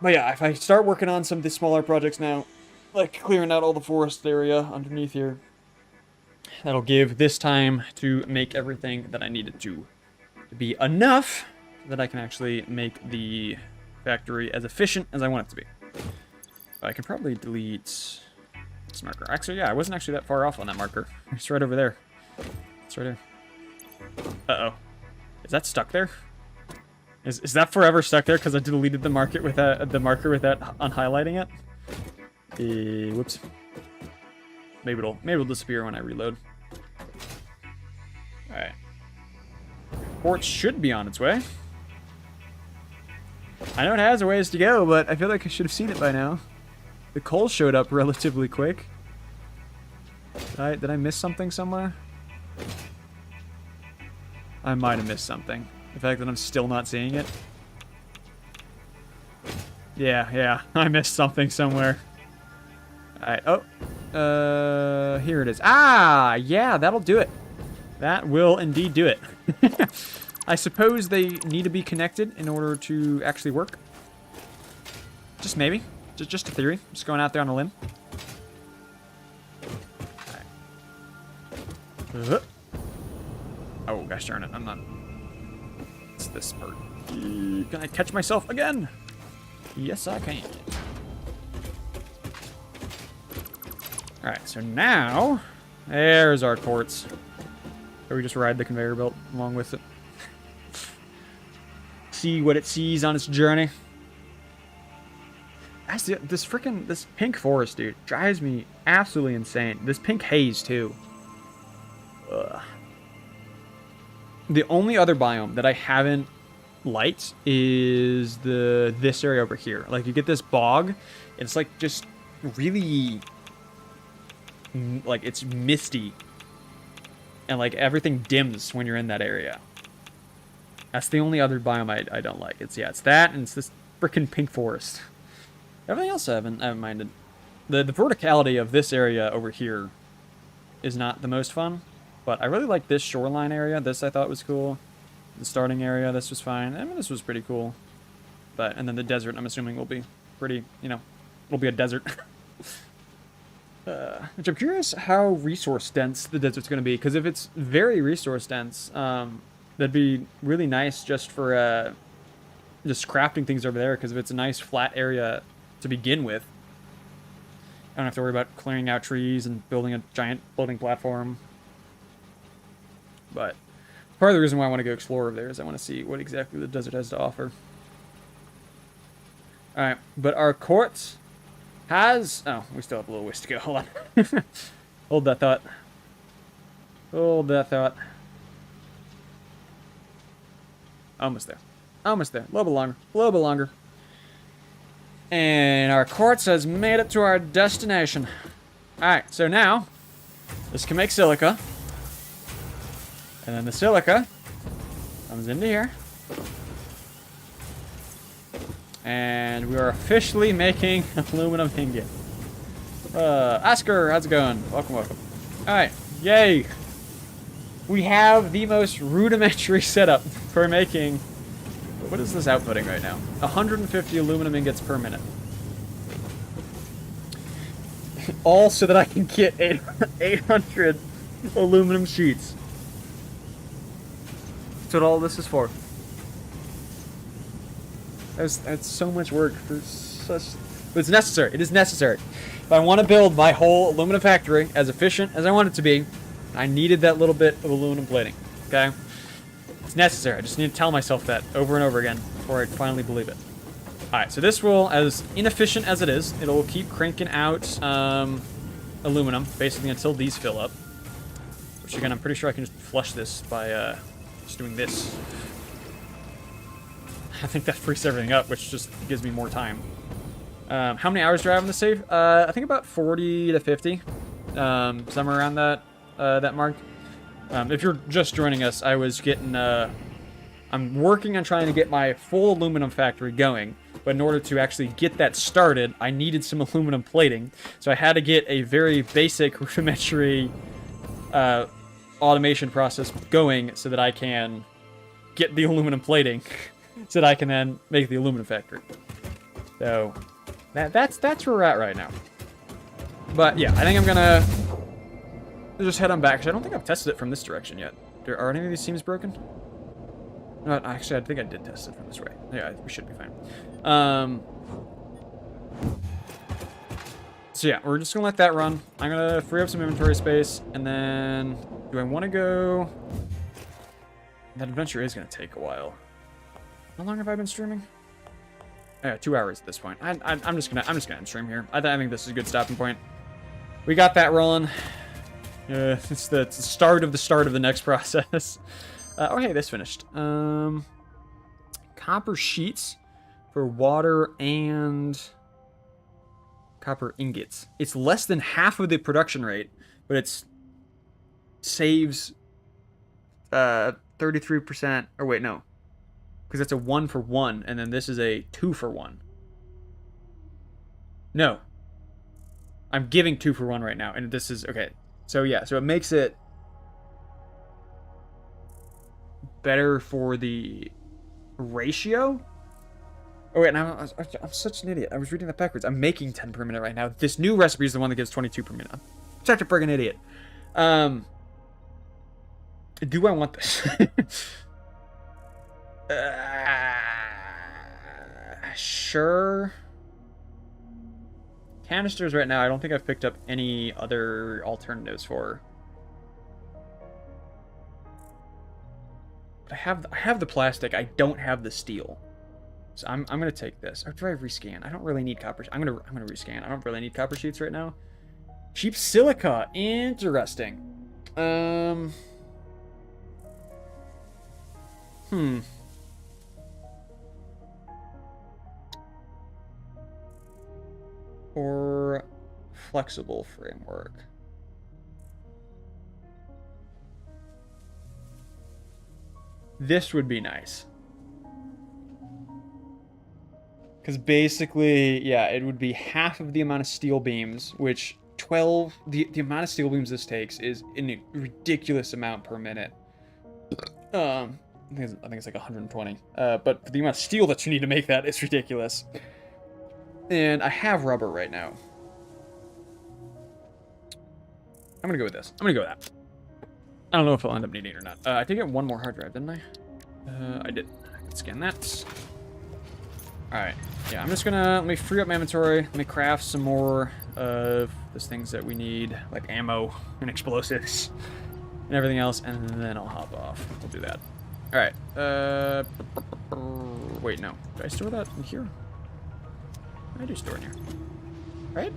But yeah, if I start working on some of the smaller projects now, like clearing out all the forest area underneath here, that'll give this time to make everything that I needed to be enough that I can actually make the factory as efficient as I want it to be. I can probably delete this marker. Actually, yeah, I wasn't actually that far off on that marker. It's right over there. It's right here. Uh-oh. Is that stuck there? Is that forever stuck there because I deleted the marker with that unhighlighting it? Whoops. Maybe it'll disappear when I reload. All right. Port should be on its way. I know it has a ways to go, but I feel like I should have seen it by now. The coal showed up relatively quick. Did I miss something somewhere? I might have missed something. The fact that I'm still not seeing it. Yeah, I missed something somewhere. Alright, here it is. Ah, yeah, that'll do it. That will indeed do it. I suppose they need to be connected in order to actually work. Just maybe. Just a theory. Just going out there on a limb. Right. Oh, gosh darn it. I'm not... It's this part. Can I catch myself again? Yes, I can. Alright, so now... There's our quartz. So we just ride the conveyor belt along with it. See what it sees on its journey. This pink forest, dude, drives me absolutely insane. This pink haze, too. Ugh. The only other biome that I haven't liked is this area over here. Like, you get this bog, it's like just really, like, it's misty. And, like, everything dims when you're in that area. That's the only other biome I don't like. It's that, and it's this freaking pink forest. Everything else I haven't minded. The verticality of this area over here is not the most fun. But I really like this shoreline area. This I thought was cool. The starting area, this was fine. I mean, this was pretty cool. And then the desert, I'm assuming, will be pretty, will be a desert. Which I'm curious how resource dense the desert's going to be. Because if it's very resource dense, that'd be really nice just for just crafting things over there. Because if it's a nice flat area to begin with, I don't have to worry about clearing out trees and building a giant floating platform. But part of the reason why I want to go explore over there is I want to see what exactly the desert has to offer. Alright, but our quartz has... Oh, we still have a little ways to go. Hold on. Hold that thought. Hold that thought. Almost there. Almost there. A little bit longer. A little bit longer. And our quartz has made it to our destination. Alright, so now this can make silica. And then the silica comes into here. And we are officially making aluminum ingot. Oscar, how's it going? Welcome, welcome. Alright, yay! We have the most rudimentary setup for making... What is this outputting right now? 150 aluminum ingots per minute. All so that I can get 800 aluminum sheets. That's what all this is for. That's so much work for such... But it's necessary. It is necessary. If I want to build my whole aluminum factory as efficient as I want it to be, I needed that little bit of aluminum plating. Okay? It's necessary. I just need to tell myself that over and over again before I finally believe it. Alright, so this will, as inefficient as it is, it'll keep cranking out aluminum, basically until these fill up. Which, again, I'm pretty sure I can just flush this by just doing this. I think that frees everything up, which just gives me more time. How many hours do I have in the save? I think about 40 to 50, somewhere around that mark. If you're just joining us, I was getting, I'm working on trying to get my full aluminum factory going, but in order to actually get that started, I needed some aluminum plating, so I had to get a very basic rudimentary automation process going so that I can get the aluminum plating, so that I can then make the aluminum factory. So that's where we're at right now. But yeah, I think I'm gonna just head on back, because I don't think I've tested it from this direction yet. Are any of these seams broken? No, actually, I think I did test it from this way. Yeah, we should be fine. So yeah, we're just gonna let that run. I'm gonna free up some inventory space, and then do I want to go? That adventure is gonna take a while. How long have I been streaming? Oh, yeah, 2 hours at this point. I'm just gonna end stream here. I think this is a good stopping point. We got that rolling. It's the start of the next process. Oh, hey, this finished. Copper sheets for water and copper ingots. It's less than half of the production rate, but it's saves 33%. Or wait, no, because it's a 1-for-1, and then this is a 2-for-1. No, I'm giving 2-for-1 right now, and this is okay. So yeah, so it makes it better for the ratio. Oh wait, and I'm such an idiot. I was reading that backwards. I'm making 10 per minute right now. This new recipe is the one that gives 22 per minute. I'm such a friggin' idiot. Do I want this? Sure. Canisters right now, I don't think I've picked up any other alternatives for. But I have the plastic. I don't have the steel. So I'm gonna take this. Or do I rescan? I don't really need copper. I'm gonna rescan. I don't really need copper sheets right now. Cheap silica. Interesting. Or flexible framework. This would be nice. Because basically, yeah, it would be half of the amount of steel beams, which the amount of steel beams this takes is a ridiculous amount per minute. I think it's like 120. But for the amount of steel that you need to make that, it's ridiculous. And I have rubber right now. I'm gonna go with this. I'm gonna go with that. I don't know if I'll end up needing it or not. I did get one more hard drive, didn't I? I did. I can scan that. Alright. Yeah, I'm just gonna, let me free up my inventory. Let me craft some more of those things that we need, like ammo and explosives and everything else, and then I'll hop off. We'll do that. Alright. Wait, no. Did I store that in here? I do store in here. Right?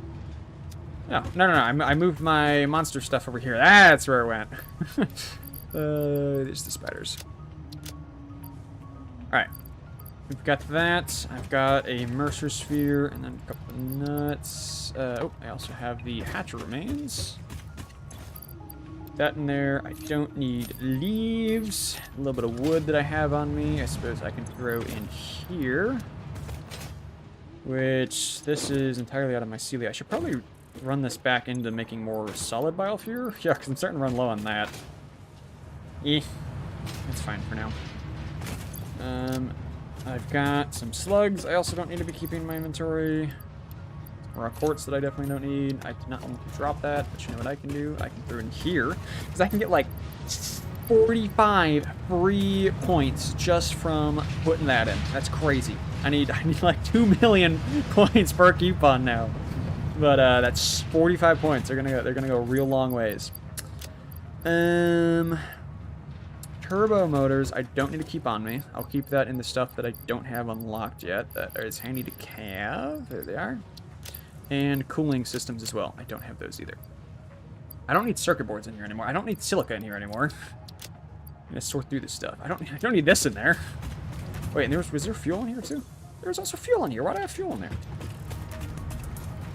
No. I moved my monster stuff over here. That's where it went. There's the spiders. Alright. We've got that. I've got a Mercer sphere and then a couple of nuts. Oh, I also have the hatcher remains. That in there. I don't need leaves. A little bit of wood that I have on me. I suppose I can throw in here. Which, this is entirely out of my Celia. I should probably run this back into making more solid biofuel. Yeah, because I'm starting to run low on that. It's fine for now. I've got some slugs I also don't need to be keeping in my inventory. Some raw quartz that I definitely don't need. I do not want to drop that, but you know what I can do? I can throw in here. Because I can get like 45 free points just from putting that in. That's crazy. I need like 2 million points per coupon now. But that's 45 points. They're gonna go real long ways. Turbo motors I don't need to keep on me. I'll keep that in the stuff that I don't have unlocked yet. That is handy to have. There they are. And cooling systems as well. I don't have those either. I don't need circuit boards in here anymore. I don't need silica in here anymore. I'm gonna sort through this stuff. I don't need this in there. Wait, and was there fuel in here too? There was also fuel in here. Why do I have fuel in there?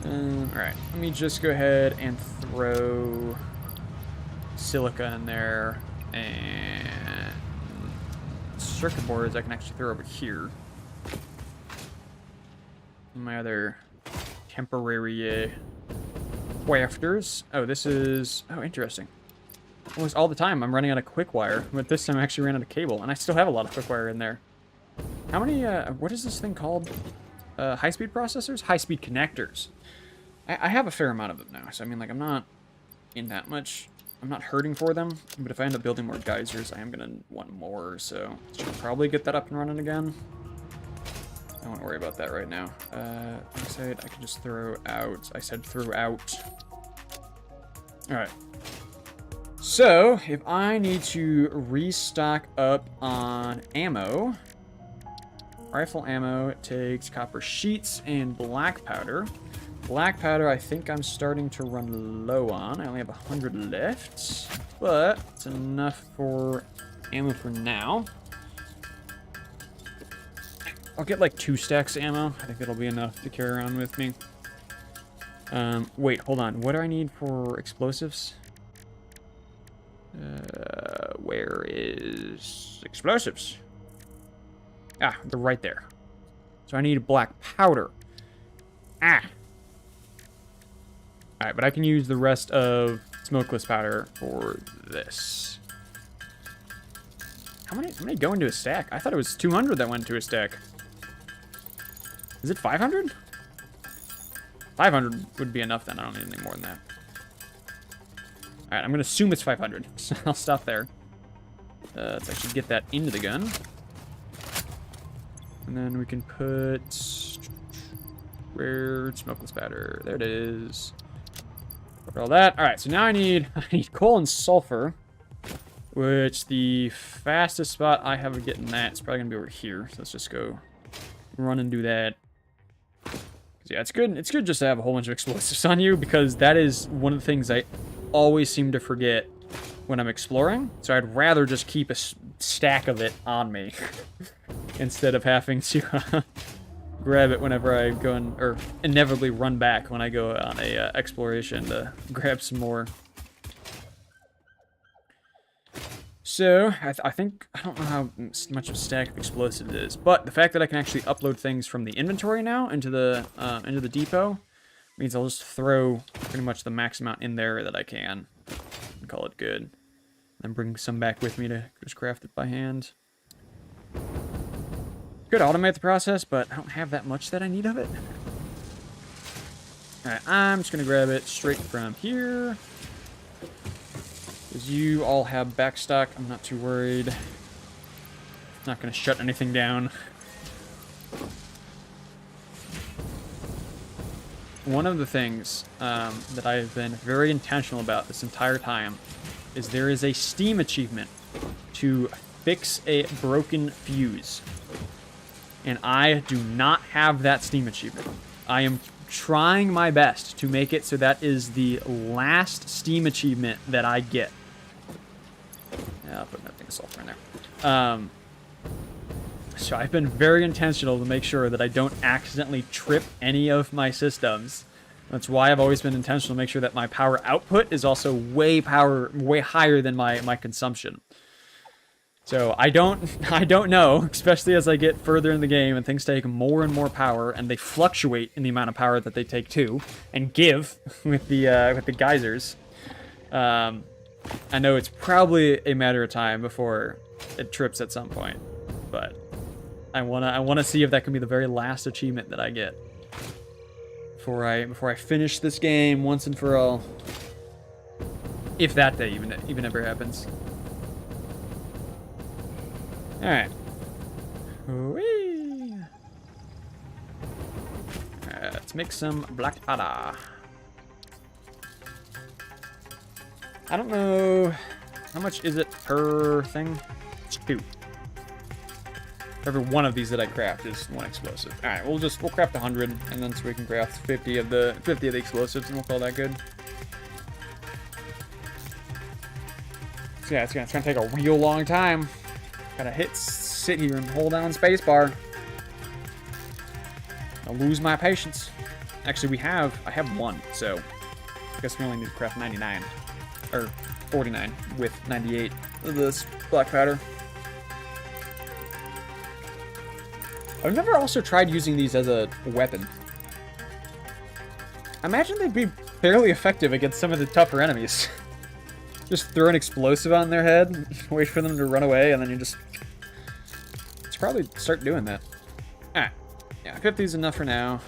Alright, let me just go ahead and throw silica in there, and circuit boards I can actually throw over here. My other temporary wafters. Oh, this is... Oh, interesting. Almost all the time I'm running out of quick wire, but this time I actually ran out of cable, and I still have a lot of quick wire in there. How many, what is this thing called? High-speed processors? High-speed connectors. I have a fair amount of them now, so I mean, like, I'm not in that much. I'm not hurting for them, but if I end up building more geysers, I am going to want more, so should probably get that up and running again. I don't want to worry about that right now. I said I could just throw out. I said throw out. Alright. So, if I need to restock up on ammo, rifle ammo, it takes copper sheets and black powder. Black powder, I think I'm starting to run low on. I only have 100 left, but it's enough for ammo for now. I'll get like 2 stacks of ammo. I think that'll be enough to carry around with me. Wait, hold on. What do I need for explosives? Where is explosives? Ah, they're right there. So I need black powder. Ah. Alright, but I can use the rest of smokeless powder for this. How many go into a stack? I thought it was 200 that went into a stack. Is it 500? 500 would be enough then. I don't need anything more than that. Alright, I'm going to assume it's 500. So I'll stop there. Let's actually get that into the gun. And then we can put... Where's smokeless powder? There it is. Put all that. Alright, so now I need coal and sulfur. Which the fastest spot I have of getting that is probably going to be over here. So let's just go run and do that. Yeah, it's good. It's good just to have a whole bunch of explosives on you, because that is one of the things I always seem to forget when I'm exploring. So I'd rather just keep a stack of it on me instead of having to grab it whenever I go in, or inevitably run back when I go on a exploration to grab some more. So, I think, I don't know how much of a stack of explosives it is, but the fact that I can actually upload things from the inventory now into the depot means I'll just throw pretty much the max amount in there that I can and call it good. Then bring some back with me to just craft it by hand. Could automate the process, but I don't have that much that I need of it. Alright, I'm just going to grab it straight from here. Because you all have backstock, I'm not too worried. Not going to shut anything down. One of the things that I have been very intentional about this entire time is there is a Steam achievement to fix a broken fuse. And I do not have that Steam achievement. I am trying my best to make it so that is the last Steam achievement that I get. Yeah, I'll put nothing of sulfur in there. So I've been very intentional to make sure that I don't accidentally trip any of my systems. That's why I've always been intentional to make sure that my power output is also way higher than my consumption. So I don't know, especially as I get further in the game and things take more and more power, and they fluctuate in the amount of power that they take too, and give with the geysers. I know it's probably a matter of time before it trips at some point, but I wanna see if that can be the very last achievement that I get before I finish this game once and for all. If that day even ever happens. All right. Whee! Let's make some black powder. I don't know how much is it per thing. It's 2. Every one of these that I craft is 1 explosive. All right, we'll craft 100, and then so we can craft 50 of the explosives, and we'll call that good. So yeah, it's gonna take a real long time. Gotta hit sit here and hold down spacebar. I'll lose my patience. Actually, I have one, so I guess we only need to craft 99. Or 49 with 98 of this black powder. I've never also tried using these as a weapon. I imagine they'd be fairly effective against some of the tougher enemies. Just throw an explosive on their head, wait for them to run away, and then you just... Let's probably start doing that. Alright. Yeah, 50 is enough for now.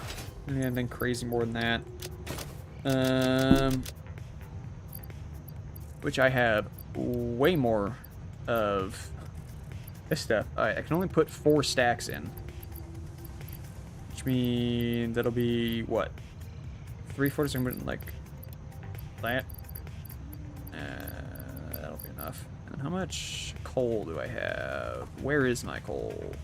Anything crazy more than that. Which I have way more of this stuff. Alright, I can only put 4 stacks in. Which means that'll be, what? 3/4, I'm putting, like, that. That'll be enough. And how much coal do I have? Where is my coal?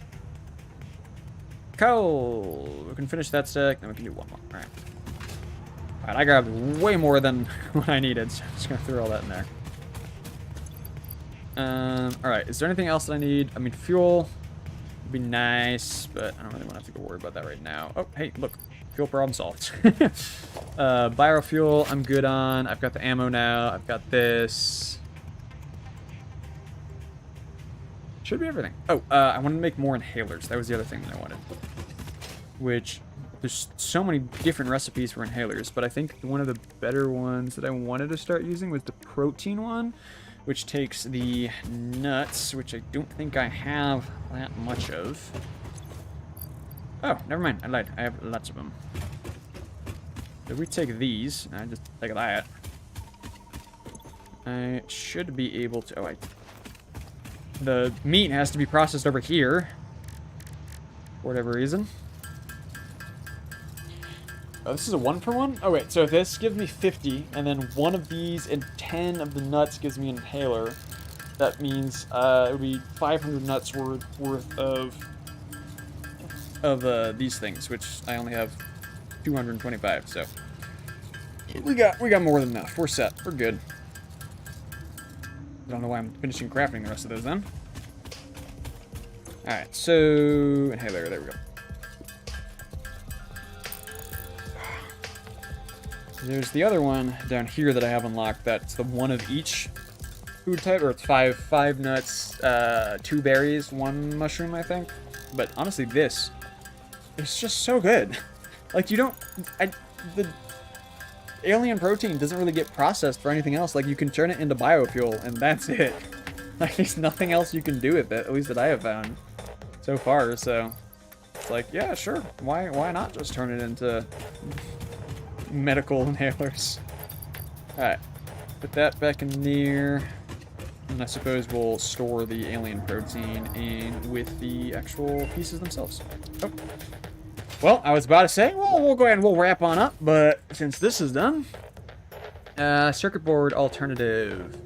Coal! We can finish that stack, then we can do one more. Alright. Alright, I grabbed way more than what I needed, so I'm just gonna throw all that in there. Alright, is there anything else that I need? I mean, fuel would be nice, but I don't really want to have to go worry about that right now. Oh, hey, look. Fuel problem solved. Biofuel, I'm good on. I've got the ammo now. I've got this. Should be everything. Oh, I wanted to make more inhalers. That was the other thing that I wanted. Which, there's so many different recipes for inhalers, but I think one of the better ones that I wanted to start using was the protein one, which takes the nuts, which I don't think I have that much of. Oh, never mind. I lied. I have lots of them. If we take these, and I just take that, I should be able to... Oh, the meat has to be processed over here. For whatever reason. Oh, this is a 1-for-1? Oh, wait. So if this gives me 50, and then one of these and 10 of the nuts gives me an inhaler, that means it would be 500 nuts worth of these things, which I only have 225, so we got more than enough. We're set. We're good. I don't know why I'm finishing crafting the rest of those then. Alright, so inhaler, there we go. There's the other one down here that I have unlocked. That's the one of each food type, or it's five nuts, 2 berries, 1 mushroom, I think. But honestly, this, it's just so good. Like, you don't... the alien protein doesn't really get processed for anything else. Like, you can turn it into biofuel, and that's it. Like, there's nothing else you can do with it, at least that I have found so far, so... It's like, yeah, sure. Why not just turn it into medical inhalers? Alright. Put that back in there. And I suppose we'll store the alien protein in with the actual pieces themselves. Oh. Well, I was about to say, well, we'll go ahead and we'll wrap on up, but since this is done, circuit board alternative.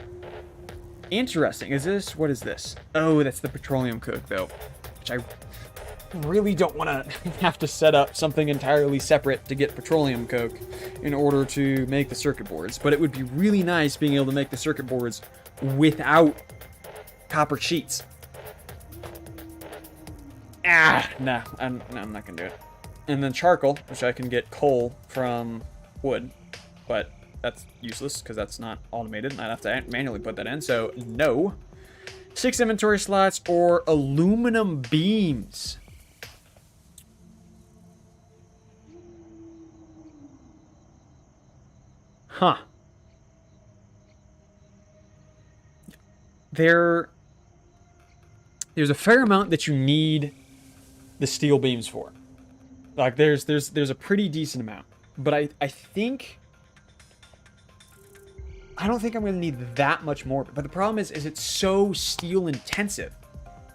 Interesting. What is this? Oh, that's the petroleum coke, though, which I really don't want to have to set up something entirely separate to get petroleum coke in order to make the circuit boards. But it would be really nice being able to make the circuit boards without copper sheets. No, I'm not gonna do it. And then charcoal, which I can get coal from wood, but that's useless because that's not automated, and I'd have to manually put that in, so no. 6 inventory slots or aluminum beams. Huh. There's a fair amount that you need the steel beams for. Like, there's a pretty decent amount. But I think... I don't think I'm going to need that much more. But the problem is it's so steel intensive.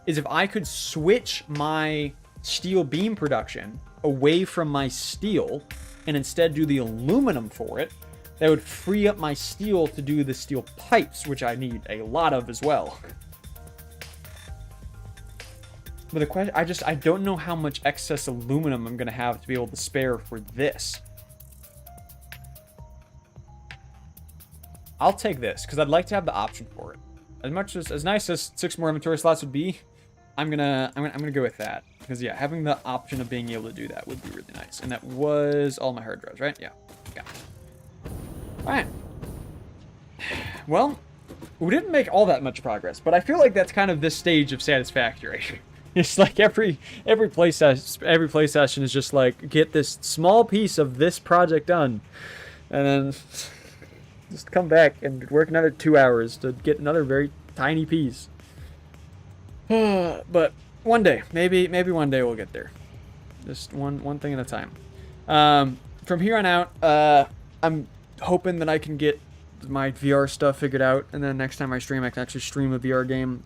Is if I could switch my steel beam production away from my steel and instead do the aluminum for it, that would free up my steel to do the steel pipes, which I need a lot of as well. But the question, I don't know how much excess aluminum I'm going to have to be able to spare for this. I'll take this, because I'd like to have the option for it. As nice as 6 more inventory slots would be, I'm gonna go with that because yeah, having the option of being able to do that would be really nice. And that was all my hard drives, right? Yeah. Got it. All right. Well, we didn't make all that much progress, but I feel like that's kind of this stage of Satisfactory. It's like every play session is just like get this small piece of this project done, and then just come back and work another 2 hours to get another very tiny piece. But one day, maybe one day we'll get there. Just one thing at a time. From here on out, I'm hoping that I can get my VR stuff figured out, and then next time I stream, I can actually stream a VR game.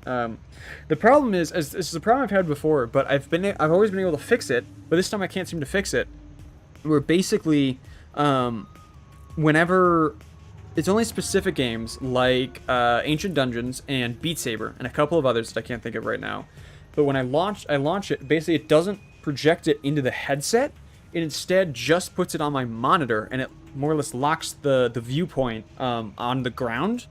The problem is, this is a problem I've had before, but I've always been able to fix it, but this time I can't seem to fix it. Where basically, whenever it's only specific games like Ancient Dungeons and Beat Saber and a couple of others that I can't think of right now. But when I launch it, basically it doesn't project it into the headset. It instead just puts it on my monitor, and it more or less locks the viewpoint on the ground.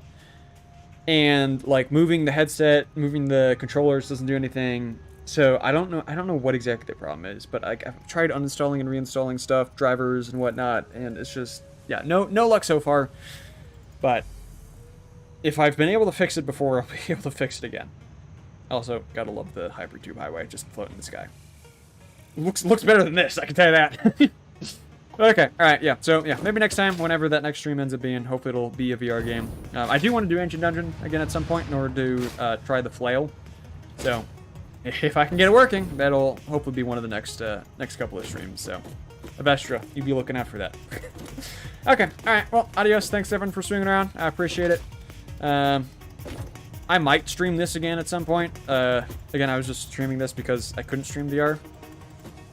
And like moving the headset, moving the controllers doesn't do anything. So I don't know what exactly the problem is, but I've tried uninstalling and reinstalling stuff, drivers and whatnot, and it's just yeah, no luck so far. But if I've been able to fix it before, I'll be able to fix it again. Also, gotta love the Hypertube Highway just floating in the sky. Looks better than this, I can tell you that. Okay, alright, yeah. So, yeah, maybe next time, whenever that next stream ends up being, hopefully it'll be a VR game. I do want to do Ancient Dungeon again at some point in order to try the flail. So, if I can get it working, that'll hopefully be one of the next couple of streams. So, Avestra, you be looking out for that. Okay, alright, well, adios. Thanks everyone for swinging around. I appreciate it. I might stream this again at some point. Again, I was just streaming this because I couldn't stream VR.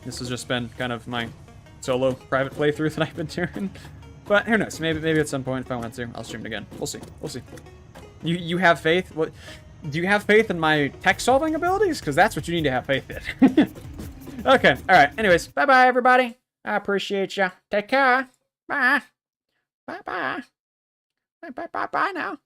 This has just been kind of my solo private playthrough that I've been doing. But who knows? Maybe at some point, if I want to, I'll stream it again. We'll see. We'll see. You have faith? What? Do you have faith in my tech-solving abilities? Because that's what you need to have faith in. Okay, alright. Anyways, bye-bye, everybody. I appreciate ya. Take care. Bye. Bye-bye. Bye-bye now.